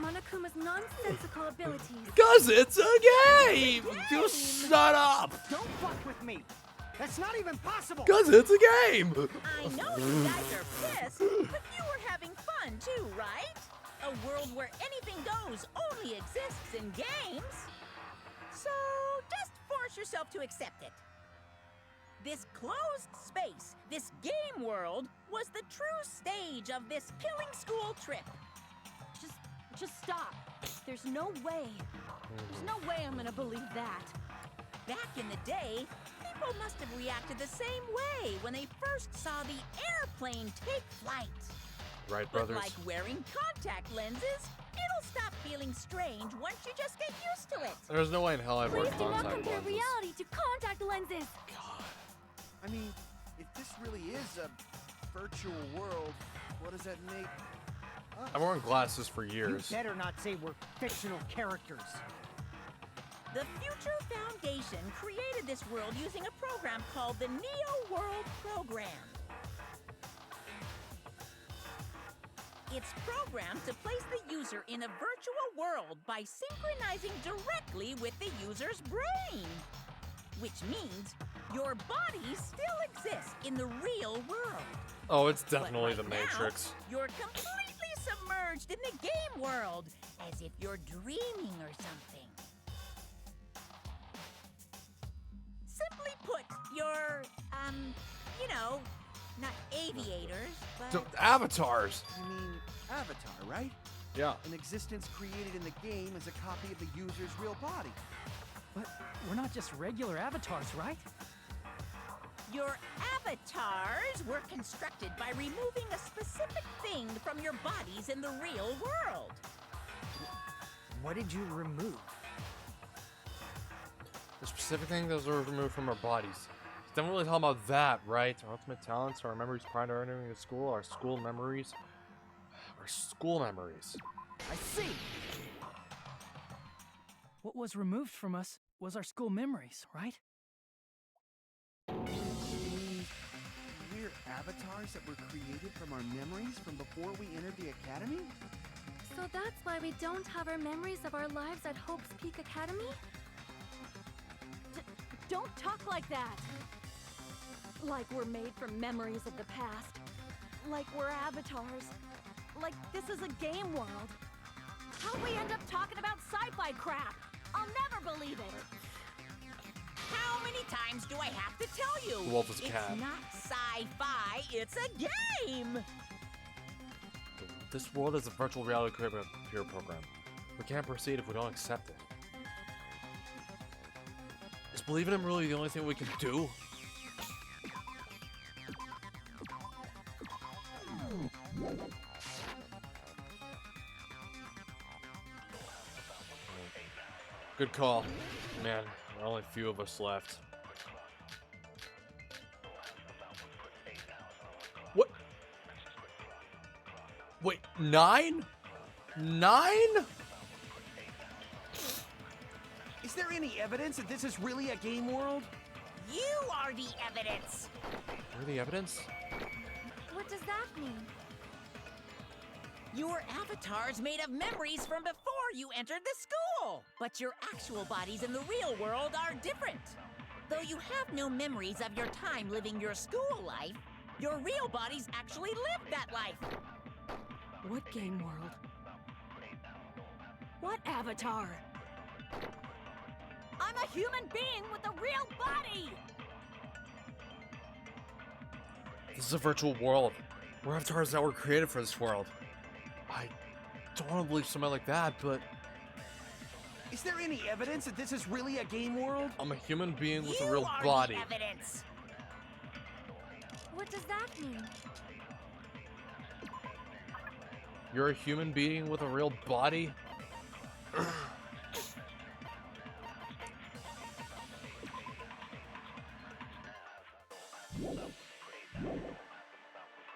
Speaker 5: Monokuma's nonsensical abilities.
Speaker 1: 'Cause it's a game! You shut up!
Speaker 8: Don't fuck with me! That's not even possible!
Speaker 1: 'Cause it's a game!
Speaker 4: I know you guys are pissed, but you were having fun too, right? A world where anything goes only exists in games. So just force yourself to accept it. This closed space, this game world, was the true stage of this killing school trip.
Speaker 5: Just stop. There's no way. There's no way I'm gonna believe that.
Speaker 4: Back in the day, people must have reacted the same way when they first saw the airplane take flight.
Speaker 1: Right,
Speaker 4: But
Speaker 1: brothers?
Speaker 4: like wearing contact lenses, it'll stop feeling strange once you just get used to it.
Speaker 1: There's no way in hell I'd wear
Speaker 5: Please do not
Speaker 1: contact
Speaker 5: compare
Speaker 1: lenses.
Speaker 5: reality to contact lenses.
Speaker 3: I mean, if this really is a virtual world, what does that make us?
Speaker 1: I've worn glasses for
Speaker 8: You
Speaker 1: years.
Speaker 8: better not say we're fictional characters.
Speaker 4: The Future Foundation created this world using a program called the Neo World Program. It's programmed to place the user in a virtual world by synchronizing directly with the user's brain. Which means your body still exists in the real world.
Speaker 1: Oh, it's
Speaker 4: But
Speaker 1: definitely the
Speaker 4: right now,
Speaker 1: Matrix.
Speaker 4: you're completely submerged in the game world, as if you're dreaming or something. Simply put, you're, you know, not aviators, but...
Speaker 1: Avatars!
Speaker 3: I mean, Avatar, right?
Speaker 1: Yeah.
Speaker 3: An existence created in the game as a copy of the user's real body.
Speaker 7: But we're not just regular avatars, right?
Speaker 4: Your avatars were constructed by removing a specific thing from your bodies in the real world.
Speaker 8: What did you remove?
Speaker 1: The specific thing that was removed from our bodies. Don't really talk about that, right? Our ultimate talents, our memories prior to entering the school, our school memories. Our school memories.
Speaker 8: I see!
Speaker 7: What was removed from us was our school memories, right?
Speaker 3: means we're avatars that were created from our memories from before we entered the academy?
Speaker 9: So that's why we don't have our memories of our lives at Hope's Peak Academy?
Speaker 5: Don't talk like that! Like we're made from memories of the past. Like we're avatars. Like this is a game world. How'd we end up talking about sci-fi crap? I'll never believe it!
Speaker 4: How many times do I have to tell you?
Speaker 1: The wolf is a cat.
Speaker 4: It's not sci-fi, it's a game!
Speaker 1: This world is a virtual reality computer program. We can't proceed if we don't accept it. Is believing him really the only thing we can do? Good call. Man, there are only a few of us left. What? Wait, 9? 9?
Speaker 3: Is there any evidence that this is really a game world?
Speaker 4: You are the evidence!
Speaker 1: Where the evidence?
Speaker 9: What does that mean?
Speaker 4: Your avatar's made of memories from before you entered the school! But your actual bodies in the real world are different. Though you have no memories of your time living your school life, your real bodies actually lived that life.
Speaker 5: What game world? What avatar? I'm a human being with a real body!
Speaker 1: This is a virtual world. We're avatars that were created for this world. I don't want to believe something like that, but
Speaker 3: Is there any evidence that this is really a game world?
Speaker 1: I'm a human being with
Speaker 4: You
Speaker 1: a real
Speaker 4: are
Speaker 1: body.
Speaker 4: the evidence!
Speaker 9: What does that mean?
Speaker 1: You're a human being with a real body?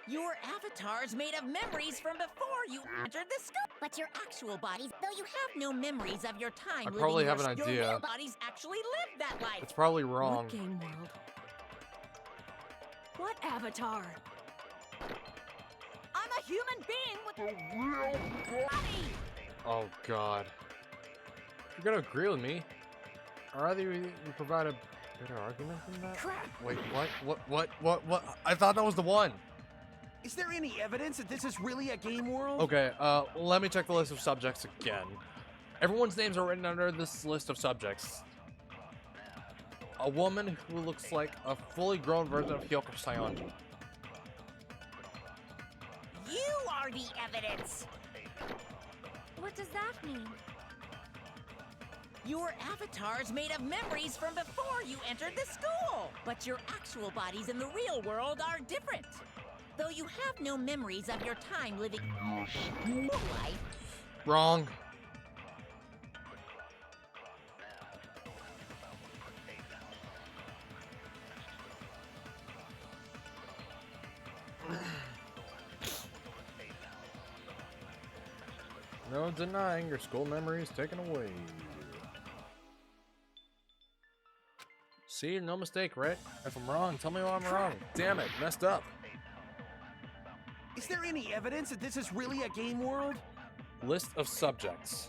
Speaker 4: Your avatar's made of memories from before you entered the school. But your actual bodies, though you have no memories of your time
Speaker 1: I
Speaker 4: living
Speaker 1: probably
Speaker 4: your
Speaker 1: have an
Speaker 4: your
Speaker 1: idea.
Speaker 4: real bodies actually lived that life.
Speaker 1: It's probably wrong.
Speaker 5: What game world? What avatar? I'm a human being with a real body!
Speaker 1: Oh god. You're gonna agree with me. Or rather you provide a better argument than that?
Speaker 5: Crap!
Speaker 1: Wait, what? I thought that was the one.
Speaker 3: Is there any evidence that this is really a game world?
Speaker 1: Okay, let me check the list of subjects again. Everyone's names are written under this list of subjects. A woman who looks like a fully grown version of Hyoko Sayonji.
Speaker 4: You are the evidence.
Speaker 9: What does that mean?
Speaker 4: Your avatar's made of memories from before you entered the school. But your actual bodies in the real world are different. Though you have no memories of your time living your school life.
Speaker 1: Wrong. No denying your school memories taken away. See, no mistake, right? If I'm wrong, tell me why I'm wrong. Damn it, messed up.
Speaker 3: Is there any evidence that this is really a game world?
Speaker 1: List of subjects.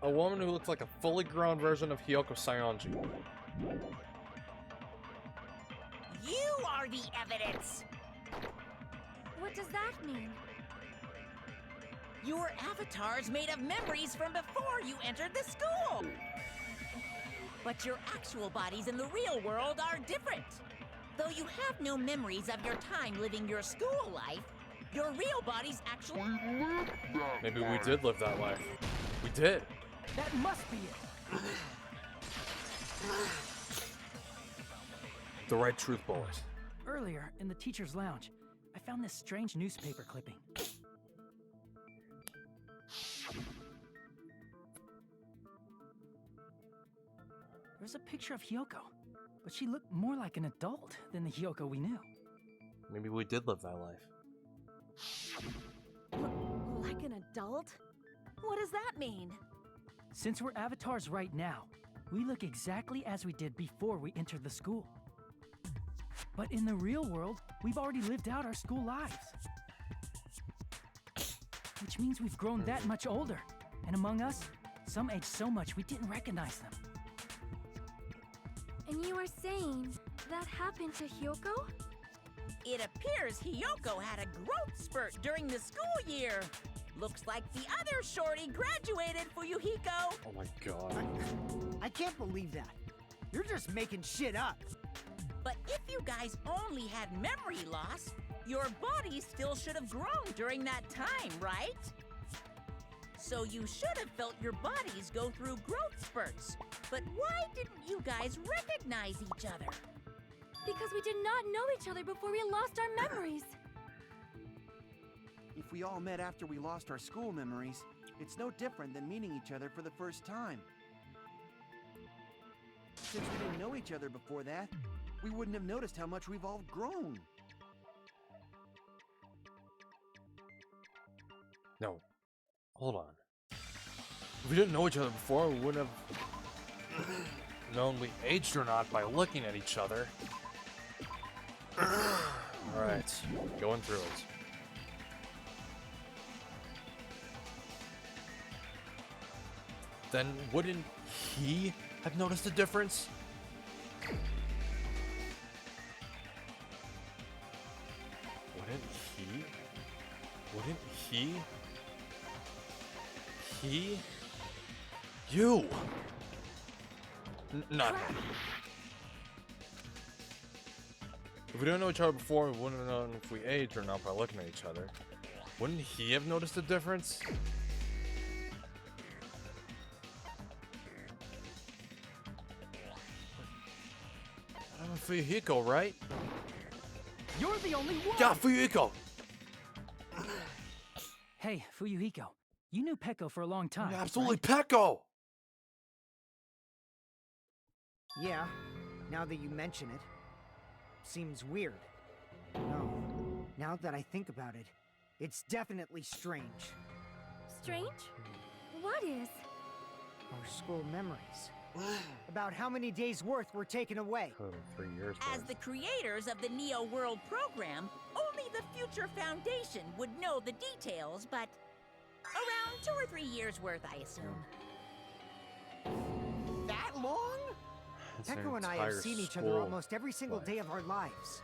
Speaker 1: A woman who looks like a fully grown version of Hyoko Sayonji.
Speaker 4: You are the evidence.
Speaker 9: What does that mean?
Speaker 4: Your avatar's made of memories from before you entered the school. But your actual bodies in the real world are different. Though you have no memories of your time living your school life, your real bodies actually lived that
Speaker 1: Maybe we did live that life. We did.
Speaker 8: That must be it.
Speaker 1: The right truth bullet.
Speaker 7: Earlier, in the teacher's lounge, I found this strange newspaper clipping. There's a picture of Hyoko, but she looked more like an adult than the Hyoko we knew.
Speaker 1: Maybe we did live that life.
Speaker 5: Like an adult? What does that mean?
Speaker 7: Since we're avatars right now, we look exactly as we did before we entered the school. But in the real world, we've already lived out our school lives. Which means we've grown that much older. And among us, some aged so much we didn't recognize them.
Speaker 9: And you are saying that happened to Hyoko?
Speaker 4: It appears Hiyoko had a growth spurt during the school year. Looks like the other shorty graduated, Fuyuhiko.
Speaker 1: Oh my god.
Speaker 8: I can't believe that. You're just making shit up.
Speaker 4: But if you guys only had memory loss, your body still should have grown during that time, right? So you should have felt your bodies go through growth spurts. But why didn't you guys recognize each other?
Speaker 9: Because we did not know each other before we lost our memories.
Speaker 3: If we all met after we lost our school memories, it's no different than meeting each other for the first time. Since we didn't know each other before that, we wouldn't have noticed how much we've all grown.
Speaker 1: No. Hold on. If we didn't know each other before, we wouldn't have known we aged or not by looking at each other. Alright, going through it. Then wouldn't he have noticed a difference? Wouldn't he? You! Not him. If we didn't know each other before, we wouldn't have known if we aged or not by looking at each other. Wouldn't he have noticed a difference? I'm a Fuyuhiko, right?
Speaker 8: You're the only one!
Speaker 1: Yeah, Fuyuhiko!
Speaker 7: Hey, Fuyuhiko, you knew Peko for a long time.
Speaker 1: Yeah, absolutely,
Speaker 7: right?
Speaker 1: Peko!
Speaker 8: Yeah, now that you mention it. Seems weird. No, now that I think about it, it's definitely strange.
Speaker 9: Strange? What is?
Speaker 8: Our school memories. About how many days' worth were taken away.
Speaker 1: 3 years.
Speaker 4: As the creators of the Neo World program, only the Future Foundation would know the details, but around 2 or 3 years worth, I assume.
Speaker 8: That long? Neko and I have seen each other almost every single day of our lives.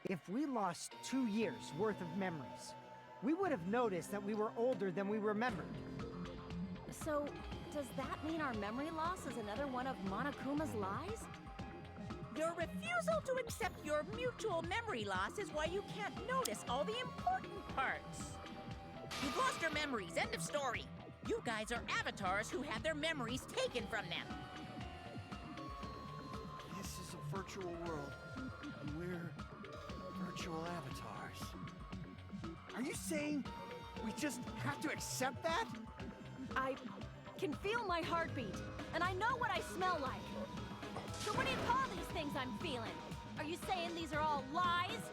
Speaker 8: If we lost 2 years worth of memories, we would have noticed that we were older than we remembered.
Speaker 5: So, does that mean our memory loss is another one of Monokuma's lies?
Speaker 4: Your refusal to accept your mutual memory loss is why you can't notice all the important parts. You've lost your memories, end of story. You guys are avatars who had their memories taken from them.
Speaker 3: This is a virtual world, and we're virtual avatars. Are you saying we just have to accept that?
Speaker 5: I can feel my heartbeat, and I know what I smell like. So what do you call these things I'm feeling? Are you saying these are all lies?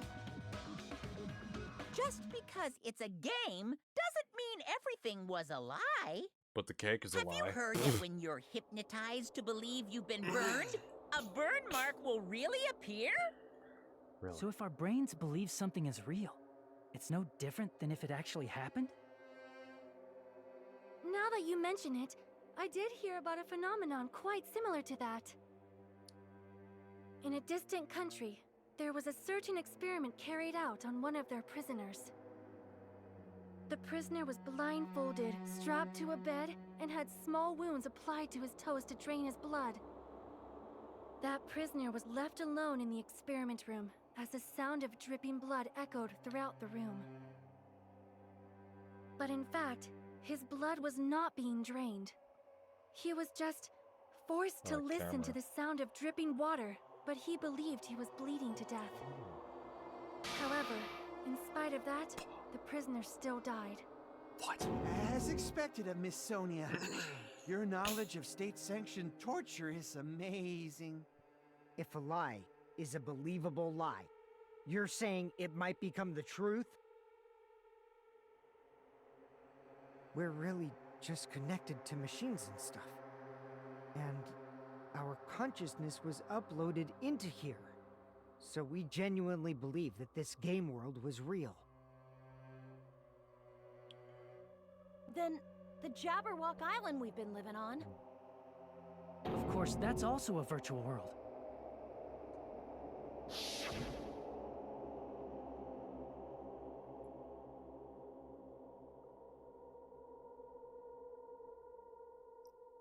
Speaker 4: Just because it's a game doesn't mean everything was a lie.
Speaker 1: But the cake is a lie.
Speaker 4: Have you heard that when you're hypnotized to believe you've been burned, a burn mark will really appear?
Speaker 1: Really?
Speaker 7: So if our brains believe something is real, it's no different than if it actually happened?
Speaker 9: Now that you mention it, I did hear about a phenomenon quite similar to that. In a distant country, there was a certain experiment carried out on one of their prisoners. The prisoner was blindfolded, strapped to a bed, and had small wounds applied to his toes to drain his blood. That prisoner was left alone in the experiment room as the sound of dripping blood echoed throughout the room. But in fact, his blood was not being drained. He was just forced to listen to the sound of dripping water, but he believed he was bleeding to death. However, in spite of that, the prisoner still died.
Speaker 1: What?
Speaker 3: As expected of Miss Sonia. Your knowledge of state-sanctioned torture is amazing.
Speaker 8: If a lie is a believable lie, you're saying it might become the truth? We're really just connected to machines and stuff. And our consciousness was uploaded into here. So we genuinely believe that this game world was real.
Speaker 5: Then the Jabberwock Island we've been living on.
Speaker 7: Of course, that's also a virtual world.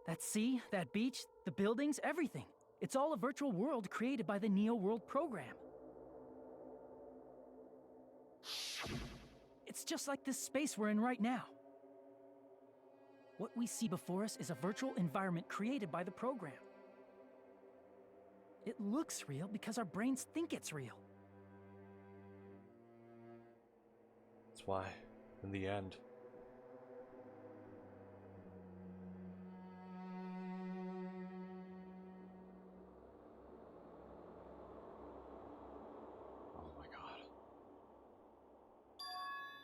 Speaker 7: That sea, that beach, the buildings, everything. It's all a virtual world created by the Neo World program. It's just like this space we're in right now. What we see before us is a virtual environment created by the program. It looks real because our brains think it's real.
Speaker 1: That's why, in the end, oh my god,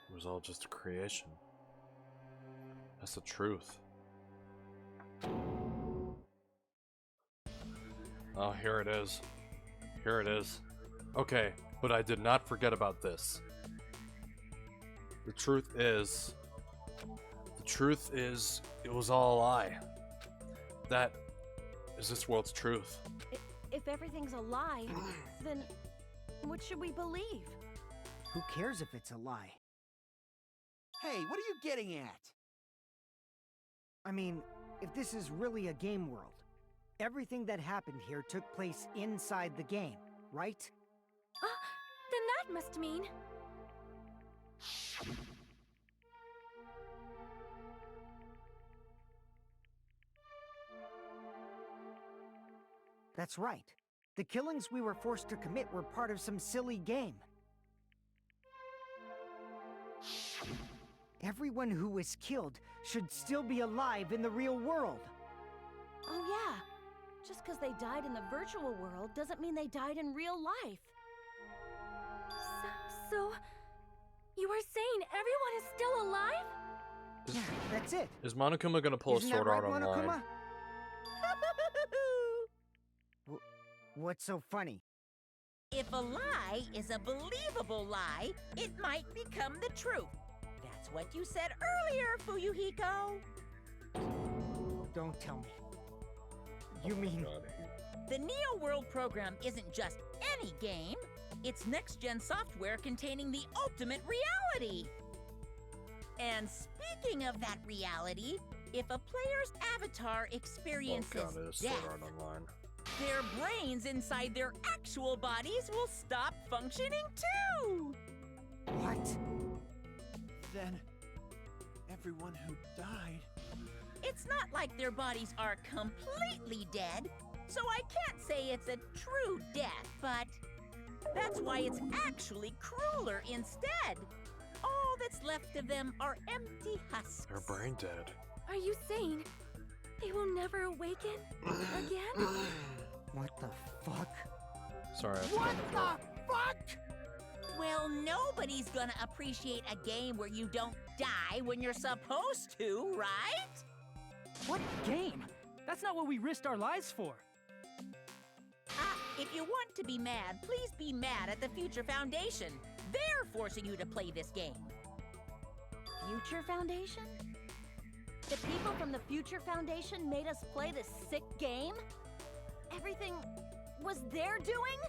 Speaker 1: it was all just a creation. That's the truth. Oh, here it is. Here it is. Okay, but I did not forget about this. The truth is, it was all a lie. That is this world's truth.
Speaker 5: If everything's a lie, then what should we believe?
Speaker 8: Who cares if it's a lie?
Speaker 3: Hey, what are you getting at?
Speaker 8: I mean, if this is really a game world, everything that happened here took place inside the game, right?
Speaker 9: Then that must mean...
Speaker 8: That's right. The killings we were forced to commit were part of some silly game. Everyone who was killed should still be alive in the real world.
Speaker 5: Oh yeah, just because they died in the virtual world doesn't mean they died in real life.
Speaker 9: So, you are saying everyone is still alive?
Speaker 8: Yeah, that's it.
Speaker 1: Is Monokuma gonna pull
Speaker 8: Isn't
Speaker 1: a sword
Speaker 8: that right,
Speaker 1: out online?
Speaker 8: Monokuma? What's so funny?
Speaker 4: If a lie is a believable lie, it might become the truth. That's what you said earlier, Fuyuhiko.
Speaker 8: Don't tell me. You mean...
Speaker 4: The Neo World program isn't just any game. It's next-gen software containing the ultimate reality. And speaking of that reality, if a player's avatar experiences death,
Speaker 1: online.
Speaker 4: their brains inside their actual bodies will stop functioning too!
Speaker 8: What?
Speaker 3: Then, everyone who died...
Speaker 4: It's not like their bodies are completely dead, so I can't say it's a true death, but that's why it's actually crueler instead. All that's left of them are empty husks.
Speaker 1: They're brain dead.
Speaker 9: Are you saying they will never awaken again?
Speaker 8: What the fuck?
Speaker 1: Sorry.
Speaker 3: What the fuck?
Speaker 4: Well, nobody's gonna appreciate a game where you don't die when you're supposed to, right?
Speaker 7: What game? That's not what we risked our lives for.
Speaker 4: If you want to be mad, please be mad at the Future Foundation. They're forcing you to play this game.
Speaker 5: Future Foundation? The people from the Future Foundation made us play this sick game? Everything was their doing?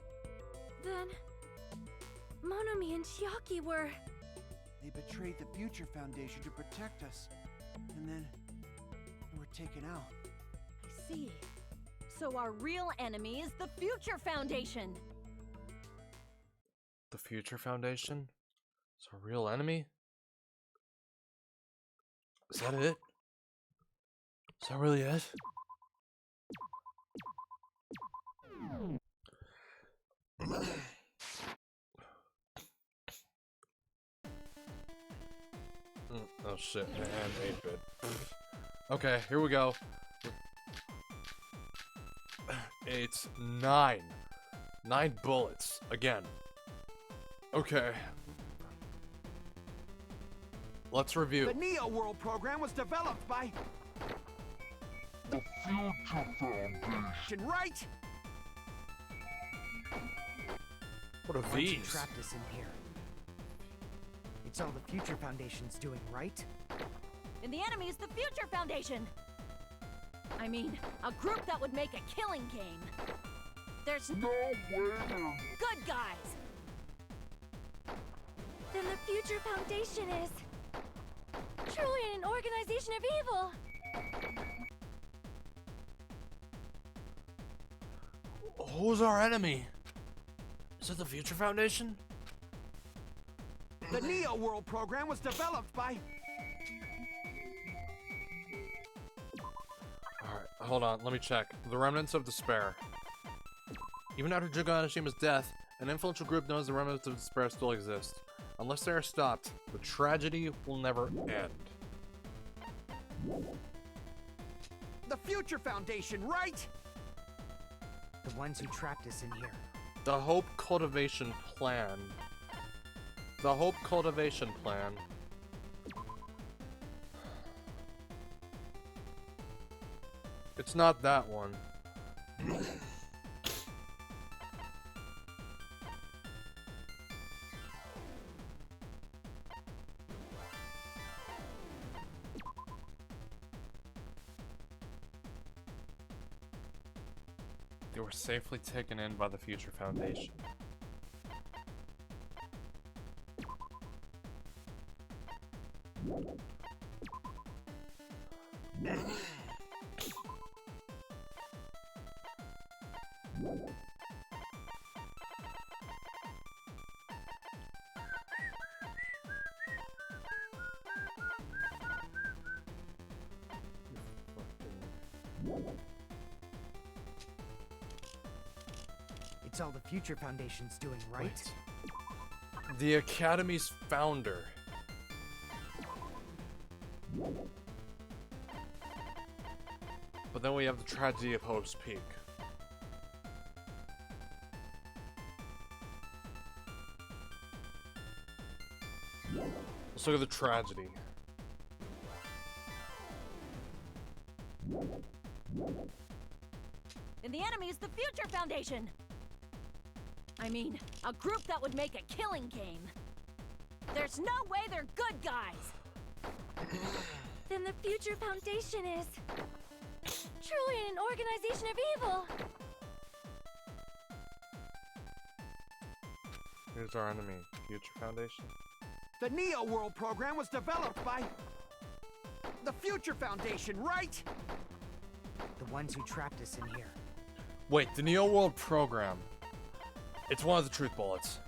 Speaker 9: Then... Monomi and Chiaki were...
Speaker 3: They betrayed the Future Foundation to protect us. And then... they were taken out.
Speaker 5: I see. So our real enemy is the Future Foundation!
Speaker 1: The Future Foundation? It's a real enemy? Is that it? Is that really it? Oh shit, and 8-bit. Okay, here we go. 8, 9. 9 bullets. Again. Okay. Let's review.
Speaker 3: The Neo World program was developed by... the
Speaker 6: Future Foundation.
Speaker 3: Right?
Speaker 1: What are
Speaker 8: Once you
Speaker 1: these?
Speaker 8: trapped us in here. It's all the Future Foundation's doing, right?
Speaker 5: And the enemy is the Future Foundation! I mean, a group that would make a killing game. There's
Speaker 6: No way they're
Speaker 5: good guys!
Speaker 9: Then the Future Foundation is truly an organization of evil.
Speaker 1: Who's our enemy? Is it the Future Foundation?
Speaker 3: The Neo World program was developed by...
Speaker 1: Alright, hold on, let me check. The Remnants of Despair. Even after Jugo Anishima's death, an influential group knows the Remnants of Despair still exist. Unless they are stopped, the tragedy will never end.
Speaker 3: The Future Foundation, right?
Speaker 8: The ones who trapped us in here.
Speaker 1: The Hope Cultivation Plan. The Hope Cultivation Plan. It's not that one. They were safely taken in by the Future Foundation.
Speaker 8: It's all the Future Foundation's doing, right?
Speaker 1: Wait. The Academy's founder. But then we have the tragedy of Hope's Peak. Let's look at the tragedy.
Speaker 5: And the enemy is the Future Foundation! I mean, a group that would make a killing game. There's no way they're good guys!
Speaker 9: Then the Future Foundation is truly an organization of evil.
Speaker 1: Here's our enemy, Future Foundation.
Speaker 3: The Neo World program was developed by... the Future Foundation, right?
Speaker 8: The ones who trapped us in here.
Speaker 1: Wait, the Neo World program. It's one of the truth bullets.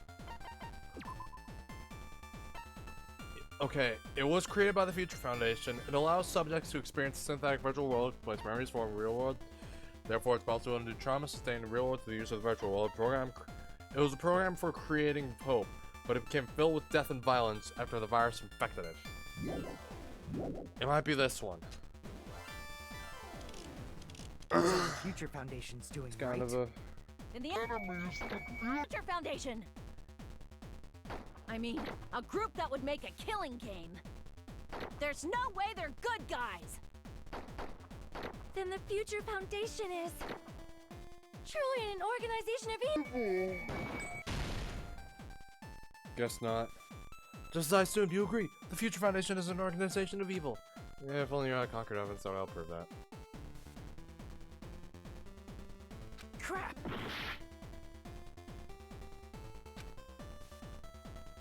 Speaker 1: Okay, it was created by the Future Foundation. It allows subjects to experience a synthetic virtual world, place memories from the real world. Therefore, it's possible to undo trauma sustained in the real world through the use of the virtual world program. It was a program for creating hope, but it became filled with death and violence after the virus infected it. It might be this one.
Speaker 8: It's all the Future Foundation's doing,
Speaker 1: It's kind
Speaker 8: right?
Speaker 1: of a...
Speaker 5: And the enemy is the Future Foundation! I mean, a group that would make a killing game. There's no way they're good guys!
Speaker 9: Then the Future Foundation is truly an organization of evil.
Speaker 1: Guess not. Just as I assumed, you agree. The Future Foundation is an organization of evil. Yeah, if only you're not conquered of it, so I'll prove that.
Speaker 3: Crap!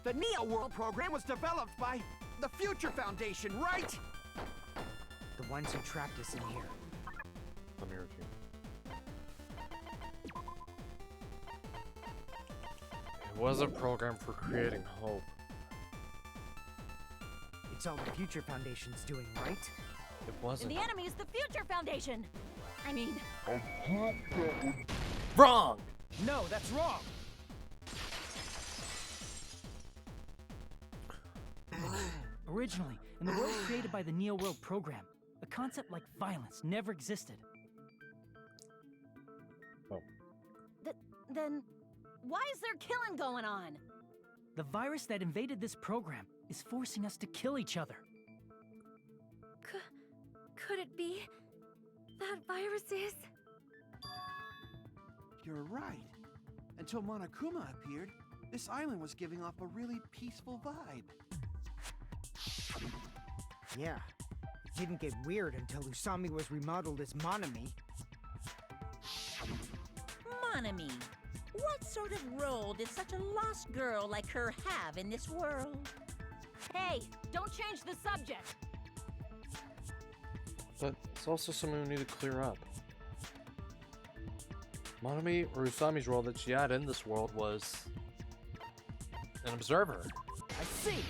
Speaker 3: The Neo World program was developed by the Future Foundation, right?
Speaker 8: The ones who trapped us in here.
Speaker 1: Let me review. It was a program for creating hope.
Speaker 8: It's all the Future Foundation's doing, right?
Speaker 1: It
Speaker 5: And
Speaker 1: wasn't.
Speaker 5: the enemy is the Future Foundation! I mean,
Speaker 6: a group that would
Speaker 1: Wrong!
Speaker 7: No, that's wrong! Originally, in the world created by the Neo World program, a concept like violence never existed.
Speaker 5: then why is there killing going on?
Speaker 7: The virus that invaded this program is forcing us to kill each other.
Speaker 9: Could it be that virus is...
Speaker 3: You're right. Until Monokuma appeared, this island was giving off a really peaceful vibe.
Speaker 8: Yeah. It didn't get weird until Usami was remodeled as Monami.
Speaker 4: Monami, what sort of role did such a lost girl like her have in this world?
Speaker 5: Hey, don't change the subject.
Speaker 1: But it's also something we need to clear up. Monami or Usami's role that she had in this world was an observer.
Speaker 7: I see.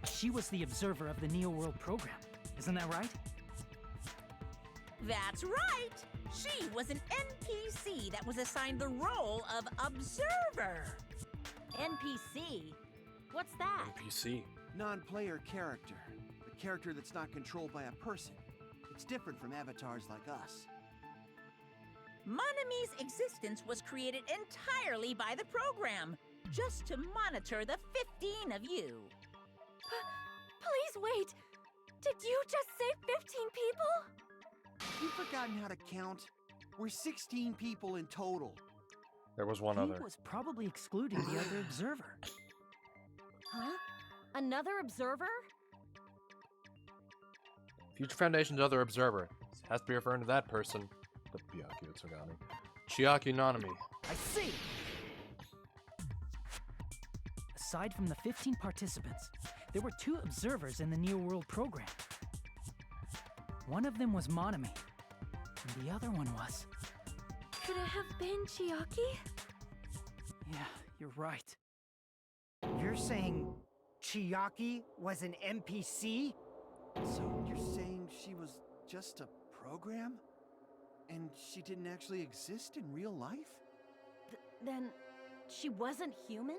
Speaker 7: She was the observer of the Neo World program. Isn't that right?
Speaker 4: That's right! She was an NPC that was assigned the role of observer.
Speaker 5: NPC? What's that?
Speaker 1: NPC.
Speaker 3: Non-player character. A character that's not controlled by a person. It's different from avatars like us.
Speaker 4: Monami's existence was created entirely by the program, just to monitor the 15 of you.
Speaker 9: Please wait! Did you just say 15 people?
Speaker 3: You've forgotten how to count? We're 16 people in total.
Speaker 1: There was one
Speaker 7: He
Speaker 1: other.
Speaker 7: was probably excluding the other observer.
Speaker 5: Huh? Another observer?
Speaker 1: Future Foundation's other observer. Has to be referring to that person. The Byaku Utsugami. Chiaki Nanami.
Speaker 7: I see! Aside from the 15 participants, there were 2 observers in the Neo World program. One of them was Monami, and the other one was...
Speaker 9: Could it have been Chiaki?
Speaker 7: Yeah, you're right.
Speaker 8: You're saying Chiaki was an NPC?
Speaker 3: So you're saying she was just a program? And she didn't actually exist in real life?
Speaker 5: Then she wasn't human?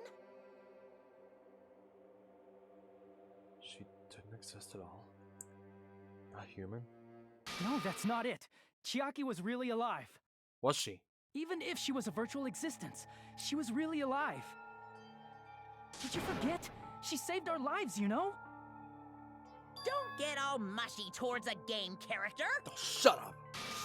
Speaker 1: She didn't exist at all. Not human.
Speaker 7: No, that's not it. Chiaki was really alive.
Speaker 1: Was she?
Speaker 7: Even if she was a virtual existence, she was really alive. Did you forget? She saved our lives, you know?
Speaker 4: Don't get all mushy towards a game character.
Speaker 1: Oh, shut up!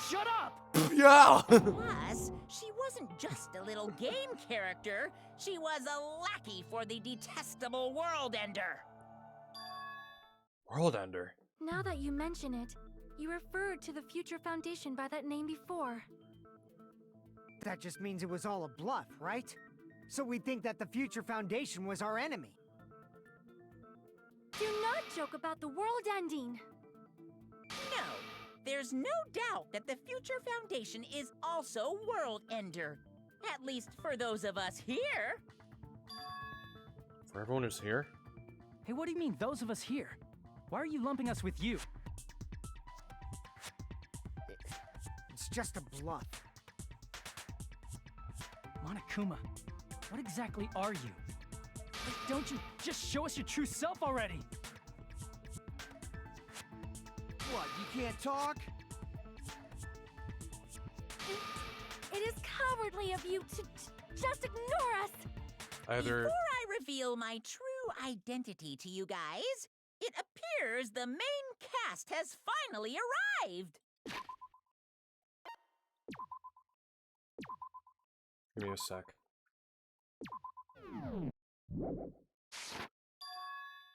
Speaker 7: Shut up!
Speaker 1: Yeah!
Speaker 4: Plus, she wasn't just a little game character. She was a lackey for the detestable World Ender.
Speaker 1: World Ender.
Speaker 9: Now that you mention it, you referred to the Future Foundation by that name before.
Speaker 8: That just means it was all a bluff, right? So we think that the Future Foundation was our enemy.
Speaker 9: Do not joke about the world ending.
Speaker 4: No, there's no doubt that the Future Foundation is also World Ender. At least for those of us here.
Speaker 1: For everyone who's here?
Speaker 7: Hey, what do you mean, those of us here? Why are you lumping us with you?
Speaker 8: It's just a bluff.
Speaker 7: Monokuma, what exactly are you? Don't you just show us your true self already?
Speaker 3: What, you can't talk?
Speaker 9: It is cowardly of you to just ignore us.
Speaker 1: Either...
Speaker 4: Before I reveal my true identity to you guys, it appears the main cast has finally arrived.
Speaker 1: Give me a sec.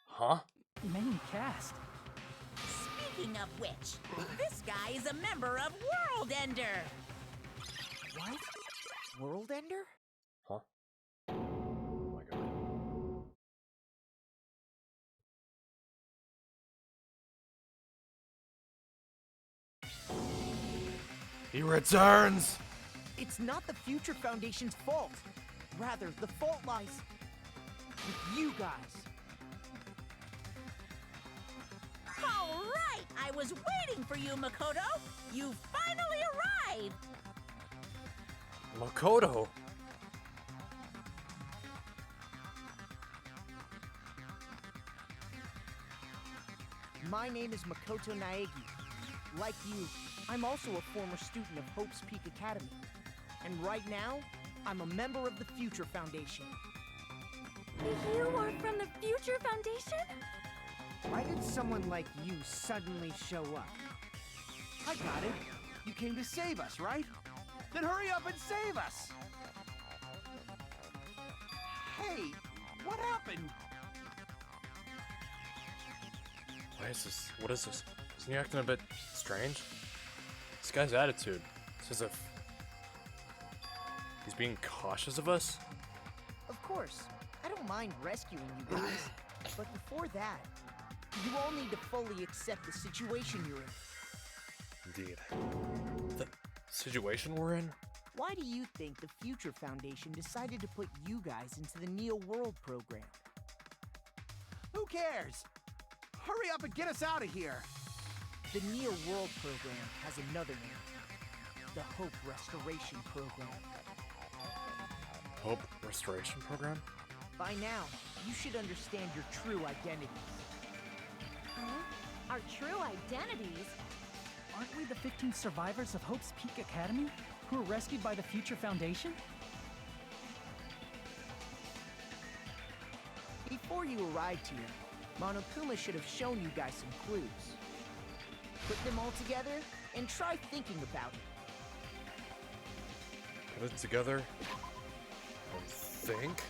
Speaker 1: Huh?
Speaker 7: Main cast?
Speaker 4: Speaking of which, this guy is a member of World Ender.
Speaker 8: What? World Ender?
Speaker 1: Huh? Oh my god. He returns!
Speaker 10: It's not the Future Foundation's fault. Rather, the fault lies with you guys.
Speaker 4: All right, I was waiting for you, Makoto. You finally arrived.
Speaker 1: Makoto!
Speaker 10: My name is Makoto Naegi. Like you, I'm also a former student of Hope's Peak Academy. And right now, I'm a member of the Future Foundation.
Speaker 9: You are from the Future Foundation?
Speaker 8: Why did someone like you suddenly show up?
Speaker 3: I got it. You came to save us, right? Then hurry up and save us! Hey, what happened?
Speaker 1: Why is this? What is this? Isn't he acting a bit strange? This guy's attitude. It's as if he's being cautious of us.
Speaker 10: Of course, I don't mind rescuing you guys, but before that, you all need to fully accept the situation you're in.
Speaker 1: Indeed. The situation we're in?
Speaker 10: Why do you think the Future Foundation decided to put you guys into the Neo World program?
Speaker 3: Who cares? Hurry up and get us out of here!
Speaker 10: The Neo World program has another name. The Hope Restoration Program.
Speaker 1: Hope Restoration Program?
Speaker 10: By now, you should understand your true identities.
Speaker 5: Our true identities?
Speaker 7: Aren't we the 15 survivors of Hope's Peak Academy who were rescued by the Future Foundation?
Speaker 10: Before you arrived here, Monokuma should have shown you guys some clues. Put them all together and try thinking about it.
Speaker 1: Put it together and think?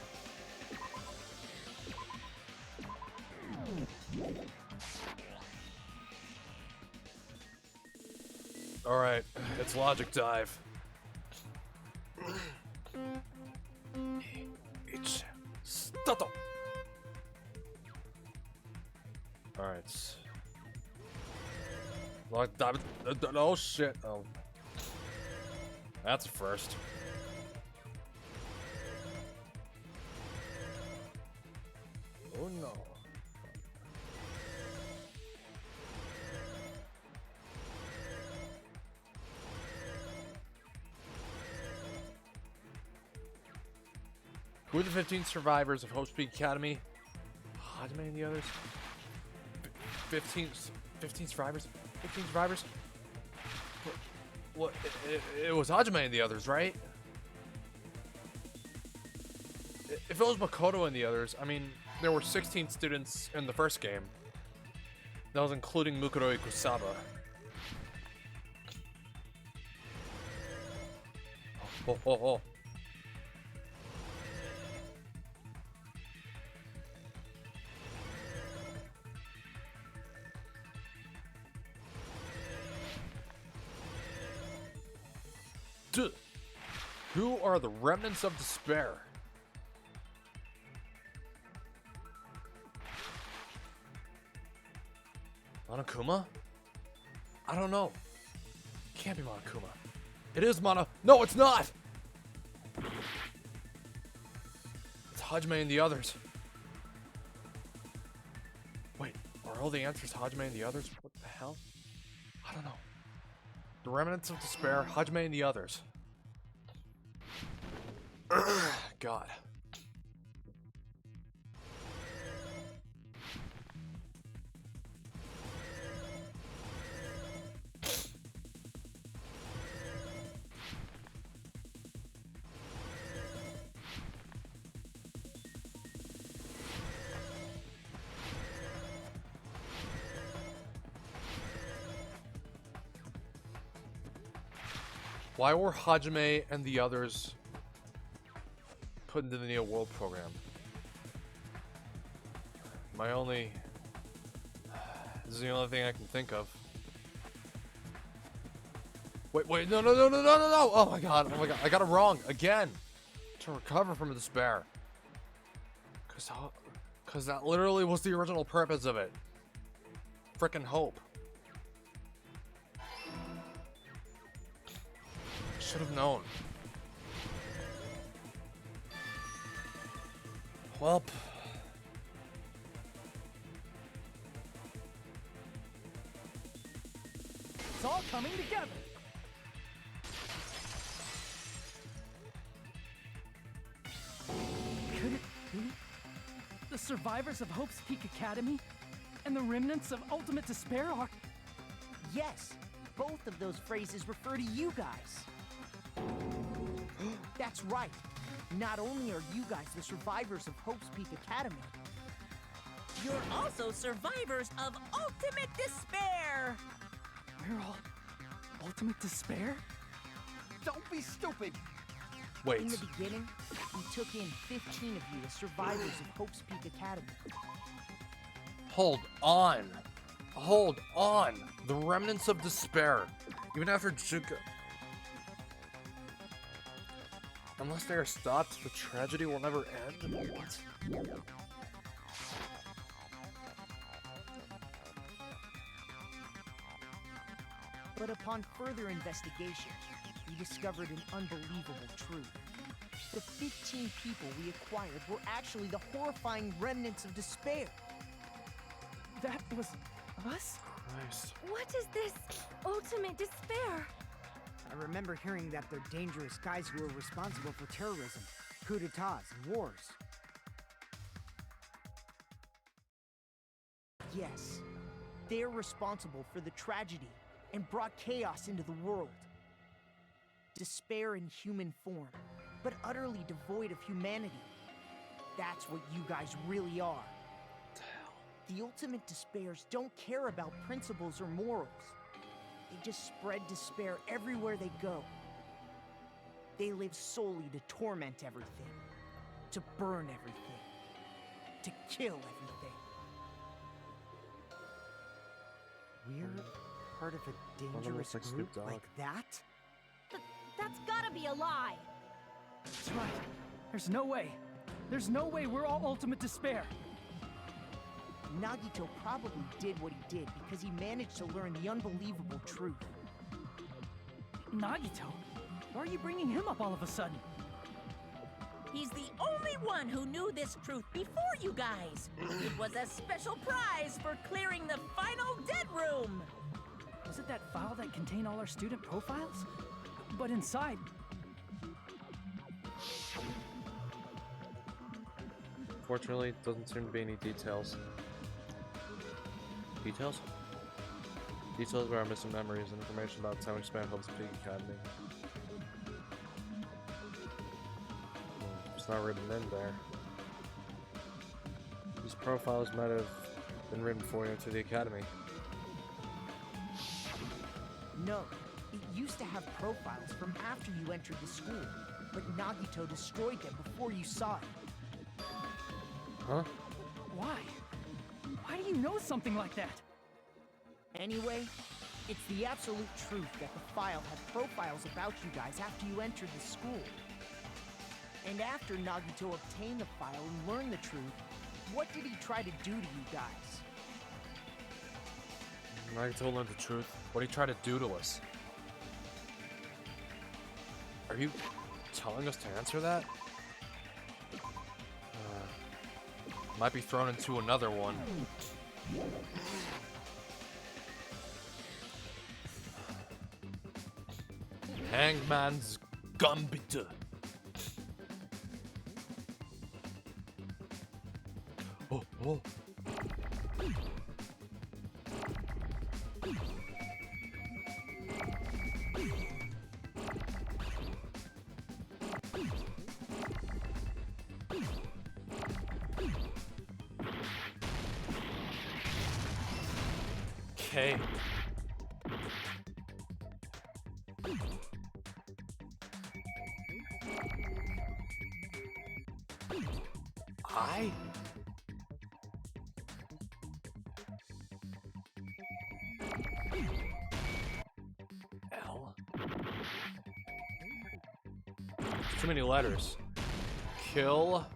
Speaker 1: Alright, it's logic dive. It's start. Alright. Logic dive. Oh shit. Oh. That's a first. Oh no. Who are the 15 survivors of Hope's Peak Academy? Hajime and the others? 15 survivors? 15 survivors? What? It was Hajime and the others, right? If it was Makoto and the others, I mean, there were 16 students in the first game. That was including Mukuro Ikusaba. Oh. Who are the remnants of despair? Monokuma? I don't know. Can't be Monokuma. It is Mono. No, it's not! It's Hajime and the others. Wait, are all the answers Hajime and the others? What the hell? I don't know. The remnants of despair, Hajime and the others. God. Why were Hajime and the others put into the Neo World program? This is the only thing I can think of. Wait, no. Oh my god, I got it wrong again. To recover from despair. Cause that literally was the original purpose of it. Frickin' hope. Should have known. Welp.
Speaker 7: It's all coming together. Could it be the survivors of Hope's Peak Academy and the remnants of Ultimate Despair are...
Speaker 10: Yes, both of those phrases refer to you guys. That's right. Not only are you guys the survivors of Hope's Peak Academy,
Speaker 4: You're also survivors of ultimate despair.
Speaker 7: We're all ultimate despair?
Speaker 3: Don't be stupid.
Speaker 1: Wait.
Speaker 10: In the beginning, we took in 15 of you as survivors of Hope's Peak Academy.
Speaker 1: Hold on. Hold on. The remnants of despair. Even after Juka. Unless they are stopped, the tragedy will never end. What?
Speaker 10: But upon further investigation, we discovered an unbelievable truth. The 15 people we acquired were actually the horrifying remnants of despair.
Speaker 7: That was us?
Speaker 1: Nice.
Speaker 9: What is this ultimate despair?
Speaker 8: I remember hearing that they're dangerous guys who are responsible for terrorism, coup d'etats, and wars.
Speaker 10: Yes, they're responsible for the tragedy and brought chaos into the world. Despair in human form, but utterly devoid of humanity. That's what you guys really are.
Speaker 1: What the hell?
Speaker 10: The ultimate despairs don't care about principles or morals. They just spread despair everywhere they go. They live solely to torment everything, to burn everything, to kill everything.
Speaker 8: We're part of a
Speaker 1: One of them
Speaker 8: dangerous
Speaker 1: looks like
Speaker 8: group
Speaker 1: Snoop Dogg.
Speaker 8: like that?
Speaker 5: That's gotta be a lie.
Speaker 7: That's right. There's no way. There's no way we're all ultimate despair.
Speaker 10: Nagito probably did what he did because he managed to learn the unbelievable truth.
Speaker 7: Nagito? Why are you bringing him up all of a sudden?
Speaker 4: He's the only one who knew this truth before you guys. It was a special prize for clearing the final dead room.
Speaker 7: Was it that file that contained all our student profiles? But inside...
Speaker 1: Fortunately, doesn't seem to be any details. Details? Details about our missing memories and information about the time we spent at Hope's Peak Academy. It's not written in there. These profiles might have been written before you entered the academy.
Speaker 10: No, it used to have profiles from after you entered the school, but Nagito destroyed them before you saw it.
Speaker 1: Huh?
Speaker 7: Why? Why do you know something like that?
Speaker 10: Anyway, it's the absolute truth that the file had profiles about you guys after you entered the school. And after Nagito obtained the file and learned the truth, what did he try to do to you guys?
Speaker 1: Nagito learned the truth. What did he try to do to us? Are you telling us to answer that? Might be thrown into another one. Hangman's Gambit. Oh, oh. Okay. L. Too many letters. Kill.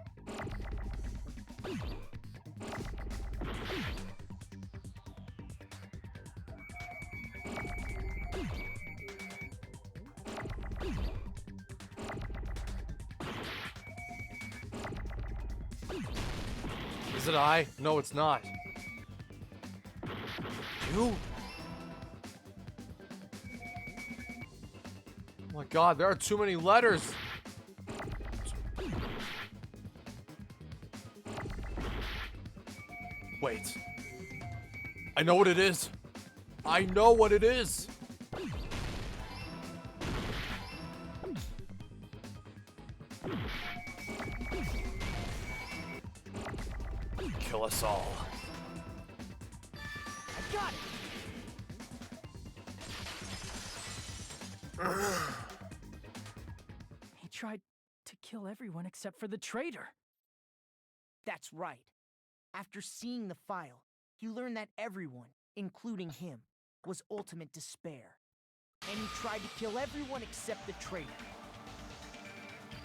Speaker 1: Is it I? No, it's not. You? Oh my god, there are too many letters. Wait. I know what it is. I know what it is. kill us all.
Speaker 10: I got it!
Speaker 7: He tried to kill everyone except for the traitor.
Speaker 10: That's right. After seeing the file, he learned that everyone, including him, was ultimate despair. And he tried to kill everyone except the traitor.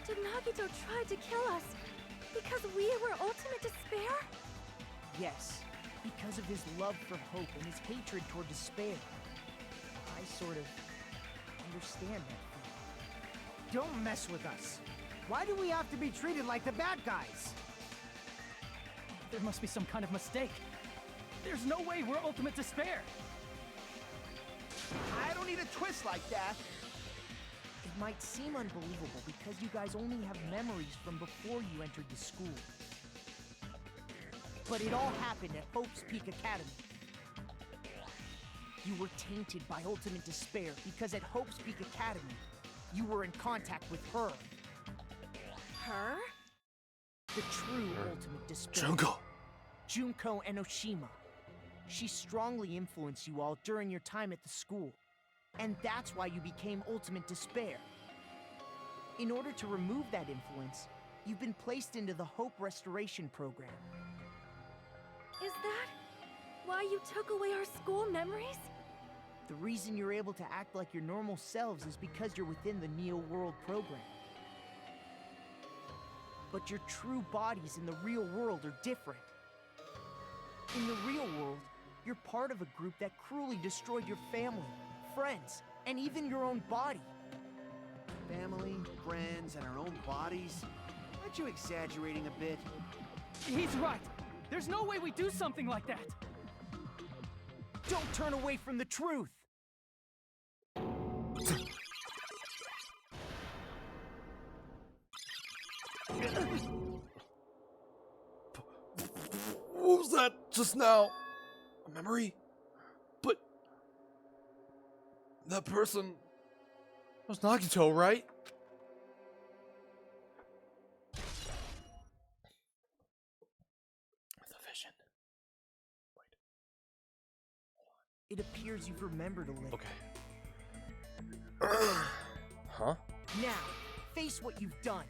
Speaker 9: Did Nagito try to kill us because we were ultimate despair?
Speaker 10: Yes, because of his love for hope and his hatred toward despair. I sort of understand that feeling.
Speaker 8: Don't mess with us. Why do we have to be treated like the bad guys?
Speaker 7: There must be some kind of mistake. There's no way we're ultimate despair.
Speaker 3: I don't need a twist like that.
Speaker 10: It might seem unbelievable because you guys only have memories from before you entered the school. But it all happened at Hope's Peak Academy. You were tainted by ultimate despair because at Hope's Peak Academy, you were in contact with her.
Speaker 9: Her?
Speaker 10: The true ultimate despair. Junko Enoshima. She strongly influenced you all during your time at the school. And that's why you became ultimate despair. In order to remove that influence, you've been placed into the Hope Restoration Program.
Speaker 9: Is that why you took away our school memories?
Speaker 10: The reason you're able to act like your normal selves is because you're within the Neo World program. But your true bodies in the real world are different. In the real world, you're part of a group that cruelly destroyed your family, friends, and even your own body.
Speaker 3: Family, friends, and our own bodies? Aren't you exaggerating a bit?
Speaker 7: He's right. There's no way we do something like that.
Speaker 10: Don't turn away from the truth.
Speaker 1: What was that just now? A memory? But that person was Nagito, right? The vision. Wait.
Speaker 10: It appears you've remembered a little.
Speaker 1: Okay. Huh?
Speaker 10: Now, face what you've done.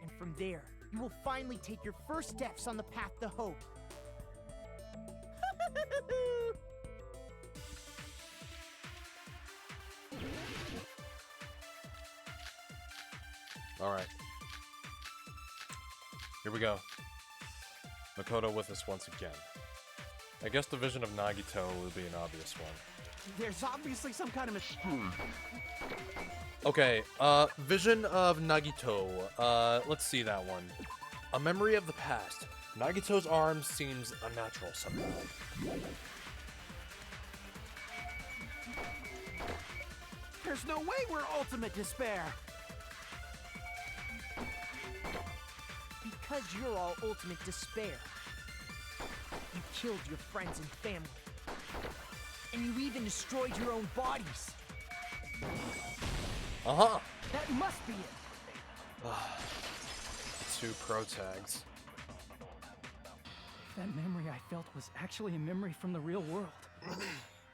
Speaker 10: And from there, you will finally take your first steps on the path to hope.
Speaker 1: Alright. Here we go. Makoto with us once again. I guess the vision of Nagito would be an obvious one.
Speaker 3: There's obviously some kind of mistake.
Speaker 1: Okay, vision of Nagito. Let's see that one. A memory of the past. Nagito's arm seems unnatural somehow.
Speaker 3: There's no way we're ultimate despair.
Speaker 10: Because you're all ultimate despair. You killed your friends and family. And you even destroyed your own bodies.
Speaker 1: Uh-huh.
Speaker 7: That must be it.
Speaker 1: 2 pro tags.
Speaker 7: That memory I felt was actually a memory from the real world.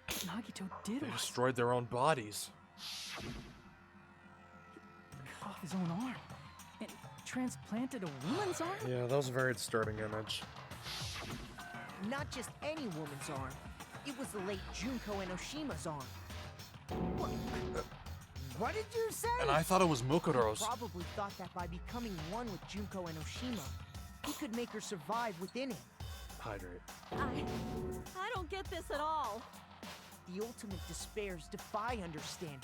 Speaker 7: Nagito did
Speaker 1: They
Speaker 7: was
Speaker 1: destroyed their own bodies.
Speaker 7: cut off his own arm and transplanted a woman's arm?
Speaker 1: Yeah, that was a very disturbing image.
Speaker 10: Not just any woman's arm. It was the late Junko Enoshima's arm.
Speaker 8: What did you say?
Speaker 1: And I thought it was
Speaker 10: He
Speaker 1: Mukoro's.
Speaker 10: probably thought that by becoming one with Junko Enoshima, he could make her survive within him.
Speaker 1: Hydrate.
Speaker 5: I don't get this at all.
Speaker 10: The ultimate despairs defy understanding.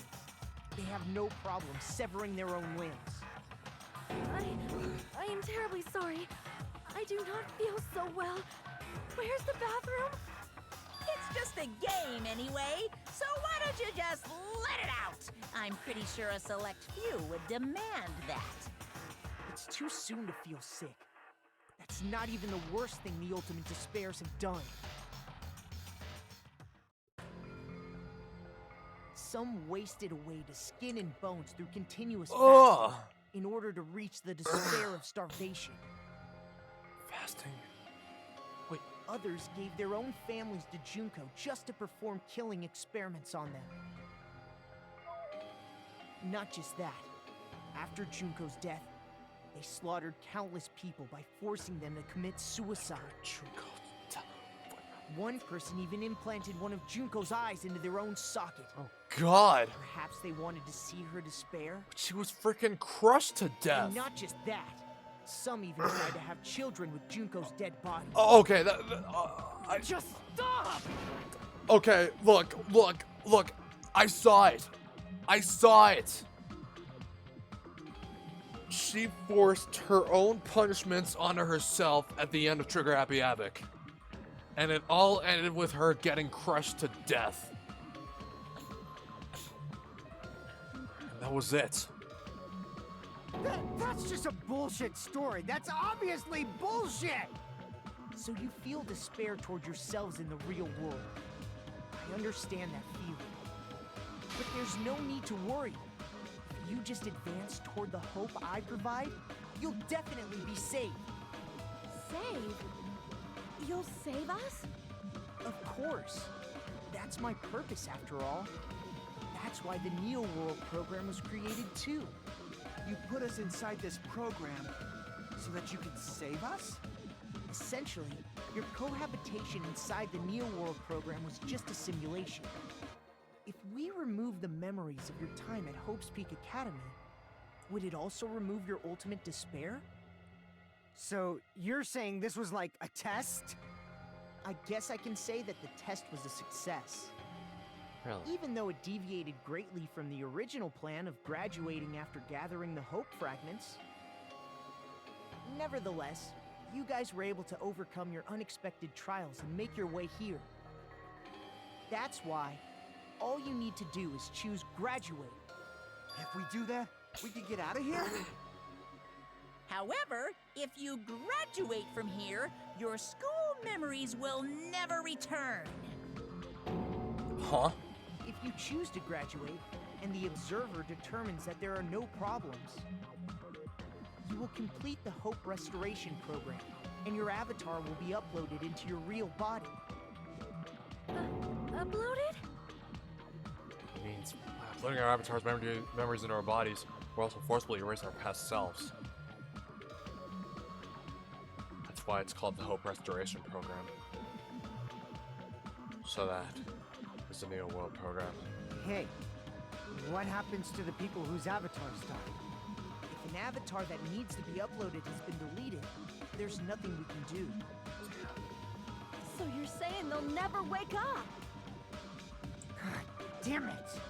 Speaker 10: They have no problem severing their own limbs.
Speaker 9: I am terribly sorry. I do not feel so well. Where's the bathroom?
Speaker 4: It's just a game anyway, so why don't you just let it out? I'm pretty sure a select few would demand that.
Speaker 10: It's too soon to feel sick. That's not even the worst thing the ultimate despairs have done. Some wasted away to skin and bones through continuous
Speaker 1: Ugh.
Speaker 10: fasting in order to reach the despair of starvation.
Speaker 1: Fasting? Wait.
Speaker 10: others gave their own families to Junko just to perform killing experiments on them. Not just that. After Junko's death, they slaughtered countless people by forcing them to commit suicide. One person even implanted one of Junko's eyes into their own socket.
Speaker 1: Oh God!
Speaker 10: Perhaps they wanted to see her despair?
Speaker 1: But she was freaking crushed to death.
Speaker 10: And not just that. Some even tried to have children with Junko's dead body.
Speaker 1: Oh, okay,
Speaker 10: Just stop!
Speaker 1: Okay, look. I saw it. She forced her own punishments onto herself at the end of Trigger Happy Havoc. And it all ended with her getting crushed to death. And that was it.
Speaker 8: That's just a bullshit story. That's obviously bullshit!
Speaker 10: So you feel despair toward yourselves in the real world. I understand that feeling. But there's no need to worry. If you just advance toward the hope I provide, you'll definitely be saved.
Speaker 5: Save? You'll save us?
Speaker 10: Of course. That's my purpose, after all. That's why the Neo World program was created, too.
Speaker 3: You put us inside this program so that you could save us?
Speaker 10: Essentially, your cohabitation inside the Neo World program was just a simulation. If we remove the memories of your time at Hope's Peak Academy, would it also remove your ultimate despair?
Speaker 8: So, you're saying this was like a test?
Speaker 10: I guess I can say that the test was a success.
Speaker 1: Really?
Speaker 10: Even though it deviated greatly from the original plan of graduating after gathering the Hope fragments. Nevertheless, you guys were able to overcome your unexpected trials and make your way here. That's why, all you need to do is choose graduate.
Speaker 3: If we do that, we can get out of here?
Speaker 4: However, if you graduate from here, your school memories will never return.
Speaker 1: Huh?
Speaker 10: If you choose to graduate, and the observer determines that there are no problems, you will complete the Hope Restoration Program, and your avatar will be uploaded into your real body.
Speaker 9: Uploaded?
Speaker 1: It means uploading our avatar's memories into our bodies, we're also forcibly erasing our past selves. That's why it's called the Hope Restoration Program. So that is the Neo World Program.
Speaker 8: Hey, what happens to the people whose avatars die?
Speaker 10: If an avatar that needs to be uploaded has been deleted, there's nothing we can do.
Speaker 5: So you're saying they'll never wake up?
Speaker 8: Damn it!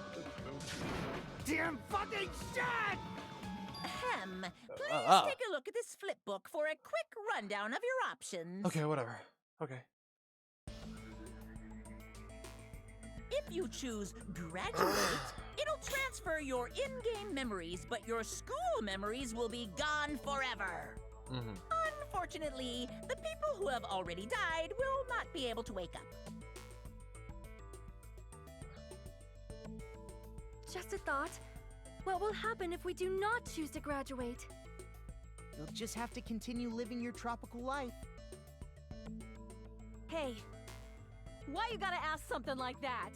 Speaker 8: Damn fucking shit!
Speaker 4: Ahem. Please take a look at this flip book for a quick rundown of your options.
Speaker 1: Okay, whatever. Okay.
Speaker 4: If you choose graduate, it'll transfer your in-game memories, but your school memories will be gone forever. Unfortunately, the people who have already died will not be able to wake up.
Speaker 9: Just a thought. What will happen if we do not choose to graduate?
Speaker 10: You'll just have to continue living your tropical life.
Speaker 5: Hey, why you gotta ask something like that?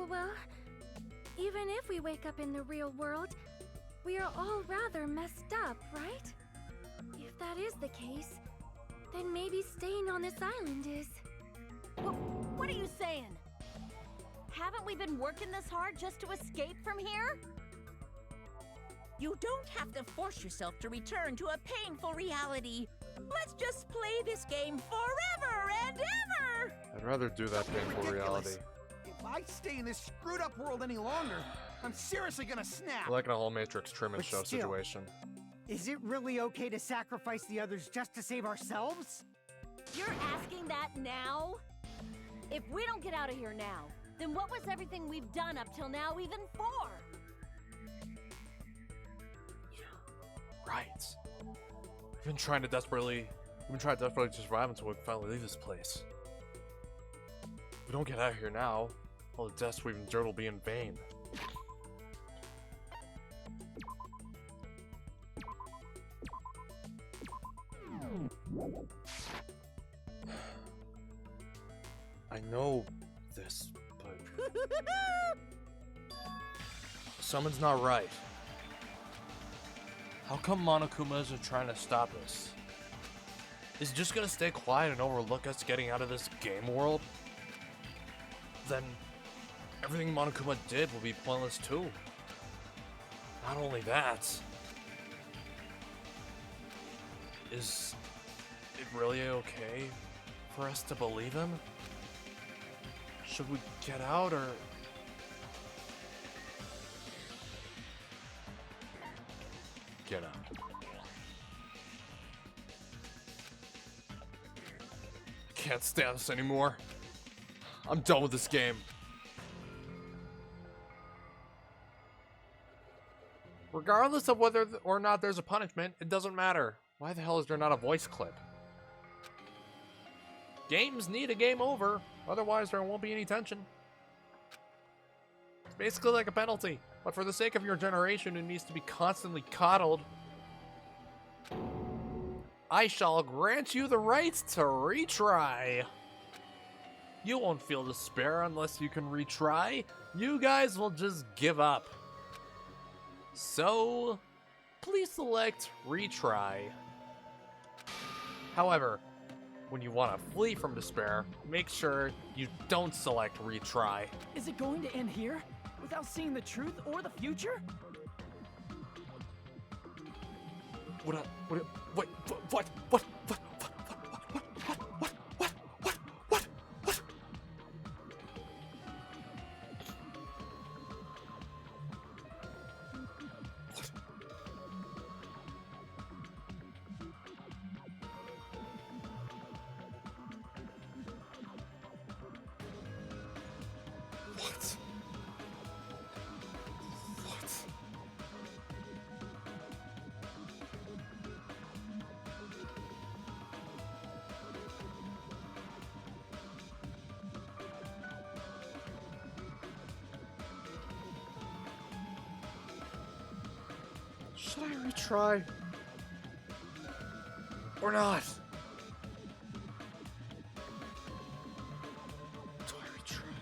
Speaker 9: Well, even if we wake up in the real world, we are all rather messed up, right? If that is the case, then maybe staying on this island is...
Speaker 5: What are you saying? Haven't we been working this hard just to escape from here?
Speaker 4: You don't have to force yourself to return to a painful reality. Let's just play this game forever and ever!
Speaker 1: I'd rather do that painful reality.
Speaker 3: If I stay in this screwed up world any longer, I'm seriously gonna snap.
Speaker 1: Like in a whole Matrix Truman
Speaker 8: But
Speaker 1: Show
Speaker 8: still.
Speaker 1: situation.
Speaker 8: Is it really okay to sacrifice the others just to save ourselves?
Speaker 5: You're asking that now? If we don't get out of here now, then what was everything we've done up till now even for?
Speaker 1: Right. We've been trying desperately to survive until we finally leave this place. If we don't get out of here now, all the deaths we've endured will be in vain. I know this, but something's not right. How come Monokuma isn't trying to stop us? Is he just gonna stay quiet and overlook us getting out of this game world? Then everything Monokuma did will be pointless too. Not only that, is it really okay for us to believe him? Should we get out or... Get out. Can't stand this anymore. I'm done with this game. Regardless of whether or not there's a punishment, it doesn't matter. Why the hell is there not a voice clip? Games need a game over, otherwise there won't be any tension. It's basically like a penalty, but for the sake of your generation, it needs to be constantly coddled. I shall grant you the right to retry. You won't feel despair unless you can retry. You guys will just give up. So, please select retry. However, when you want to flee from despair, make sure you don't select retry.
Speaker 7: Is it going to end here? Without seeing the truth or the future?
Speaker 1: What? Should I retry? Or not? Do I retry?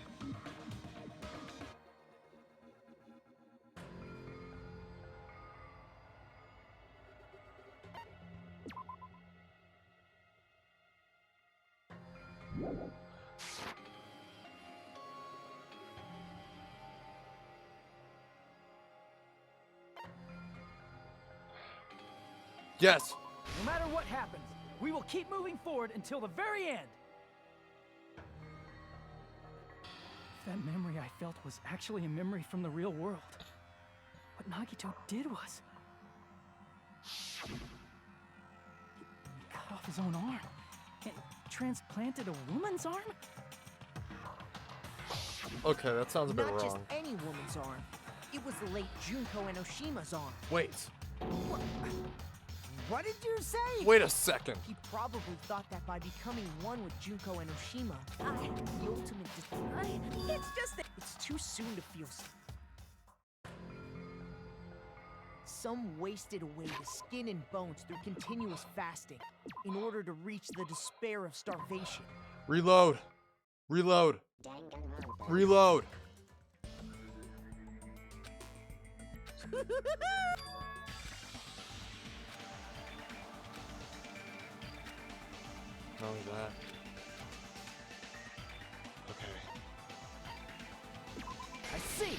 Speaker 1: Yes.
Speaker 7: No matter what happens, we will keep moving forward until the very end. If that memory I felt was actually a memory from the real world, what Nagito did was... He cut off his own arm and transplanted a woman's arm?
Speaker 1: Okay, that sounds a bit
Speaker 10: Not
Speaker 1: wrong.
Speaker 10: just any woman's arm. It was the late Junko Enoshima's arm.
Speaker 1: Wait.
Speaker 10: What did you say?
Speaker 1: Wait a second.
Speaker 10: He probably thought that by becoming one with Junko Enoshima, the ultimate
Speaker 4: It's just that...
Speaker 10: It's too soon to feel some wasted away to skin and bones through continuous fasting in order to reach the despair of starvation.
Speaker 1: Reload. Reload. Reload. Not only that. Okay.
Speaker 7: I see!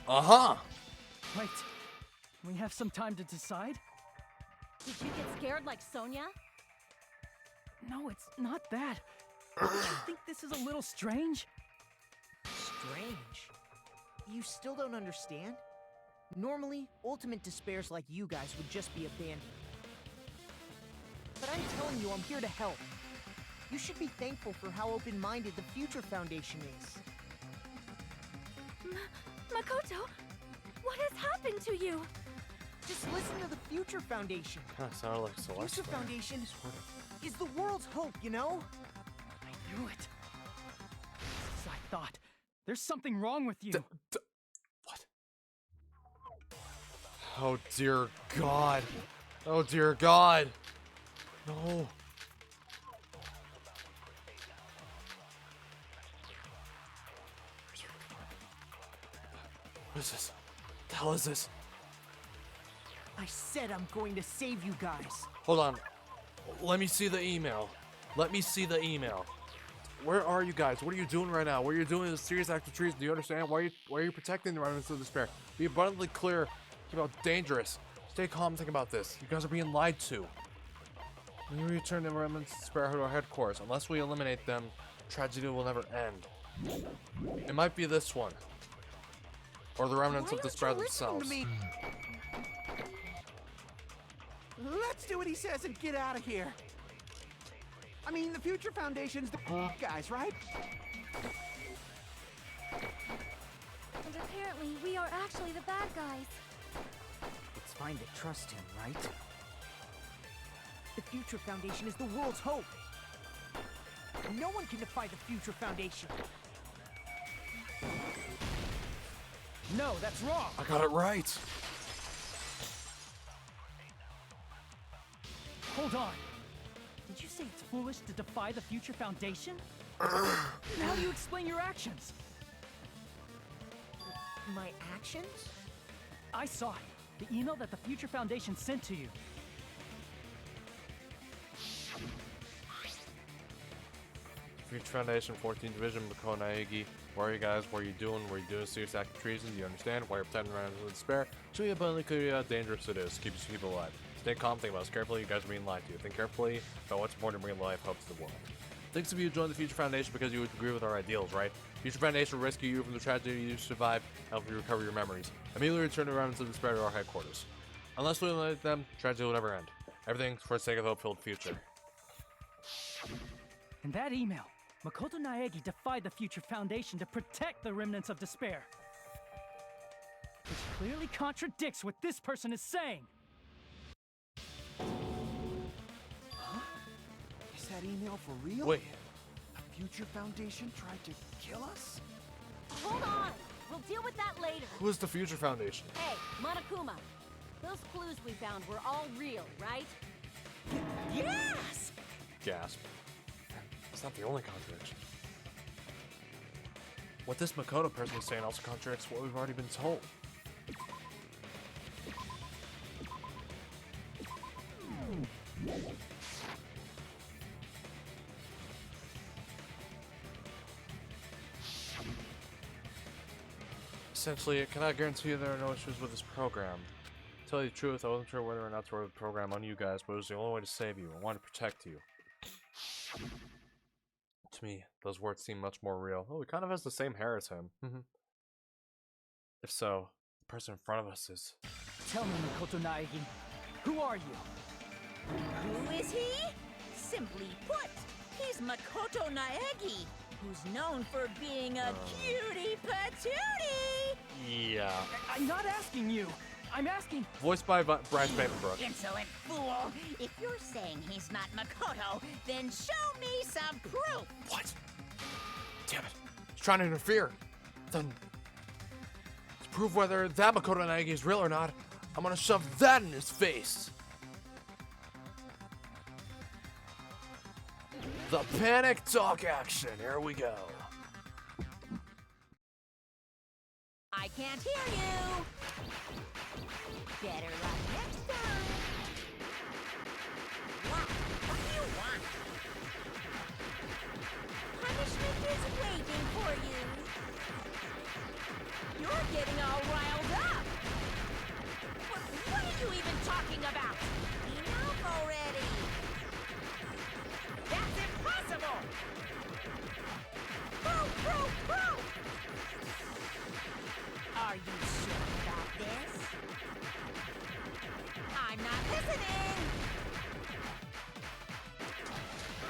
Speaker 1: Uh-huh!
Speaker 7: Wait, we have some time to decide?
Speaker 5: Did you get scared like Sonia?
Speaker 7: No, it's not that. I think this is a little strange.
Speaker 10: Strange? You still don't understand? Normally, ultimate despairs like you guys would just be abandoned. But I'm telling you, I'm here to help. You should be thankful for how open-minded the Future Foundation is.
Speaker 9: Makoto, what has happened to you?
Speaker 10: Just listen to the Future Foundation.
Speaker 1: Kinda sounded like Celeste.
Speaker 10: Future Foundation is the world's hope, you know?
Speaker 7: I knew it. As I thought. There's something wrong with you.
Speaker 1: What? Oh dear God. Oh dear God. No. What is this? What the hell is this?
Speaker 10: I said I'm going to save you guys.
Speaker 1: Hold on. Let me see the email. Let me see the email. Where are you guys? What are you doing right now? What you're doing is a serious act of treason. Do you understand? Why are you protecting the remnants of despair? Be abundantly clear about dangerous. Stay calm and think about this. You guys are being lied to. When we return the remnants of despair to our headquarters, unless we eliminate them, tragedy will never end. It might be this one. Or the remnants of despair themselves.
Speaker 10: To me? Let's do what he says and get out of here. I mean, the Future Foundation's the guys, right?
Speaker 9: And apparently, we are actually the bad guys.
Speaker 8: It's fine to trust him, right?
Speaker 10: The Future Foundation is the world's hope. No one can defy the Future Foundation.
Speaker 7: No, that's wrong.
Speaker 1: I got it right.
Speaker 7: Hold on. Did you say it's foolish to defy the Future Foundation? How do you explain your actions?
Speaker 10: My actions?
Speaker 7: I saw it. The email that the Future Foundation sent to you.
Speaker 1: Future Foundation, 14th Division, Neko Naegi. Where are you guys? What are you doing? Were you doing a serious act of treason? Do you understand? Why you're pretending around with despair? Show you abundantly clear how dangerous it is. Keep your people alive. Stay calm, think about this carefully. You guys are being lied to. Think carefully about what's important to bring life hope to the world. Thanks of you joined the Future Foundation because you agree with our ideals, right? Future Foundation will rescue you from the tragedy you survived, help you recover your memories. Immediately return the remnants of despair to our headquarters. Unless we eliminate them, tragedy will never end. Everything for the sake of a hope-filled future.
Speaker 7: In that email, Makoto Naegi defied the Future Foundation to protect the remnants of despair. Which clearly contradicts what this person is saying.
Speaker 3: Is that email for real?
Speaker 1: Wait.
Speaker 3: The Future Foundation tried to kill us?
Speaker 5: Hold on! We'll deal with that later.
Speaker 1: Who is the Future Foundation?
Speaker 5: Hey, Monokuma. Those clues we found were all real, right?
Speaker 10: Yes!
Speaker 1: Gasp. It's not the only contradiction. What this Makoto person is saying also contradicts what we've already been told. Essentially, it cannot guarantee there are no issues with this program. To tell you the truth, I wasn't sure whether or not to order the program on you guys, but it was the only way to save you. I wanted to protect you. To me, those words seem much more real. Oh, he kind of has the same hair as him. If so, the person in front of us is...
Speaker 7: Tell me, Makoto Naegi, who are you?
Speaker 4: Who is he? Simply put, he's Makoto Naegi, who's known for being a cutie patootie.
Speaker 1: Yeah.
Speaker 7: I'm not asking you. I'm asking...
Speaker 1: Voiced by Brian Papenbrook.
Speaker 4: Insolent fool! If you're saying he's not Makoto, then show me some proof!
Speaker 1: What? Damn it. He's trying to interfere. Then... to prove whether that Makoto Naegi is real or not, I'm gonna shove that in his face. The panic talk action. Here we go.
Speaker 4: I can't hear you! Better luck next time! What do you want? Punishment is waiting for you! You're getting all riled up! What are you even talking about? Enough already! That's impossible! Boo! Are you sure about this? I'm not listening!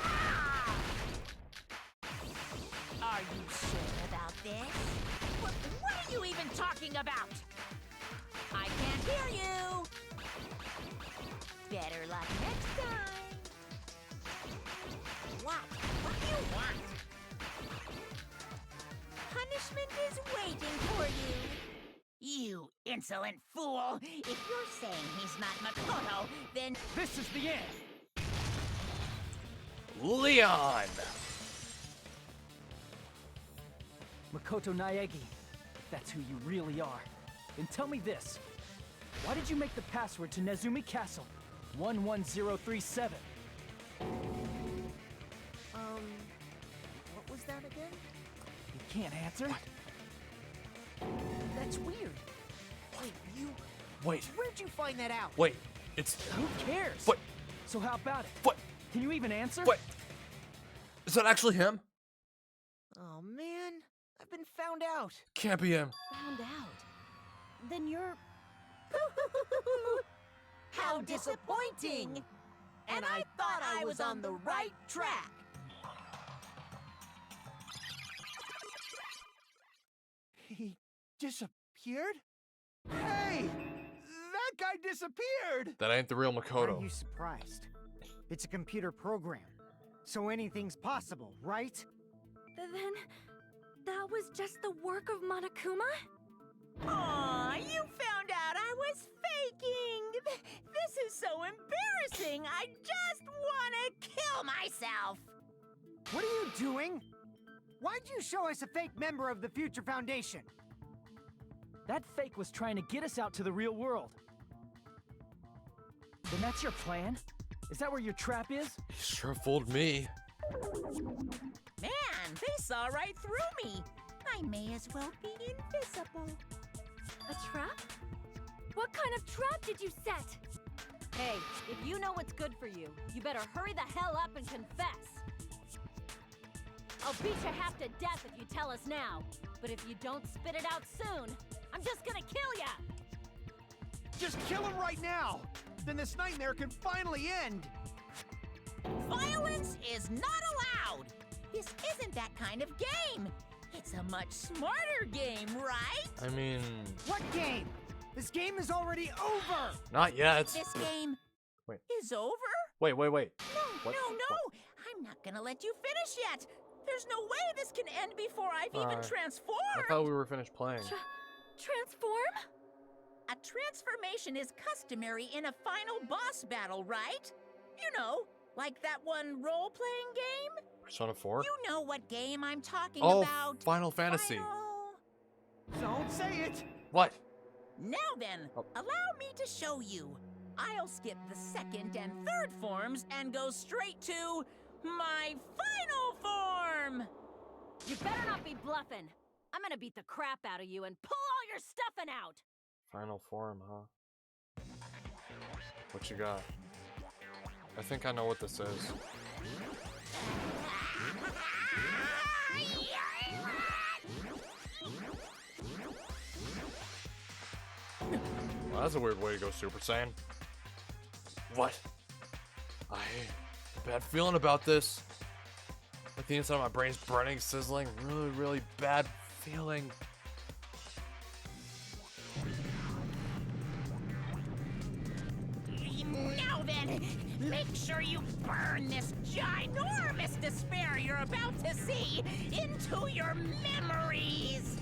Speaker 4: Ah! Are you sure about this? What are you even talking about? I can't hear you! Better luck next time! What do you want? Punishment is waiting for you! You insolent fool! If you're saying he's not Makoto, then...
Speaker 7: This is the end!
Speaker 1: Leon!
Speaker 7: Makoto Naegi, if that's who you really are, Then tell me this. Why did you make the password to Nezumi Castle 11037?
Speaker 10: What was that again?
Speaker 7: You can't answer?
Speaker 10: That's weird. Wait,
Speaker 1: Wait,
Speaker 10: where'd you find that out?
Speaker 1: wait. It's
Speaker 7: Who cares?
Speaker 1: what?
Speaker 7: So how about it?
Speaker 1: What?
Speaker 7: Can you even answer?
Speaker 1: What? Is that actually him?
Speaker 10: Oh man, I've been found out.
Speaker 1: Can't be him.
Speaker 4: Found out. Then you're...
Speaker 2: How disappointing!
Speaker 4: And I thought I was on the right track.
Speaker 3: He disappeared? Hey! That guy disappeared!
Speaker 1: That ain't the real
Speaker 8: Are
Speaker 1: Makoto.
Speaker 8: you surprised? It's a computer program, so anything's possible, right?
Speaker 9: Then, that was just the work of Monokuma?
Speaker 4: Aw, you found out I was faking! This is so embarrassing! I just want to kill myself!
Speaker 8: What are you doing? Why'd you show us a fake member of the Future Foundation?
Speaker 7: That fake was trying to get us out to the real world. Then that's your plan? Is that where your trap is?
Speaker 1: He sure fooled me.
Speaker 4: Man, they saw right through me! I may as well be invisible.
Speaker 9: A trap? What kind of trap did you set?
Speaker 5: Hey, if you know what's good for you, you better hurry the hell up and confess. I'll beat you half to death if you tell us now. But if you don't spit it out soon, I'm just gonna kill ya!
Speaker 3: Just kill him right now! Then this nightmare can finally end!
Speaker 4: Violence is not allowed! This isn't that kind of game! It's a much smarter game, right?
Speaker 1: I mean,
Speaker 8: What game? This game is already over!
Speaker 1: not yet.
Speaker 4: This game
Speaker 1: Wait.
Speaker 4: is over?
Speaker 1: Wait.
Speaker 4: No,
Speaker 1: What?
Speaker 4: no! I'm not gonna let you finish yet! There's no way this can end before I've even
Speaker 1: I
Speaker 4: transformed!
Speaker 1: thought we were finished playing.
Speaker 9: Transform?
Speaker 4: A transformation is customary in a final boss battle, right? You know, like that one role-playing game?
Speaker 1: Persona 4?
Speaker 4: You know what game I'm talking
Speaker 1: Oh,
Speaker 4: about.
Speaker 1: Final Fantasy.
Speaker 3: Don't say it!
Speaker 1: What?
Speaker 4: Now then,
Speaker 1: Oh.
Speaker 4: allow me to show you. I'll skip the second and third forms and go straight to my final form!
Speaker 5: You better not be bluffing. I'm gonna beat the crap out of you and pull all your stuffing out!
Speaker 1: Final form, huh? What you got? I think I know what this is. Well, that's a weird way to go Super Saiyan. What? I have a bad feeling about this. Like the inside of my brain's burning, sizzling, really bad feeling.
Speaker 4: Now then, make sure you burn this ginormous despair you're about to see into your memories!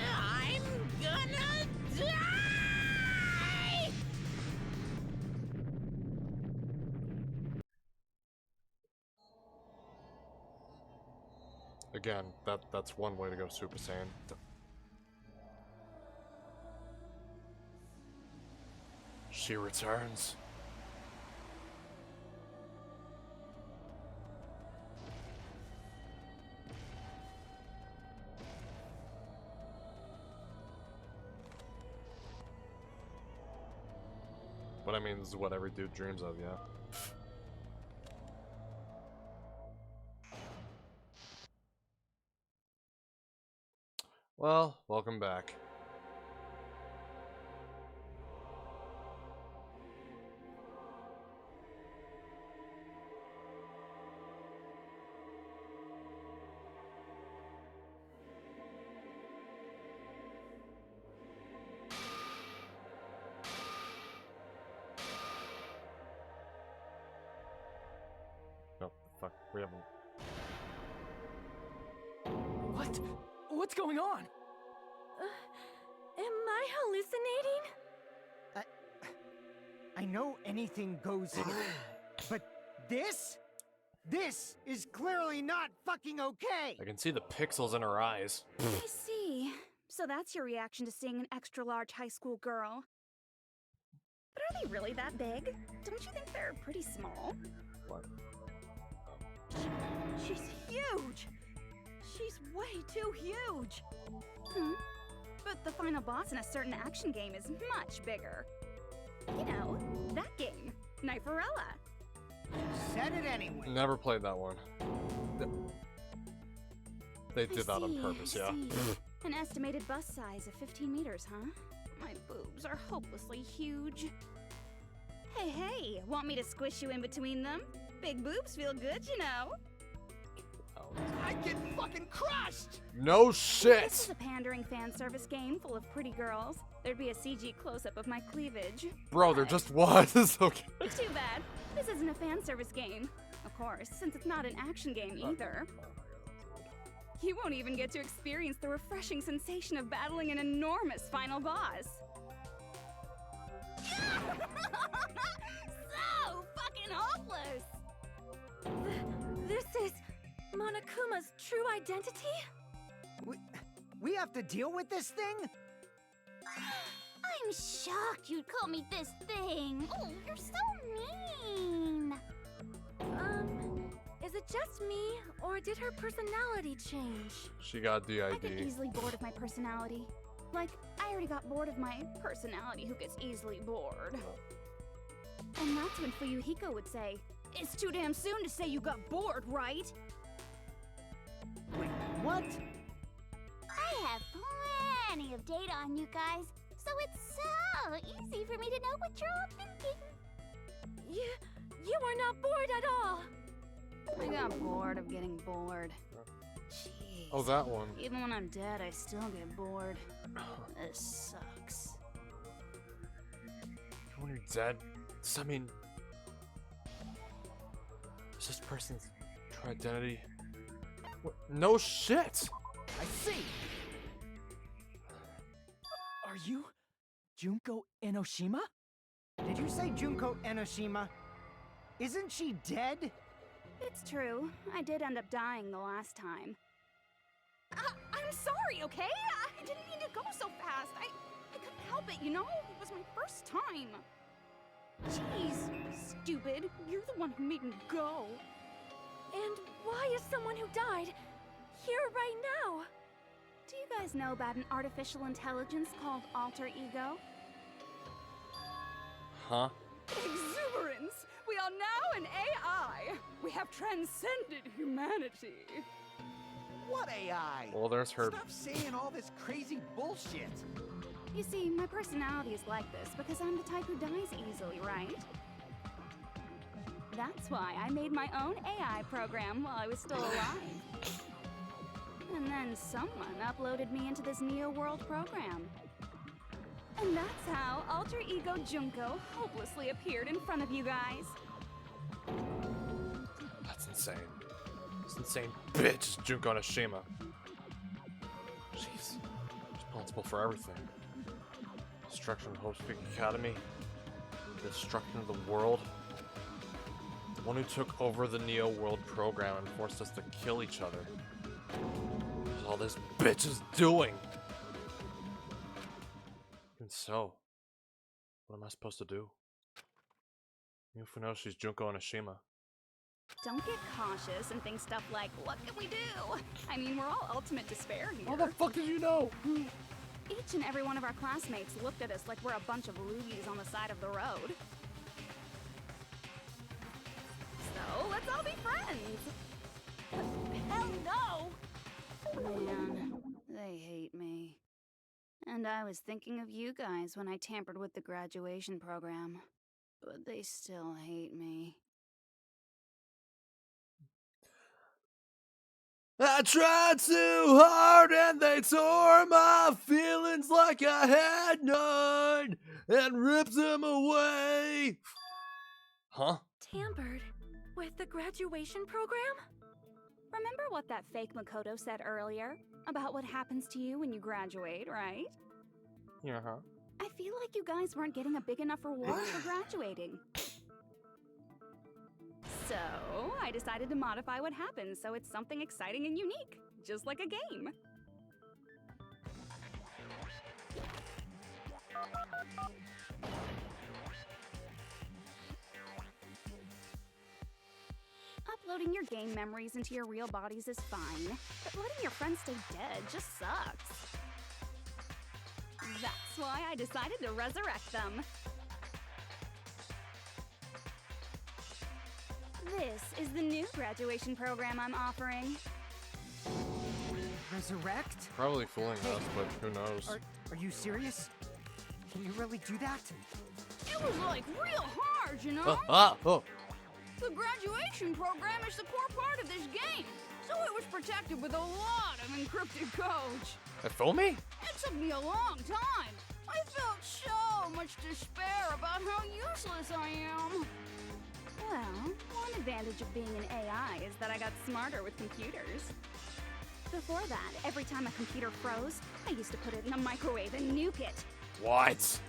Speaker 4: I'm gonna die!
Speaker 1: Again, that's one way to go Super Saiyan. She returns. But I mean, this is what every dude dreams of, yeah. Well, welcome back. No, fuck, we haven't.
Speaker 7: What? What's going on?
Speaker 9: Am I hallucinating?
Speaker 8: I know anything goes here, but this is clearly not fucking okay!
Speaker 1: I can see the pixels in her eyes.
Speaker 5: I see. So that's your reaction to seeing an extra-large high school girl. But are they really that big? Don't you think they're pretty small?
Speaker 1: What?
Speaker 5: She's huge! She's way too huge! But the final boss in a certain action game is much bigger. You know, that game, Kniferella.
Speaker 8: Said it anyway.
Speaker 1: Never played that one. They did that on purpose, yeah.
Speaker 5: An estimated bust size of 15 meters, huh? My boobs are hopelessly huge. Hey, want me to squish you in between them? Big boobs feel good, you know.
Speaker 3: I'd get fucking crushed!
Speaker 1: No
Speaker 5: This
Speaker 1: shit!
Speaker 5: is a pandering fan service game full of pretty girls. There'd be a CG close-up of my cleavage.
Speaker 1: Bro, there just was. Okay.
Speaker 5: Too bad. This isn't a fan service game. Of course, since it's not an action game either. You won't even get to experience the refreshing sensation of battling an enormous final boss. So fucking hopeless!
Speaker 9: This is Monokuma's true identity?
Speaker 8: We have to deal with this thing?
Speaker 11: I'm shocked you'd call me this thing. Oh, you're so mean.
Speaker 9: Is it just me, or did her personality change?
Speaker 1: She got DID.
Speaker 5: I get easily bored of my personality. Like, I already got bored of my personality who gets easily bored. And that's when Fuyuhiko would say, "It's too damn soon to say you got bored, right?"
Speaker 8: Wait, what?
Speaker 11: I have plenty of data on you guys, so it's so easy for me to know what you're all thinking.
Speaker 9: You are not bored at all.
Speaker 5: I got bored of getting bored. Jeez.
Speaker 1: Oh, that one.
Speaker 5: Even when I'm dead, I still get bored. This sucks.
Speaker 1: When you're dead, I mean, is this person's true identity? What? No shit!
Speaker 10: I see! Are you Junko Enoshima?
Speaker 8: Did you say Junko Enoshima? Isn't she dead?
Speaker 5: It's true. I did end up dying the last time. I'm sorry, okay? I didn't mean to go so fast. I couldn't help it, you know? It was my first time. Jeez, stupid. You're the one who made me go.
Speaker 9: And why is someone who died here right now?
Speaker 5: Do you guys know about an artificial intelligence called alter ego?
Speaker 1: Huh?
Speaker 5: Exuberance! We are now an AI! We have transcended humanity!
Speaker 3: What AI?
Speaker 1: Well, there's her.
Speaker 3: Stop saying all this crazy bullshit.
Speaker 5: You see, my personality is like this because I'm the type who dies easily, right? That's why I made my own AI program while I was still alive. And then someone uploaded me into this Neo World program. And that's how Alter Ego Junko hopelessly appeared in front of you guys.
Speaker 1: That's insane. This insane bitch is Junko Enoshima. She's responsible for everything. Destruction of Hope's Peak Academy. The destruction of the world. The one who took over the Neo World program and forced us to kill each other. What's all this bitch is doing? And so, what am I supposed to do? Yufu knows she's Junko Enoshima.
Speaker 5: Don't get cautious and think stuff like, what can we do? I mean, we're all ultimate despair here.
Speaker 1: How the fuck did you know?
Speaker 5: Each and every one of our classmates looked at us like we're a bunch of loogies on the side of the road. So, let's all be friends! Hell no! Man, they hate me. And I was thinking of you guys when I tampered with the graduation program. But they still hate me.
Speaker 1: I tried too hard and they tore my feelings like I had none and ripped them away. Huh?
Speaker 9: Tampered with the graduation program?
Speaker 5: Remember what that fake Makoto said earlier? About what happens to you when you graduate, right?
Speaker 1: Yeah, huh?
Speaker 12: I feel like you guys weren't getting a big enough reward for graduating. So, I decided to modify what happens so it's something exciting and unique, just like a game. Uploading your game memories into your real bodies is fine, but letting your friends stay dead just sucks. That's why I decided to resurrect them. This is the new graduation program I'm offering.
Speaker 8: Resurrect?
Speaker 1: Probably fooling us, but who knows?
Speaker 8: Are you serious? Can you really do that?
Speaker 12: It was like real hard, you know? The graduation program is the core part of this game, so it was protected with a lot of encrypted code.
Speaker 1: Fool me?
Speaker 12: It took me a long time. I felt so much despair about how useless I am. Well, one advantage of being an AI is that I got smarter with computers. Before that, every time a computer froze, I used to put it in a microwave and nuke it.
Speaker 1: What?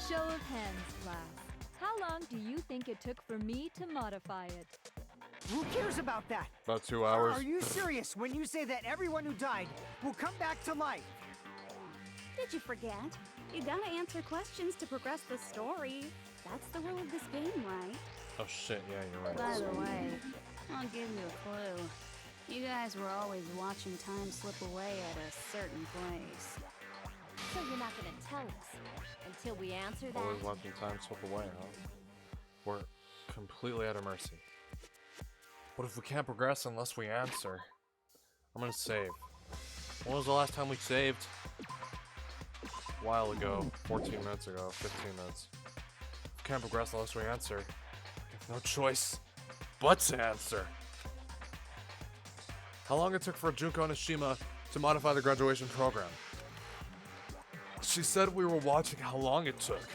Speaker 5: Show of hands, class. How long do you think it took for me to modify it?
Speaker 8: Who cares about that?
Speaker 1: About 2 hours.
Speaker 8: Are you serious when you say that everyone who died will come back to life?
Speaker 12: Did you forget? You gotta answer questions to progress the story. That's the rule of this game, right?
Speaker 1: Oh shit, yeah, you're right.
Speaker 12: By the way, I'll give you a clue. You guys were always watching time slip away at a certain place.
Speaker 5: So you're not gonna tell us until we answer that?
Speaker 1: Always watching time slip away, huh? We're completely at our mercy. What if we can't progress unless we answer? I'm gonna save. When was the last time we saved? A while ago. 14 minutes ago. 15 minutes. We can't progress unless we answer. We have no choice but to answer. How long it took for Junko Nishima to modify the graduation program? She said we were watching how long it took.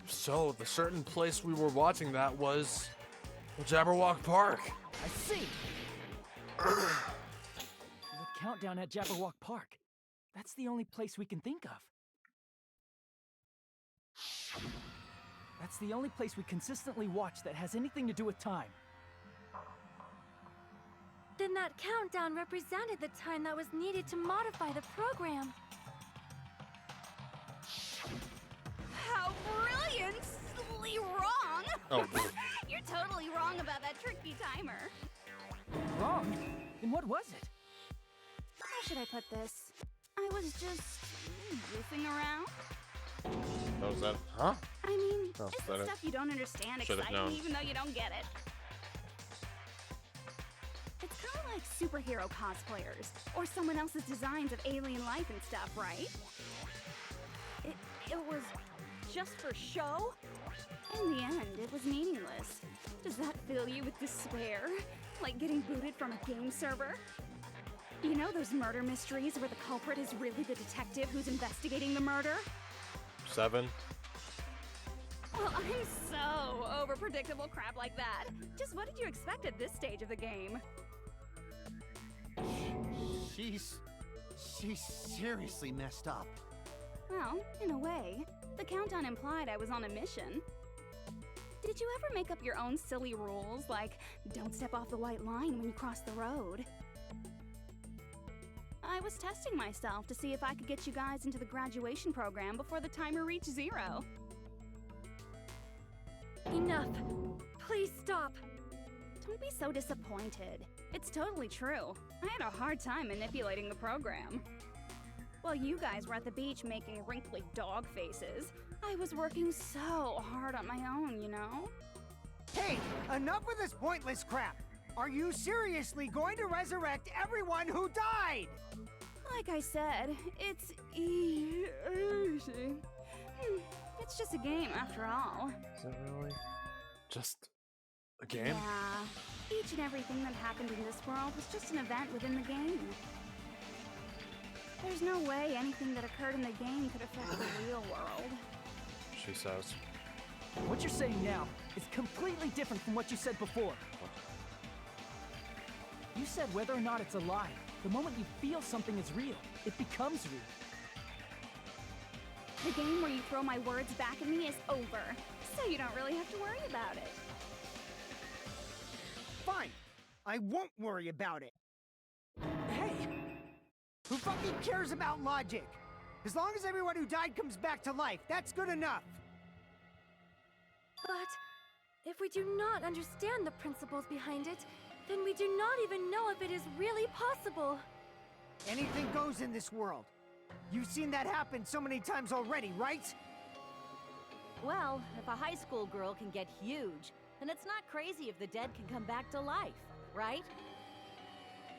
Speaker 1: So, the certain place we were watching that was the Jabberwock Park.
Speaker 7: I see. The countdown at Jabberwock Park. That's the only place we can think of. That's the only place we consistently watch that has anything to do with time.
Speaker 9: Then that countdown represented the time that was needed to modify the program.
Speaker 12: How brilliantly wrong!
Speaker 1: Oh.
Speaker 12: You're totally wrong about that tricky timer.
Speaker 7: Wrong? Then what was it?
Speaker 12: How should I put this? I was just goofing around.
Speaker 1: What was that? Huh?
Speaker 12: I mean,
Speaker 1: Oh,
Speaker 12: it's
Speaker 1: that
Speaker 12: the
Speaker 1: it?
Speaker 12: stuff you don't understand
Speaker 1: Should've
Speaker 12: exciting
Speaker 1: known.
Speaker 12: even though you don't get it. It's kind of like superhero cosplayers, or someone else's designs of alien life and stuff, right?
Speaker 5: It was just for show?
Speaker 12: In the end, it was meaningless. Does that fill you with despair? Like getting booted from a game server? You know those murder mysteries where the culprit is really the detective who's investigating the murder?
Speaker 1: 7.
Speaker 12: Well, I'm so over predictable crap like that. Just what did you expect at this stage of the game?
Speaker 3: She's seriously messed up.
Speaker 12: Well, in a way, the countdown implied I was on a mission. Did you ever make up your own silly rules, like don't step off the white line when you cross the road? I was testing myself to see if I could get you guys into the graduation program before the timer reached 0.
Speaker 9: Enough. Please stop.
Speaker 12: Don't be so disappointed. It's totally true. I had a hard time manipulating the program. While you guys were at the beach making wrinkly dog faces, I was working so hard on my own, you know?
Speaker 8: Hey, enough with this pointless crap! Are you seriously going to resurrect everyone who died?
Speaker 12: Like I said, it's easy. It's just a game after all.
Speaker 1: Is it really? Just a game?
Speaker 12: Yeah. Each and everything that happened in this world was just an event within the game. There's no way anything that occurred in the game could affect the real world.
Speaker 1: She says.
Speaker 7: What you're saying now is completely different from what you said before. You said whether or not it's a lie, the moment you feel something is real, it becomes real.
Speaker 12: The game where you throw my words back at me is over, so you don't really have to worry about it.
Speaker 8: Fine. I won't worry about it. Hey! Who fucking cares about logic? As long as everyone who died comes back to life, that's good enough.
Speaker 9: But if we do not understand the principles behind it, then we do not even know if it is really possible.
Speaker 8: Anything goes in this world. You've seen that happen so many times already, right?
Speaker 13: Well, if a high school girl can get huge, then it's not crazy if the dead can come back to life, right?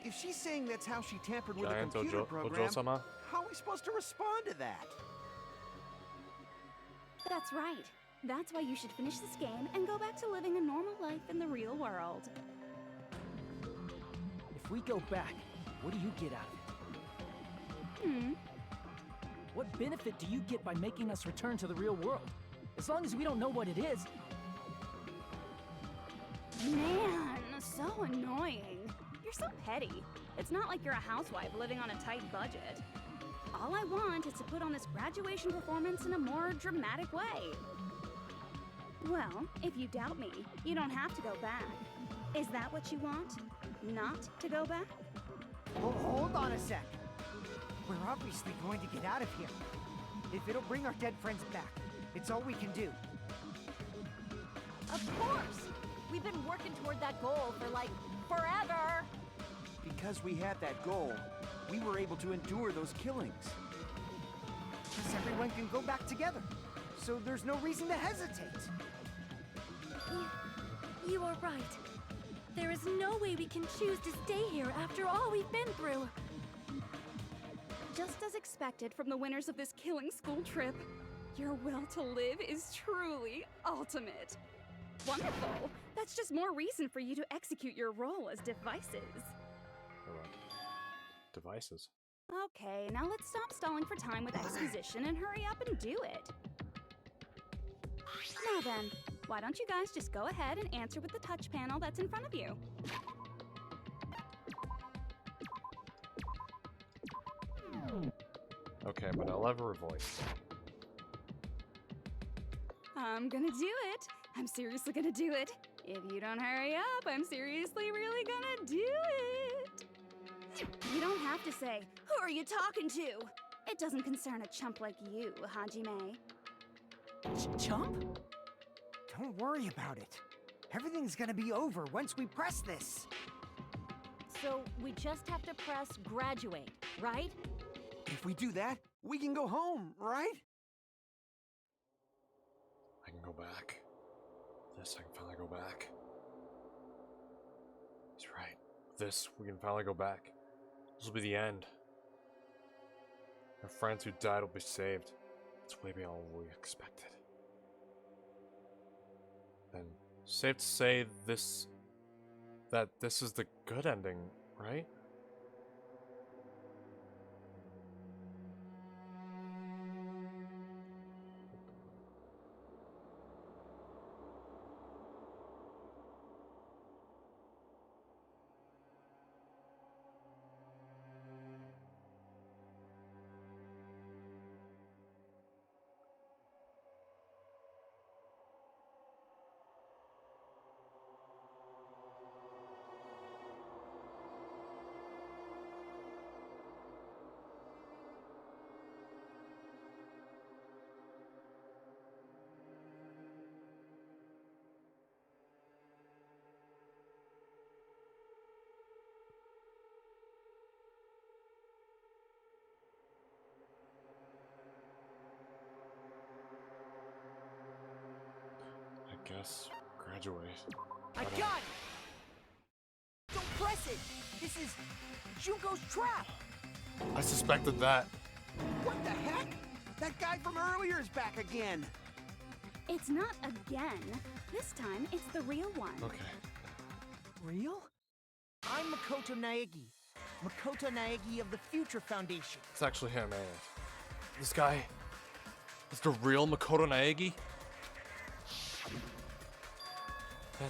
Speaker 3: If she's saying that's how she tampered with a
Speaker 1: Giant
Speaker 3: computer program,
Speaker 1: Ojo-sama.
Speaker 3: how are we supposed to respond to that?
Speaker 12: That's right. That's why you should finish this game and go back to living a normal life in the real world.
Speaker 7: If we go back, what do you get out of it? What benefit do you get by making us return to the real world? As long as we don't know what it is.
Speaker 12: Man, so annoying. You're so petty. It's not like you're a housewife living on a tight budget. All I want is to put on this graduation performance in a more dramatic way. Well, if you doubt me, you don't have to go back. Is that what you want? Not to go back?
Speaker 8: Well, hold on a sec. We're obviously going to get out of here. If it'll bring our dead friends back, it's all we can do.
Speaker 13: Of course! We've been working toward that goal for, like, forever!
Speaker 3: Because we had that goal, we were able to endure those killings.
Speaker 8: Because everyone can go back together. So there's no reason to hesitate.
Speaker 9: You are right. There is no way we can choose to stay here after all we've been through.
Speaker 12: Just as expected from the winners of this killing school trip, your will to live is truly ultimate. Wonderful! That's just more reason for you to execute your role as devices.
Speaker 1: Devices.
Speaker 12: Okay, now let's stop stalling for time with exposition and hurry up and do it. Now then, why don't you guys just go ahead and answer with the touch panel that's in front of you?
Speaker 1: Okay, but I'll have her voice.
Speaker 12: I'm gonna do it. I'm seriously gonna do it. If you don't hurry up, I'm seriously really gonna do it. You don't have to say, "Who are you talking to?" It doesn't concern a chump like you, Hajime.
Speaker 8: Chump? Don't worry about it. Everything's gonna be over once we press this.
Speaker 13: So we just have to press graduate, right?
Speaker 3: If we do that, we can go home, right?
Speaker 1: I can go back. This, I can finally go back. He's right. This, we can finally go back. This will be the end. Our friends who died will be saved. It's way beyond what we expected. Then, safe to say that this is the good ending, right? I guess graduate.
Speaker 10: I got it! Don't press it! This is Junko's trap!
Speaker 1: I suspected that.
Speaker 3: What the heck? That guy from earlier is back again.
Speaker 12: It's not again. This time, it's the real one.
Speaker 1: Okay.
Speaker 8: Real? I'm Makoto Naegi. Makoto Naegi of the Future Foundation.
Speaker 1: It's actually him, ain't it? This guy is the real Makoto Naegi? Then,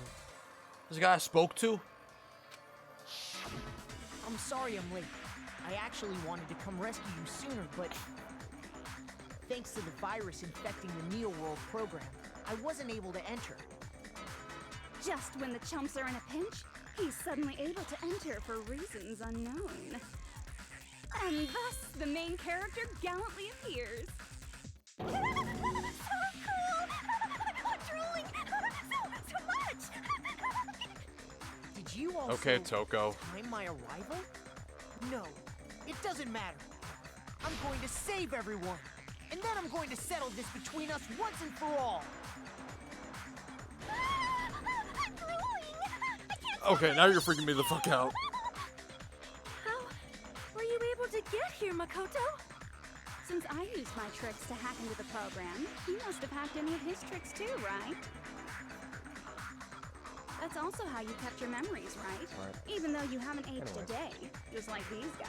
Speaker 1: this guy I spoke to?
Speaker 10: I'm sorry I'm late. I actually wanted to come rescue you sooner, but thanks to the virus infecting the Neo World program, I wasn't able to enter.
Speaker 12: Just when the chumps are in a pinch, he's suddenly able to enter for reasons unknown. And thus, the main character gallantly appears.
Speaker 5: So cool! I'm drooling! So much!
Speaker 10: Did you also
Speaker 1: Okay, Toko.
Speaker 10: time my arrival? No, it doesn't matter. I'm going to save everyone, and then I'm going to settle this between us once and for all.
Speaker 5: I'm drooling! I can't
Speaker 1: Okay, now you're freaking me the fuck out.
Speaker 9: How were you able to get here, Makoto?
Speaker 12: Since I used my tricks to hack into the program, he must have hacked in with his tricks too, right? That's also how you kept your memories, right? Even though you haven't aged a day, just like these guys.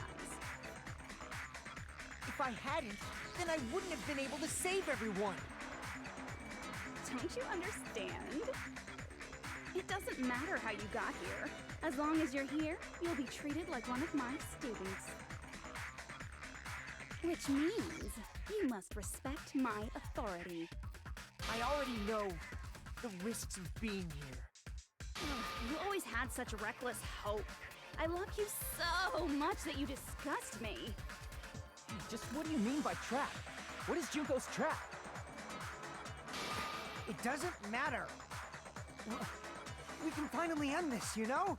Speaker 10: If I hadn't, then I wouldn't have been able to save everyone.
Speaker 12: Don't you understand? It doesn't matter how you got here. As long as you're here, you'll be treated like one of my students. Which means you must respect my authority.
Speaker 10: I already know the risks of being here.
Speaker 12: You always had such reckless hope. I love you so much that you disgust me.
Speaker 8: Just what do you mean by trap? What is Junko's trap?
Speaker 10: It doesn't matter.
Speaker 8: We can finally end this, you know?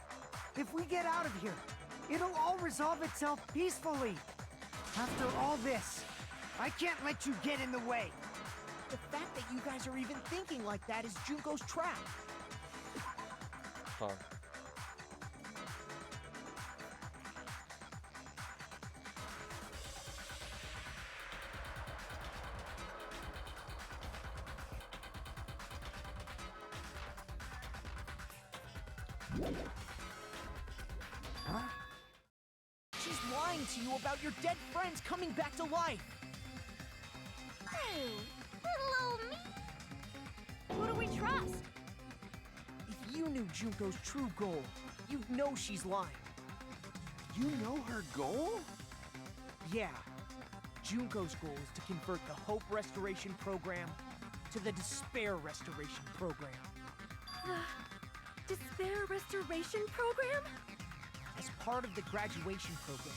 Speaker 8: If we get out of here, it'll all resolve itself peacefully. After all this, I can't let you get in the way.
Speaker 10: The fact that you guys are even thinking like that is Junko's trap.
Speaker 1: Huh.
Speaker 10: Huh? She's lying to you about your dead friends coming back to life.
Speaker 11: Hey, little old me.
Speaker 12: Who do we trust?
Speaker 10: If you knew Junko's true goal, you'd know she's lying.
Speaker 3: You know her goal?
Speaker 10: Yeah. Junko's goal is to convert the Hope Restoration Program to the Despair Restoration Program.
Speaker 9: Despair Restoration Program?
Speaker 10: As part of the graduation program,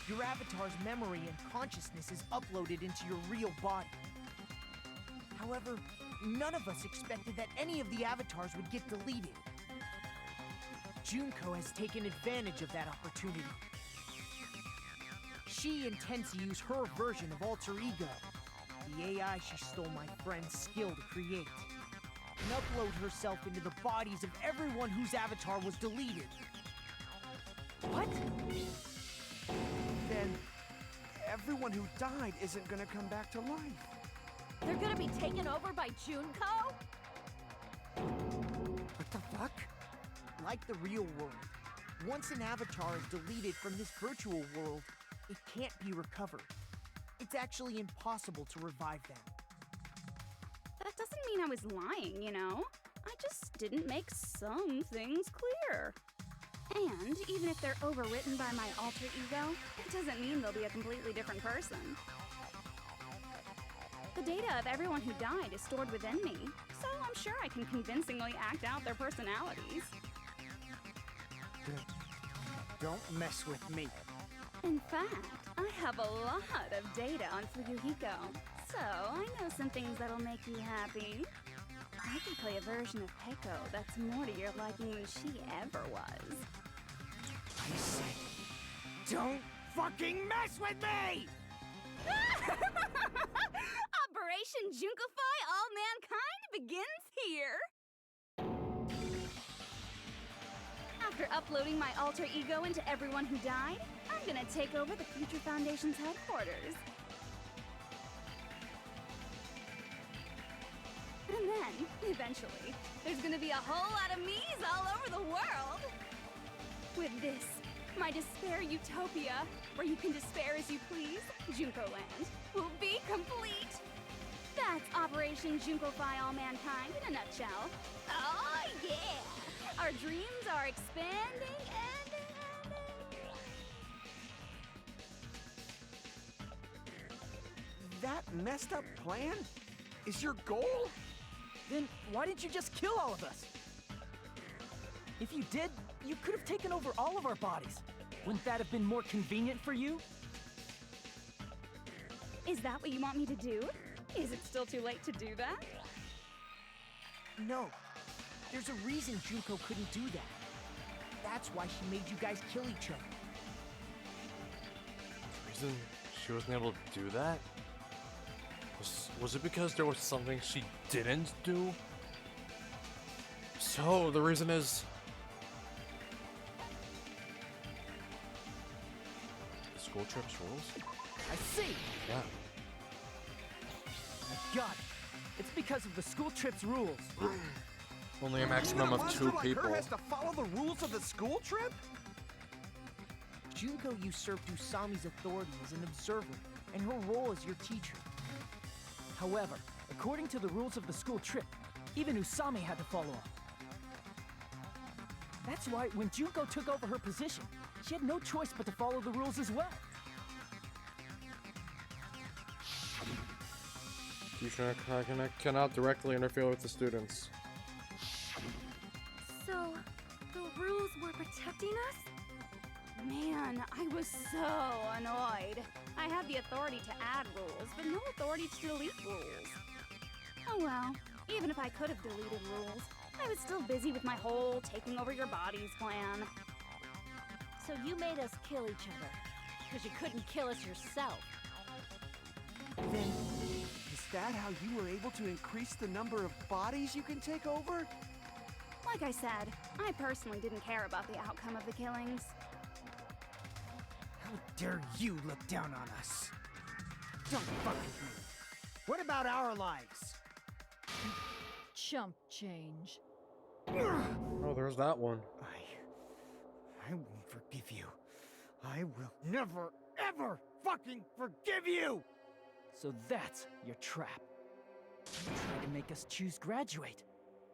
Speaker 10: your avatar's memory and consciousness is uploaded into your real body. However, none of us expected that any of the avatars would get deleted. Junko has taken advantage of that opportunity. She intends to use her version of Alter Ego, the AI she stole my friend's skill to create, and upload herself into the bodies of everyone whose avatar was deleted.
Speaker 8: What?
Speaker 3: Then everyone who died isn't gonna come back to life.
Speaker 13: They're gonna be taken over by Junko?
Speaker 8: What the fuck?
Speaker 10: Like the real world, once an avatar is deleted from this virtual world, it can't be recovered. It's actually impossible to revive them.
Speaker 12: That doesn't mean I was lying, you know? I just didn't make some things clear. And even if they're overwritten by my alter ego, it doesn't mean they'll be a completely different person. The data of everyone who died is stored within me, so I'm sure I can convincingly act out their personalities.
Speaker 8: Don't mess with me.
Speaker 12: In fact, I have a lot of data on Fuyuhiko, so I know some things that'll make you happy. I could play a version of Neko that's more to your liking than she ever was.
Speaker 8: I said, don't fucking mess with me!
Speaker 12: Operation Junkify All Mankind begins here! After uploading my alter ego into everyone who died, I'm gonna take over the Future Foundation's headquarters. And then, eventually, there's gonna be a whole lot of me's all over the world! With this, my despair utopia, where you can despair as you please, Junko Land, will be complete! That's Operation Junkify All Mankind in a nutshell. Oh yeah! Our dreams are expanding and
Speaker 3: that messed up plan is your goal?
Speaker 7: Then why didn't you just kill all of us? If you did, you could have taken over all of our bodies. Wouldn't that have been more convenient for you?
Speaker 12: Is that what you want me to do? Is it still too late to do that?
Speaker 10: No. There's a reason Junko couldn't do that. That's why she made you guys kill each other.
Speaker 1: The reason she wasn't able to do that? Was it because there was something she didn't do? So, the reason is... the school trips rules?
Speaker 7: I see!
Speaker 1: Yeah.
Speaker 7: I got it. It's because of the school trip's rules.
Speaker 1: Only a maximum of 2 people.
Speaker 3: Like her has to follow the rules of the school trip?
Speaker 10: Junko usurped Usami's authority as an observer, and her role as your teacher.
Speaker 7: However, according to the rules of the school trip, even Usami had to follow them. That's why when Junko took over her position, she had no choice but to follow the rules as well.
Speaker 1: Teacher cannot directly interfere with the students.
Speaker 9: So, the rules were protecting us?
Speaker 12: Man, I was so annoyed. I had the authority to add rules, but no authority to delete rules. Oh well, even if I could have deleted rules, I was still busy with my whole taking over your bodies plan.
Speaker 13: So you made us kill each other, because you couldn't kill us yourself.
Speaker 3: Then, is that how you were able to increase the number of bodies you can take over?
Speaker 12: Like I said, I personally didn't care about the outcome of the killings.
Speaker 8: How dare you look down on us? Don't fuck with me. What about our lives?
Speaker 5: Chump change.
Speaker 1: Oh, there's that one.
Speaker 8: I won't forgive you. I will never, ever fucking forgive you!
Speaker 7: So that's your trap. You tried to make us choose graduate,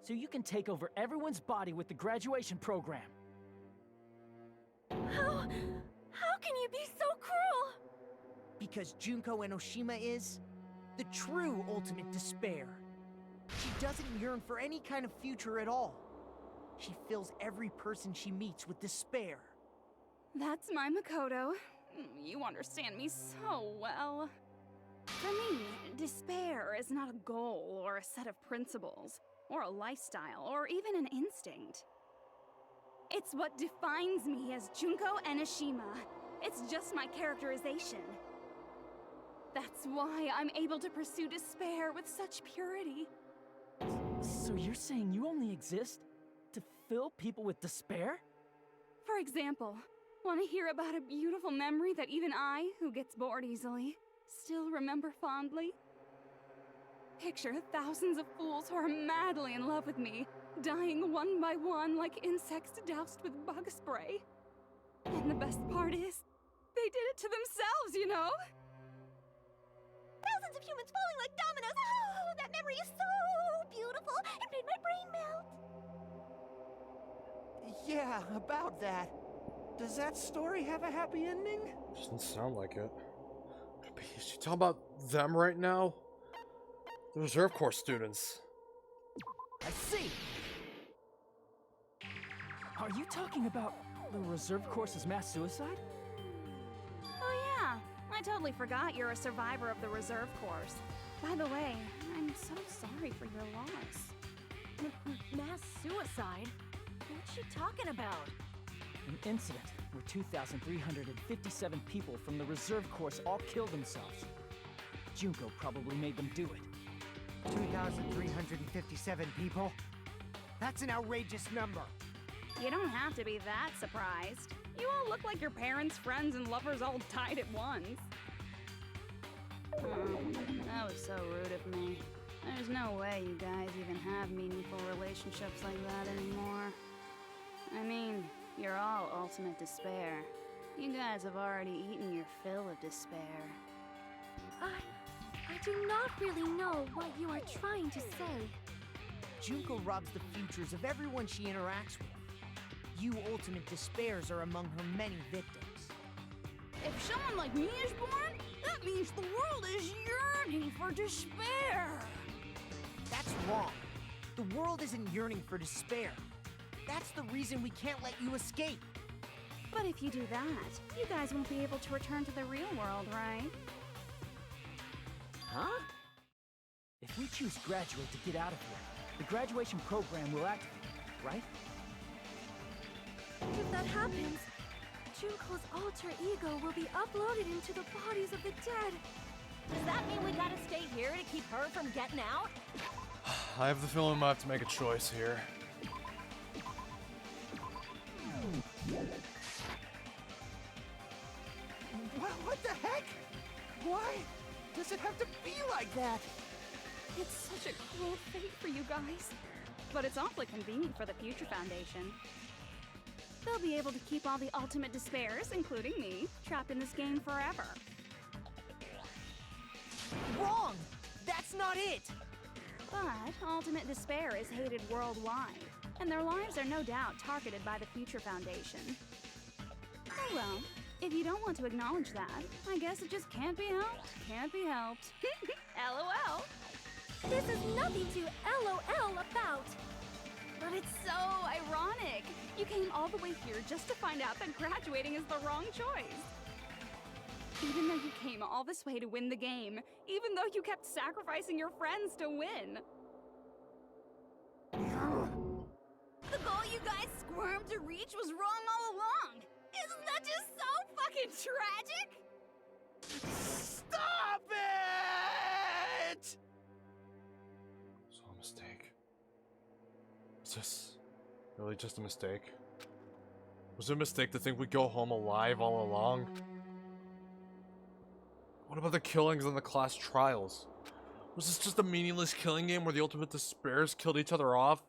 Speaker 7: so you can take over everyone's body with the graduation program.
Speaker 9: How can you be so cruel?
Speaker 10: Because Junko Enoshima is the true ultimate despair. She doesn't yearn for any kind of future at all. She fills every person she meets with despair.
Speaker 12: That's my Makoto. You understand me so well. For me, despair is not a goal or a set of principles, or a lifestyle, or even an instinct. It's what defines me as Junko Enoshima. It's just my characterization. That's why I'm able to pursue despair with such purity.
Speaker 7: So you're saying you only exist to fill people with despair?
Speaker 12: For example, want to hear about a beautiful memory that even I, who gets bored easily, still remember fondly? Picture thousands of fools who are madly in love with me, dying one by one like insects doused with bug spray. And the best part is, they did it to themselves, you know?
Speaker 11: Thousands of humans falling like dominoes. Oh, that memory is so beautiful. It made my brain melt.
Speaker 3: Yeah, about that. Does that story have a happy ending?
Speaker 1: Doesn't sound like it. Is she talking about them right now? The Reserve Corps students.
Speaker 7: I see! Are you talking about the Reserve Corps' mass suicide?
Speaker 12: Oh yeah, I totally forgot you're a survivor of the Reserve Corps. By the way, I'm so sorry for your loss.
Speaker 13: Mass suicide? What's she talking about?
Speaker 7: An incident where 2,357 people from the Reserve Corps all killed themselves. Junko probably made them do it.
Speaker 8: 2,357 people? That's an outrageous number.
Speaker 12: You don't have to be that surprised. You all look like your parents, friends, and lovers all died at once. Oh, that was so rude of me. There's no way you guys even have meaningful relationships like that anymore. I mean, you're all ultimate despair. You guys have already eaten your fill of despair.
Speaker 9: I do not really know what you are trying to say.
Speaker 10: Junko robs the futures of everyone she interacts with. You ultimate despairs are among her many victims.
Speaker 12: If someone like me is born, that means the world is yearning for despair.
Speaker 10: That's wrong. The world isn't yearning for despair. That's the reason we can't let you escape.
Speaker 12: But if you do that, you guys won't be able to return to the real world, right?
Speaker 7: Huh? If we choose graduate to get out of here, the graduation program will activate, right?
Speaker 9: If that happens, Junko's alter ego will be uploaded into the bodies of the dead.
Speaker 13: Does that mean we gotta stay here to keep her from getting out?
Speaker 1: I have the feeling I might have to make a choice here.
Speaker 10: What the heck? Why does it have to be like that?
Speaker 12: It's such a cruel fate for you guys. But it's awfully convenient for the Future Foundation. They'll be able to keep all the ultimate despairs, including me, trapped in this game forever.
Speaker 10: Wrong! That's not it!
Speaker 12: But ultimate despair is hated worldwide, and their lives are no doubt targeted by the Future Foundation. Oh well, if you don't want to acknowledge that, I guess it just can't be helped. Can't be helped. LOL.
Speaker 9: This is nothing to LOL about.
Speaker 12: But it's so ironic. You came all the way here just to find out that graduating is the wrong choice. Even though you came all this way to win the game, even though you kept sacrificing your friends to win.
Speaker 13: The goal you guys squirmed to reach was wrong all along. Isn't that just so fucking tragic?
Speaker 3: Stop it!
Speaker 1: It's all a mistake. Is this really just a mistake? Was it a mistake to think we'd go home alive all along? What about the killings and the class trials? Was this just a meaningless killing game where the ultimate despairs killed each other off?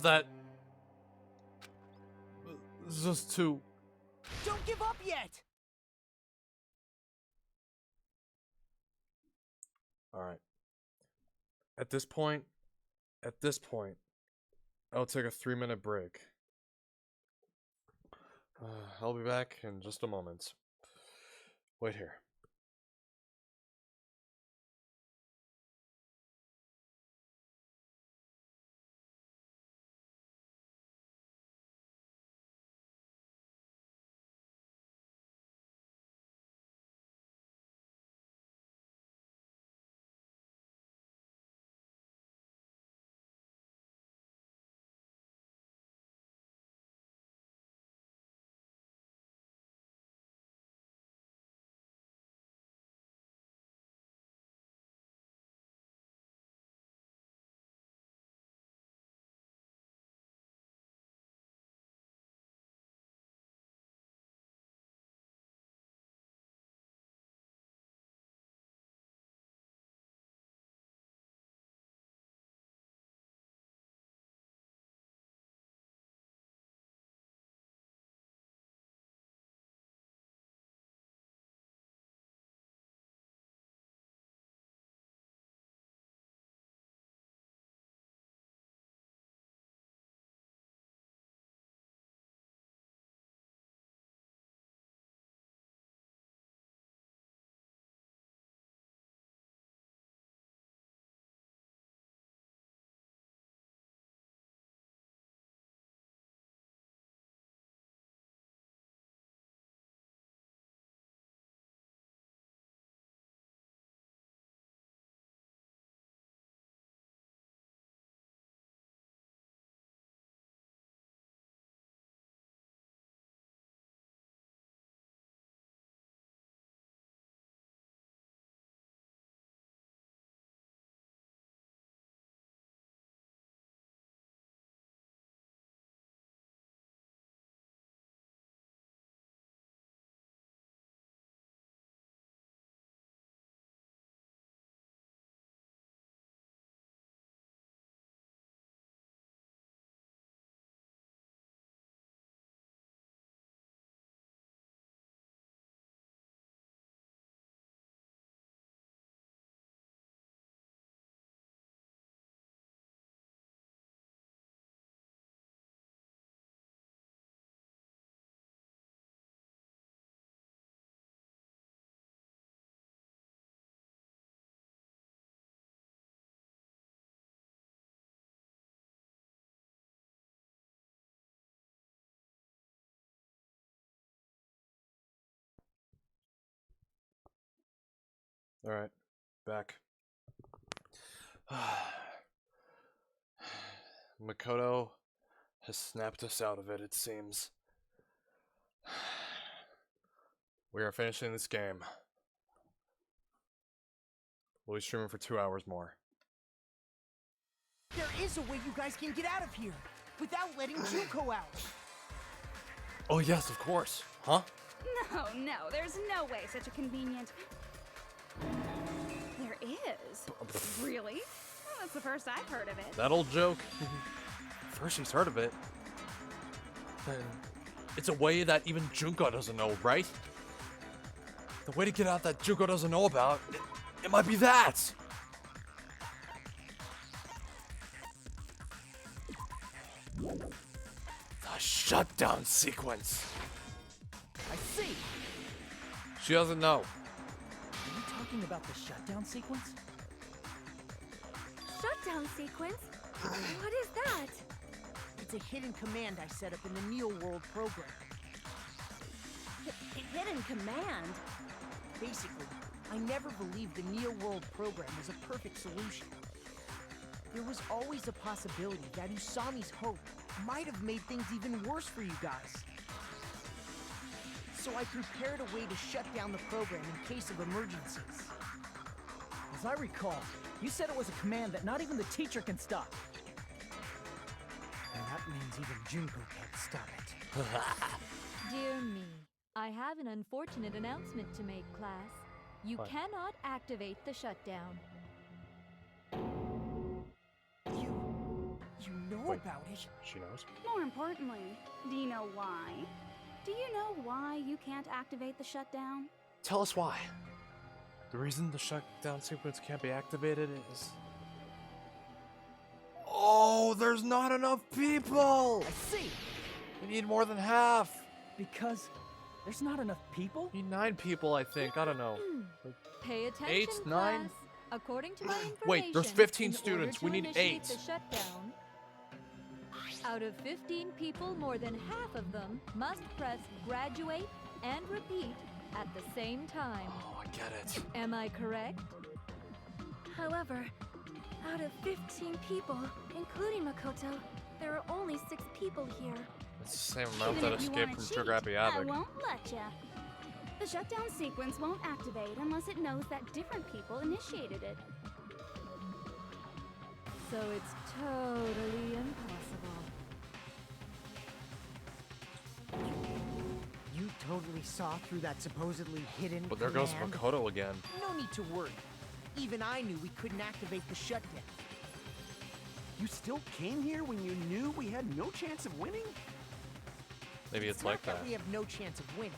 Speaker 1: That... This is just too...
Speaker 10: Don't give up yet!
Speaker 1: Alright. At this point, I'll take a 3-minute break. I'll be back in just a moment. Wait here. Alright, back. Makoto has snapped us out of it, it seems. We are finishing this game. We'll be streaming for 2 hours more.
Speaker 10: There is a way you guys can get out of here without letting Junko out.
Speaker 1: Oh yes, of course. Huh?
Speaker 12: No, there's no way such a convenient... There is. Really? Well, that's the first I've heard of it.
Speaker 1: That old joke? First she's heard of it. Then it's a way that even Junko doesn't know, right? The way to get out that Junko doesn't know about, it might be that! The shutdown sequence.
Speaker 10: I see.
Speaker 1: She doesn't know.
Speaker 7: Are you talking about the shutdown sequence?
Speaker 9: Shutdown sequence? What is that?
Speaker 10: It's a hidden command I set up in the Neo World program.
Speaker 4: Hidden command?
Speaker 10: Basically, I never believed the Neo World program was a perfect solution. There was always a possibility that Usami's hope might have made things even worse for you guys. So I prepared a way to shut down the program in case of emergencies.
Speaker 7: As I recall, you said it was a command that not even the teacher can stop. And that means even Junko can't stop it.
Speaker 5: Dear me, I have an unfortunate announcement to make, class. You
Speaker 1: What?
Speaker 5: cannot activate the shutdown.
Speaker 10: You know
Speaker 1: Wait.
Speaker 10: about it?
Speaker 1: She knows?
Speaker 12: More importantly, do you know why? Do you know why you can't activate the shutdown?
Speaker 1: Tell us why. The reason the shutdown sequence can't be activated is... Oh, there's not enough people!
Speaker 10: I see.
Speaker 1: We need more than half.
Speaker 7: Because there's not enough people?
Speaker 1: We need 9 people, I think. I don't know.
Speaker 5: Pay attention,
Speaker 1: 8, 9?
Speaker 5: class. According to my information,
Speaker 1: Wait, there's 15
Speaker 5: in
Speaker 1: students.
Speaker 5: order
Speaker 1: We
Speaker 5: to
Speaker 1: need
Speaker 5: initiate
Speaker 1: 8.
Speaker 5: The shutdown, out of 15 people, more than half of them must press graduate and repeat at the same time.
Speaker 1: Oh, I get it.
Speaker 5: Am I correct?
Speaker 9: However, out of 15 people, including Makoto, there are only 6 people here.
Speaker 1: It's the same amount
Speaker 12: Even
Speaker 1: that
Speaker 12: if you
Speaker 1: escaped
Speaker 12: wanna
Speaker 1: from
Speaker 12: cheat,
Speaker 1: Trigger Happy
Speaker 12: I
Speaker 1: Havoc.
Speaker 12: won't let ya. The shutdown sequence won't activate unless it knows that different people initiated it.
Speaker 5: So it's totally impossible.
Speaker 10: You totally saw through that supposedly hidden
Speaker 1: But there goes
Speaker 10: command?
Speaker 1: Makoto again.
Speaker 10: No need to worry. Even I knew we couldn't activate the shutdown.
Speaker 3: You still came here when you knew we had no chance of winning?
Speaker 1: Maybe it's
Speaker 10: not
Speaker 1: like that.
Speaker 10: we have no chance of winning.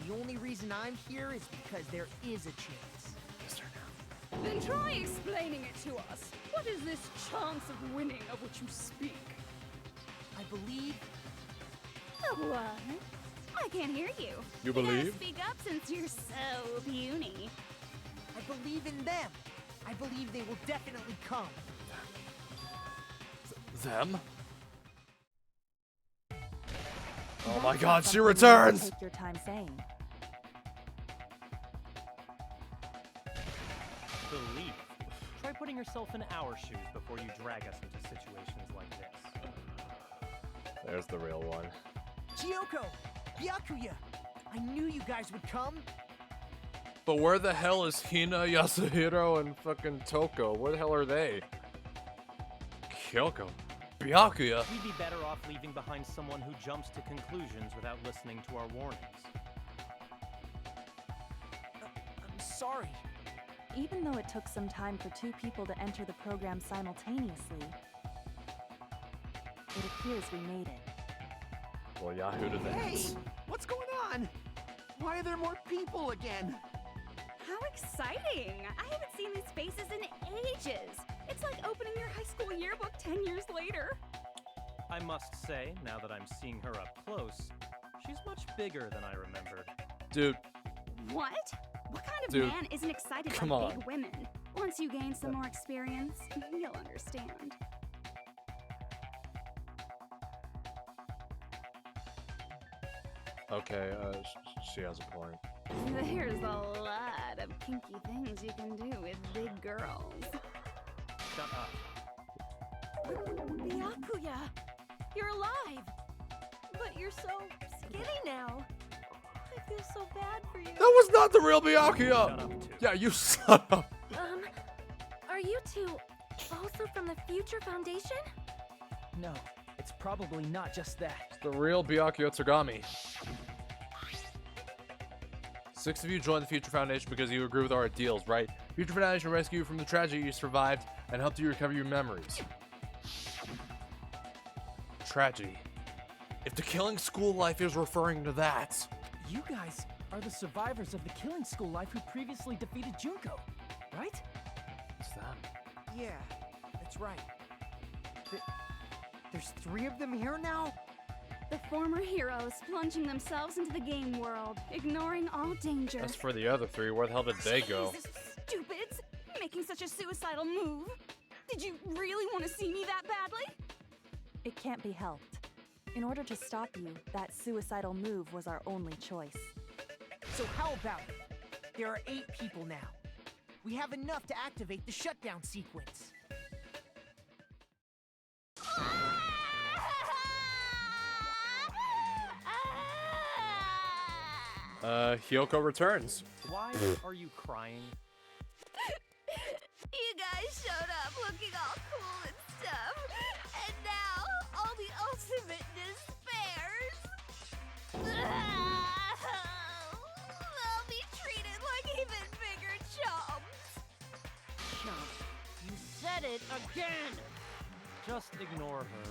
Speaker 10: The only reason I'm here is because there is a chance.
Speaker 1: Yes, sir, now.
Speaker 12: Then try explaining it to us. What is this chance of winning of which you speak?
Speaker 10: I believe...
Speaker 12: What? I can't hear you.
Speaker 1: You
Speaker 12: gotta
Speaker 1: believe?
Speaker 12: speak up since you're so puny.
Speaker 10: I believe in them. I believe they will definitely come.
Speaker 1: Them? Oh
Speaker 5: That's
Speaker 1: my
Speaker 5: not
Speaker 1: god, she
Speaker 5: something you
Speaker 1: returns!
Speaker 5: Take your time saying.
Speaker 14: Belief. Try putting yourself in our shoes before you drag us into situations like this.
Speaker 1: There's the real one.
Speaker 10: Chiyoko! Byakuya! I knew you guys would come.
Speaker 1: But where the hell is Hina, Yasuhiro, and fucking Toko? Where the hell are they? Kyoko? Byakuya?
Speaker 14: We'd be better off leaving behind someone who jumps to conclusions without listening to our warnings.
Speaker 10: I'm sorry.
Speaker 5: Even though it took some time for 2 people to enter the program simultaneously, it appears we made it.
Speaker 1: Well, Yahoo to the
Speaker 3: Hey! What's going on? Why are there more people again?
Speaker 12: How exciting! I haven't seen these faces in ages. It's like opening your high school yearbook 10 years later.
Speaker 14: I must say, now that I'm seeing her up close, she's much bigger than I remembered.
Speaker 1: Dude,
Speaker 12: What? What kind of
Speaker 1: Dude,
Speaker 12: man isn't excited
Speaker 1: come
Speaker 12: by
Speaker 1: on.
Speaker 12: big women? Once you gain some more experience, you'll understand.
Speaker 1: okay, she has a point.
Speaker 12: There's a lot of kinky things you can do with big girls.
Speaker 14: Shut up.
Speaker 5: Byakuya, you're alive. But you're so skinny now. I feel so bad for you.
Speaker 1: That was not the real Byakuya!
Speaker 14: Shut up, too.
Speaker 1: Yeah, you shut up.
Speaker 9: Are you two also from the Future Foundation?
Speaker 7: No, it's probably not just that.
Speaker 1: It's the real Byakuya Tsugami. 6 of you joined the Future Foundation because you agree with our ideals, right? Future Foundation rescued you from the tragedy you survived and helped you recover your memories. Tragedy. If the killing school life is referring to that.
Speaker 7: You guys are the survivors of the killing school life who previously defeated Junko, right?
Speaker 1: What's that?
Speaker 10: Yeah, that's right. There's 3 of them here now?
Speaker 12: The former heroes plunging themselves into the game world, ignoring all danger.
Speaker 1: As for the other 3, where the hell did they go?
Speaker 12: Jesus, stupids! Making such a suicidal move. Did you really want to see me that badly?
Speaker 5: It can't be helped. In order to stop you, that suicidal move was our only choice.
Speaker 10: So how about it? There are 8 people now. We have enough to activate the shutdown sequence.
Speaker 1: Hyoko returns.
Speaker 14: Why are you crying?
Speaker 13: You guys showed up looking all cool and stuff, and now all the ultimate despairs. They'll be treated like even bigger chumps.
Speaker 8: Chump, you said it again!
Speaker 14: Just ignore her.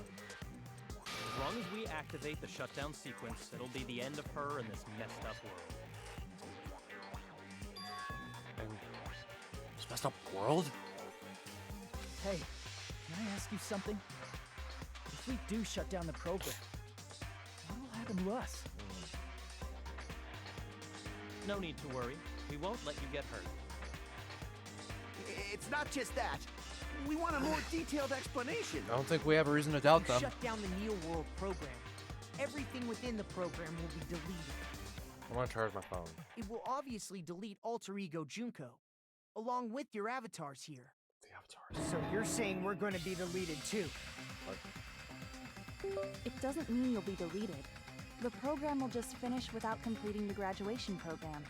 Speaker 14: As long as we activate the shutdown sequence, it'll be the end of her in this messed up world.
Speaker 1: This messed up world?
Speaker 7: Hey, can I ask you something? If we do shut down the program, what will happen to us?
Speaker 14: No need to worry. We won't let you get hurt.
Speaker 3: It's not just that. We want a more detailed explanation.
Speaker 1: I don't think we have a reason to doubt them.
Speaker 10: Shut down the Neo World program. Everything within the program will be deleted.
Speaker 1: I want to charge my phone.
Speaker 10: It will obviously delete Alter Ego Junko, along with your avatars here.
Speaker 1: The avatars.
Speaker 10: So you're saying we're going to be deleted too?
Speaker 1: What?
Speaker 5: It doesn't mean you'll be deleted. The program will just finish without completing the graduation program.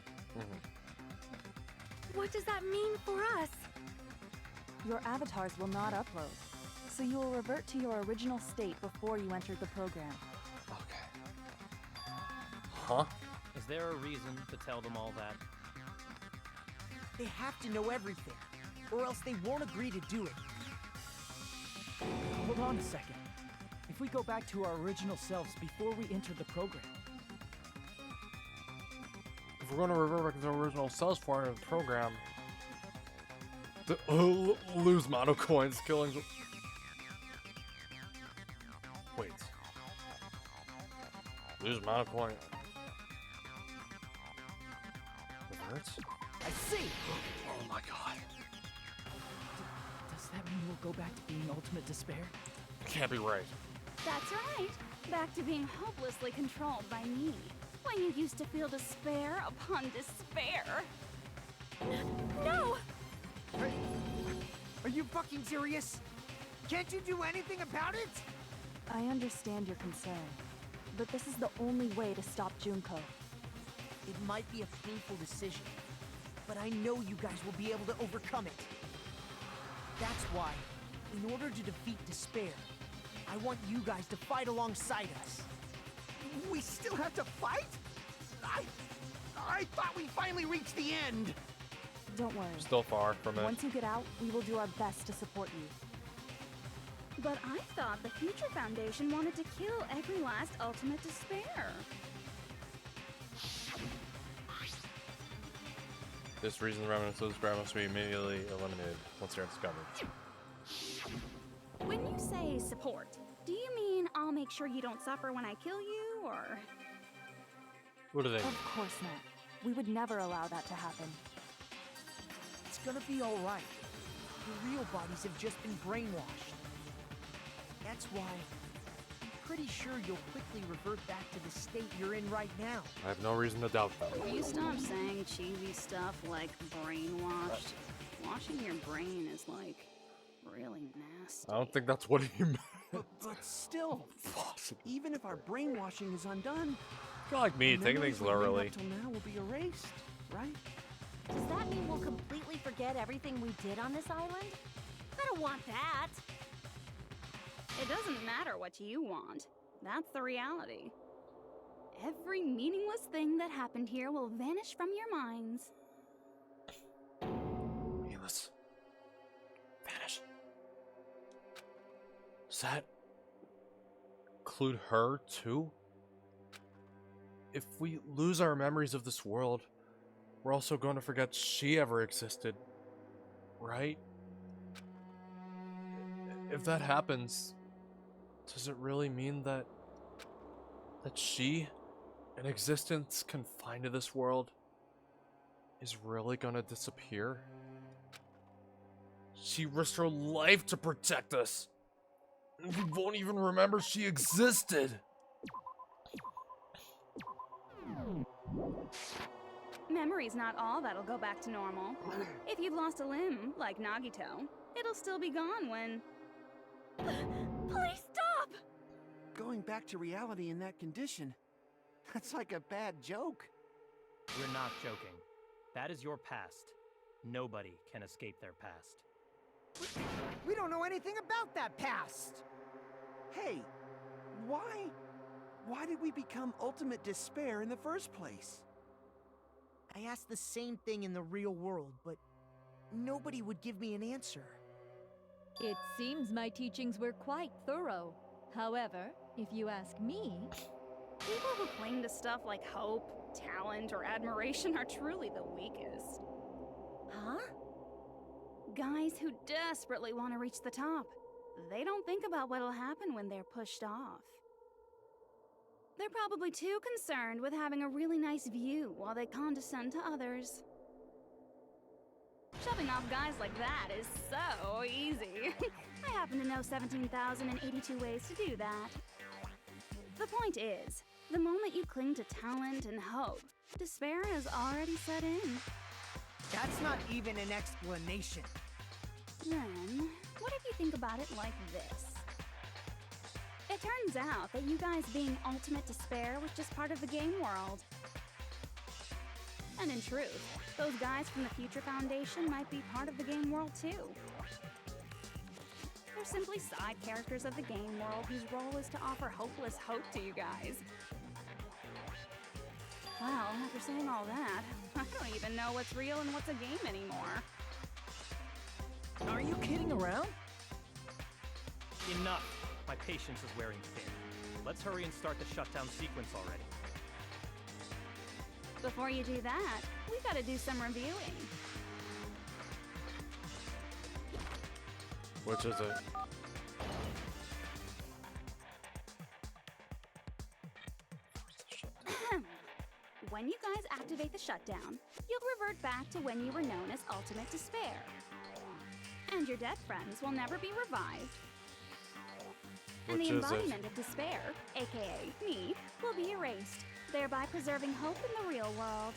Speaker 9: What does that mean for us?
Speaker 5: Your avatars will not upload, so you will revert to your original state before you entered the program.
Speaker 1: Okay. Huh?
Speaker 14: Is there a reason to tell them all that?
Speaker 10: They have to know everything, or else they won't agree to do it.
Speaker 7: Hold on a second. If we go back to our original selves before we enter the program,
Speaker 1: If we're going to revert back to the original selves for the program, lose mono coins, killing. Wait. Lose mono coin. Reverts?
Speaker 10: I see!
Speaker 1: Oh my god.
Speaker 7: does that mean we'll go back to being ultimate despair?
Speaker 1: Can't be right.
Speaker 12: That's right. Back to being hopelessly controlled by me. When you used to feel despair upon despair.
Speaker 9: No!
Speaker 10: Are you fucking serious? Can't you do anything about it?
Speaker 5: I understand your concern, but this is the only way to stop Junko.
Speaker 10: It might be a painful decision, but I know you guys will be able to overcome it. That's why, in order to defeat despair, I want you guys to fight alongside us.
Speaker 3: We still have to fight? I thought we finally reached the end.
Speaker 5: Don't worry.
Speaker 1: Still far from it.
Speaker 5: Once you get out, we will do our best to support you.
Speaker 12: But I thought the Future Foundation wanted to kill every last ultimate despair.
Speaker 1: This reason the remnants of despair must be immediately eliminated once they're discovered.
Speaker 12: When you say support, do you mean I'll make sure you don't suffer when I kill you, or...?
Speaker 1: What do they mean?
Speaker 5: Of course not. We would never allow that to happen.
Speaker 10: It's gonna be alright. The real bodies have just been brainwashed. That's why I'm pretty sure you'll quickly revert back to the state you're in right now.
Speaker 1: I have no reason to doubt that.
Speaker 12: Will you stop saying cheesy stuff like brainwashed? Washing your brain is like really nasty.
Speaker 1: I don't think that's what he meant.
Speaker 3: But still, even if our brainwashing is undone,
Speaker 1: You're like me, taking things literally.
Speaker 3: up till now will be erased, right?
Speaker 5: Does that mean we'll completely forget everything we did on this island? I don't want that.
Speaker 12: It doesn't matter what you want. That's the reality. Every meaningless thing that happened here will vanish from your minds.
Speaker 1: Meaningless. Vanish. Does that include her, too? If we lose our memories of this world, we're also going to forget she ever existed, right? If that happens, does it really mean that she, an existence confined to this world, is really gonna disappear? She risked her life to protect us, and we won't even remember she existed.
Speaker 12: Memory's not all that'll go back to normal. If you've lost a limb, like Nagito, it'll still be gone when...
Speaker 5: Please stop!
Speaker 3: Going back to reality in that condition, that's like a bad joke.
Speaker 14: We're not joking. That is your past. Nobody can escape their past.
Speaker 8: We don't know anything about that past!
Speaker 3: Hey, why did we become ultimate despair in the first place?
Speaker 10: I asked the same thing in the real world, but nobody would give me an answer.
Speaker 15: It seems my teachings were quite thorough. However, if you ask me...
Speaker 12: People who cling to stuff like hope, talent, or admiration are truly the weakest.
Speaker 4: Huh?
Speaker 12: Guys who desperately want to reach the top. They don't think about what'll happen when they're pushed off. They're probably too concerned with having a really nice view while they condescend to others. Shoving off guys like that is so easy. I happen to know 17,082 ways to do that. The point is, the moment you cling to talent and hope, despair has already set in.
Speaker 10: That's not even an explanation.
Speaker 12: Then, what if you think about it like this? It turns out that you guys being ultimate despair was just part of the game world. And in truth, those guys from the Future Foundation might be part of the game world too. They're simply side characters of the game world whose role is to offer hopeless hope to you guys. Well, after saying all that, I don't even know what's real and what's a game anymore.
Speaker 10: Are you kidding around?
Speaker 14: Enough! My patience is wearing thin. Let's hurry and start the shutdown sequence already.
Speaker 12: Before you do that, we gotta do some reviewing.
Speaker 1: Which is it?
Speaker 12: When you guys activate the shutdown, you'll revert back to when you were known as Ultimate Despair. And your dead friends will never be revived. And the embodiment of despair, aka me, will be erased, thereby preserving hope in the real world.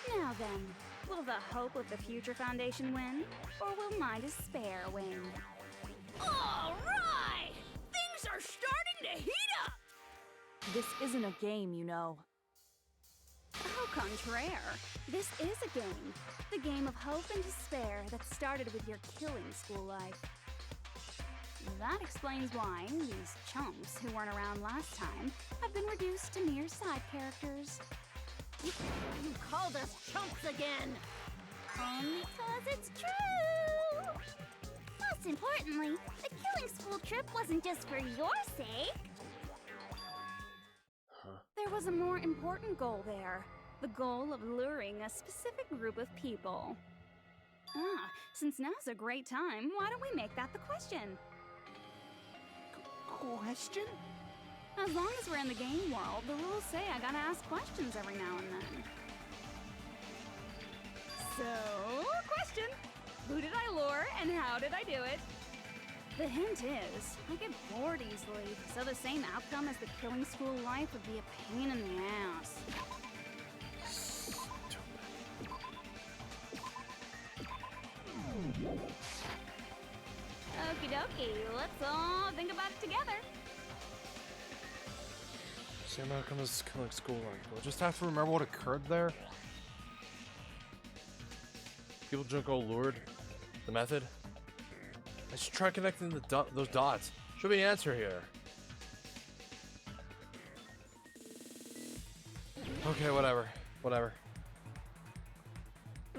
Speaker 12: Now then, will the hope of the Future Foundation win, or will my despair win?
Speaker 13: Alright! Things are starting to heat up!
Speaker 5: This isn't a game, you know.
Speaker 12: Au contraire, this is a game. The game of hope and despair that started with your killing school life. That explains why these chumps who weren't around last time have been reduced to mere side characters.
Speaker 4: You called us chumps again!
Speaker 11: Only 'cause it's true! Most importantly, the killing school trip wasn't just for your sake.
Speaker 12: There was a more important goal there. The goal of luring a specific group of people. Since now's a great time, why don't we make that the question?
Speaker 3: Question?
Speaker 12: As long as we're in the game world, the rules say I gotta ask questions every now and then. So, question! Who did I lure and how did I do it? The hint is, I get bored easily, so the same outcome as the killing school life would be a pain in the ass. Okie dokie, let's all think about it together.
Speaker 1: Same outcome as killing school life. We'll just have to remember what occurred there. People Junko lured. The method. I should try connecting those dots. Should be an answer here. Okay, whatever. Whatever. I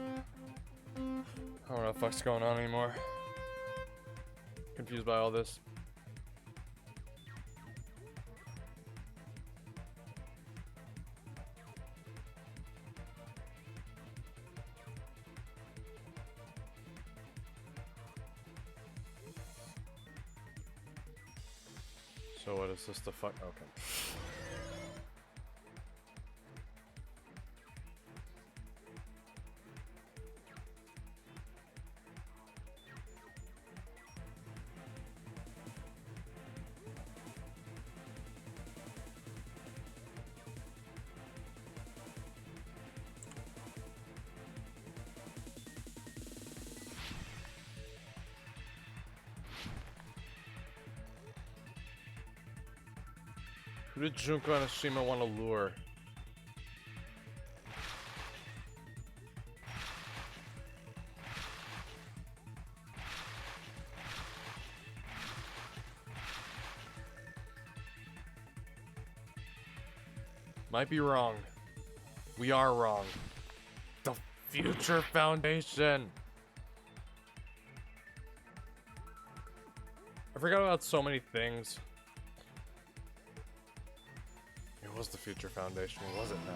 Speaker 1: don't know what the fuck's going on anymore. Confused by all this. So what is this, the fuck? Okay. Who did Junko and Ashima want to lure? Might be wrong. We are wrong. The Future Foundation! I forgot about so many things. It was the Future Foundation, was it now?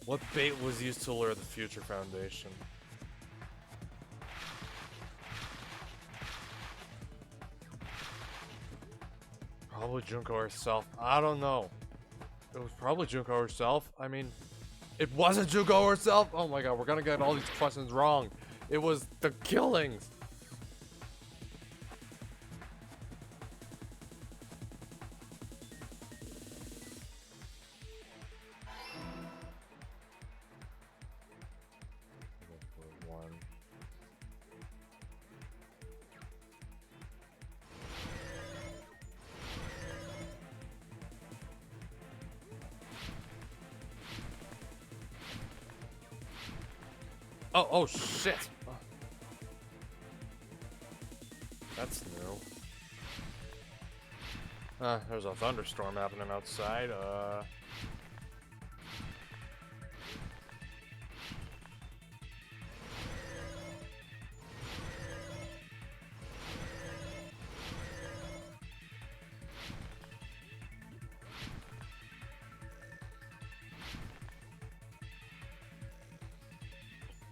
Speaker 1: What bait was used to lure the Future Foundation? Probably Junko herself. I don't know. It was probably Junko herself. I mean, it wasn't Junko herself. Oh my god, we're gonna get all these questions wrong. It was the killings. Oh shit! That's new. There's a thunderstorm happening outside.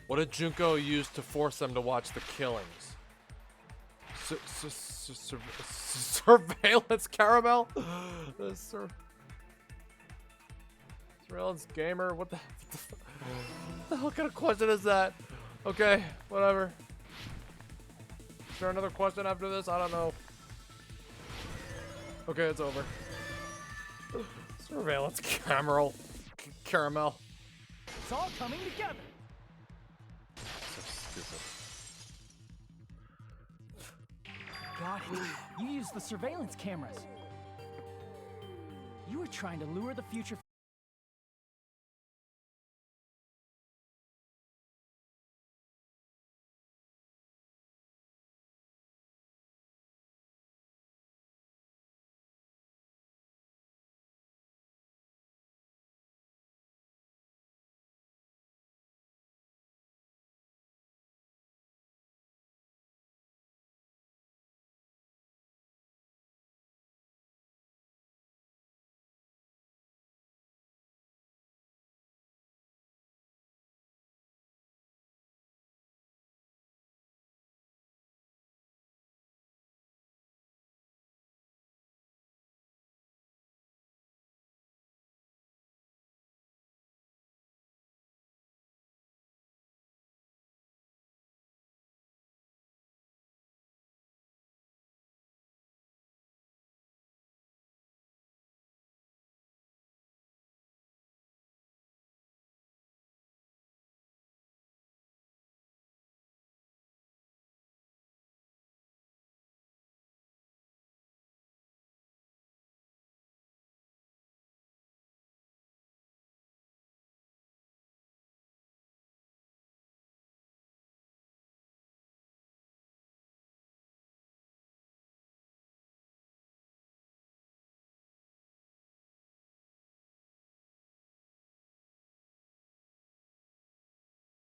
Speaker 1: What did Junko use to force them to watch the killings? Surveillance caramel? Surveillance gamer? What the hell kind of question is that? Okay, whatever. Is there another question after this? I don't know. Okay, it's over. Surveillance caramel. Caramel.
Speaker 7: It's all coming together.
Speaker 1: Stupid.
Speaker 7: Got it. You used the surveillance cameras. You were trying to lure the Future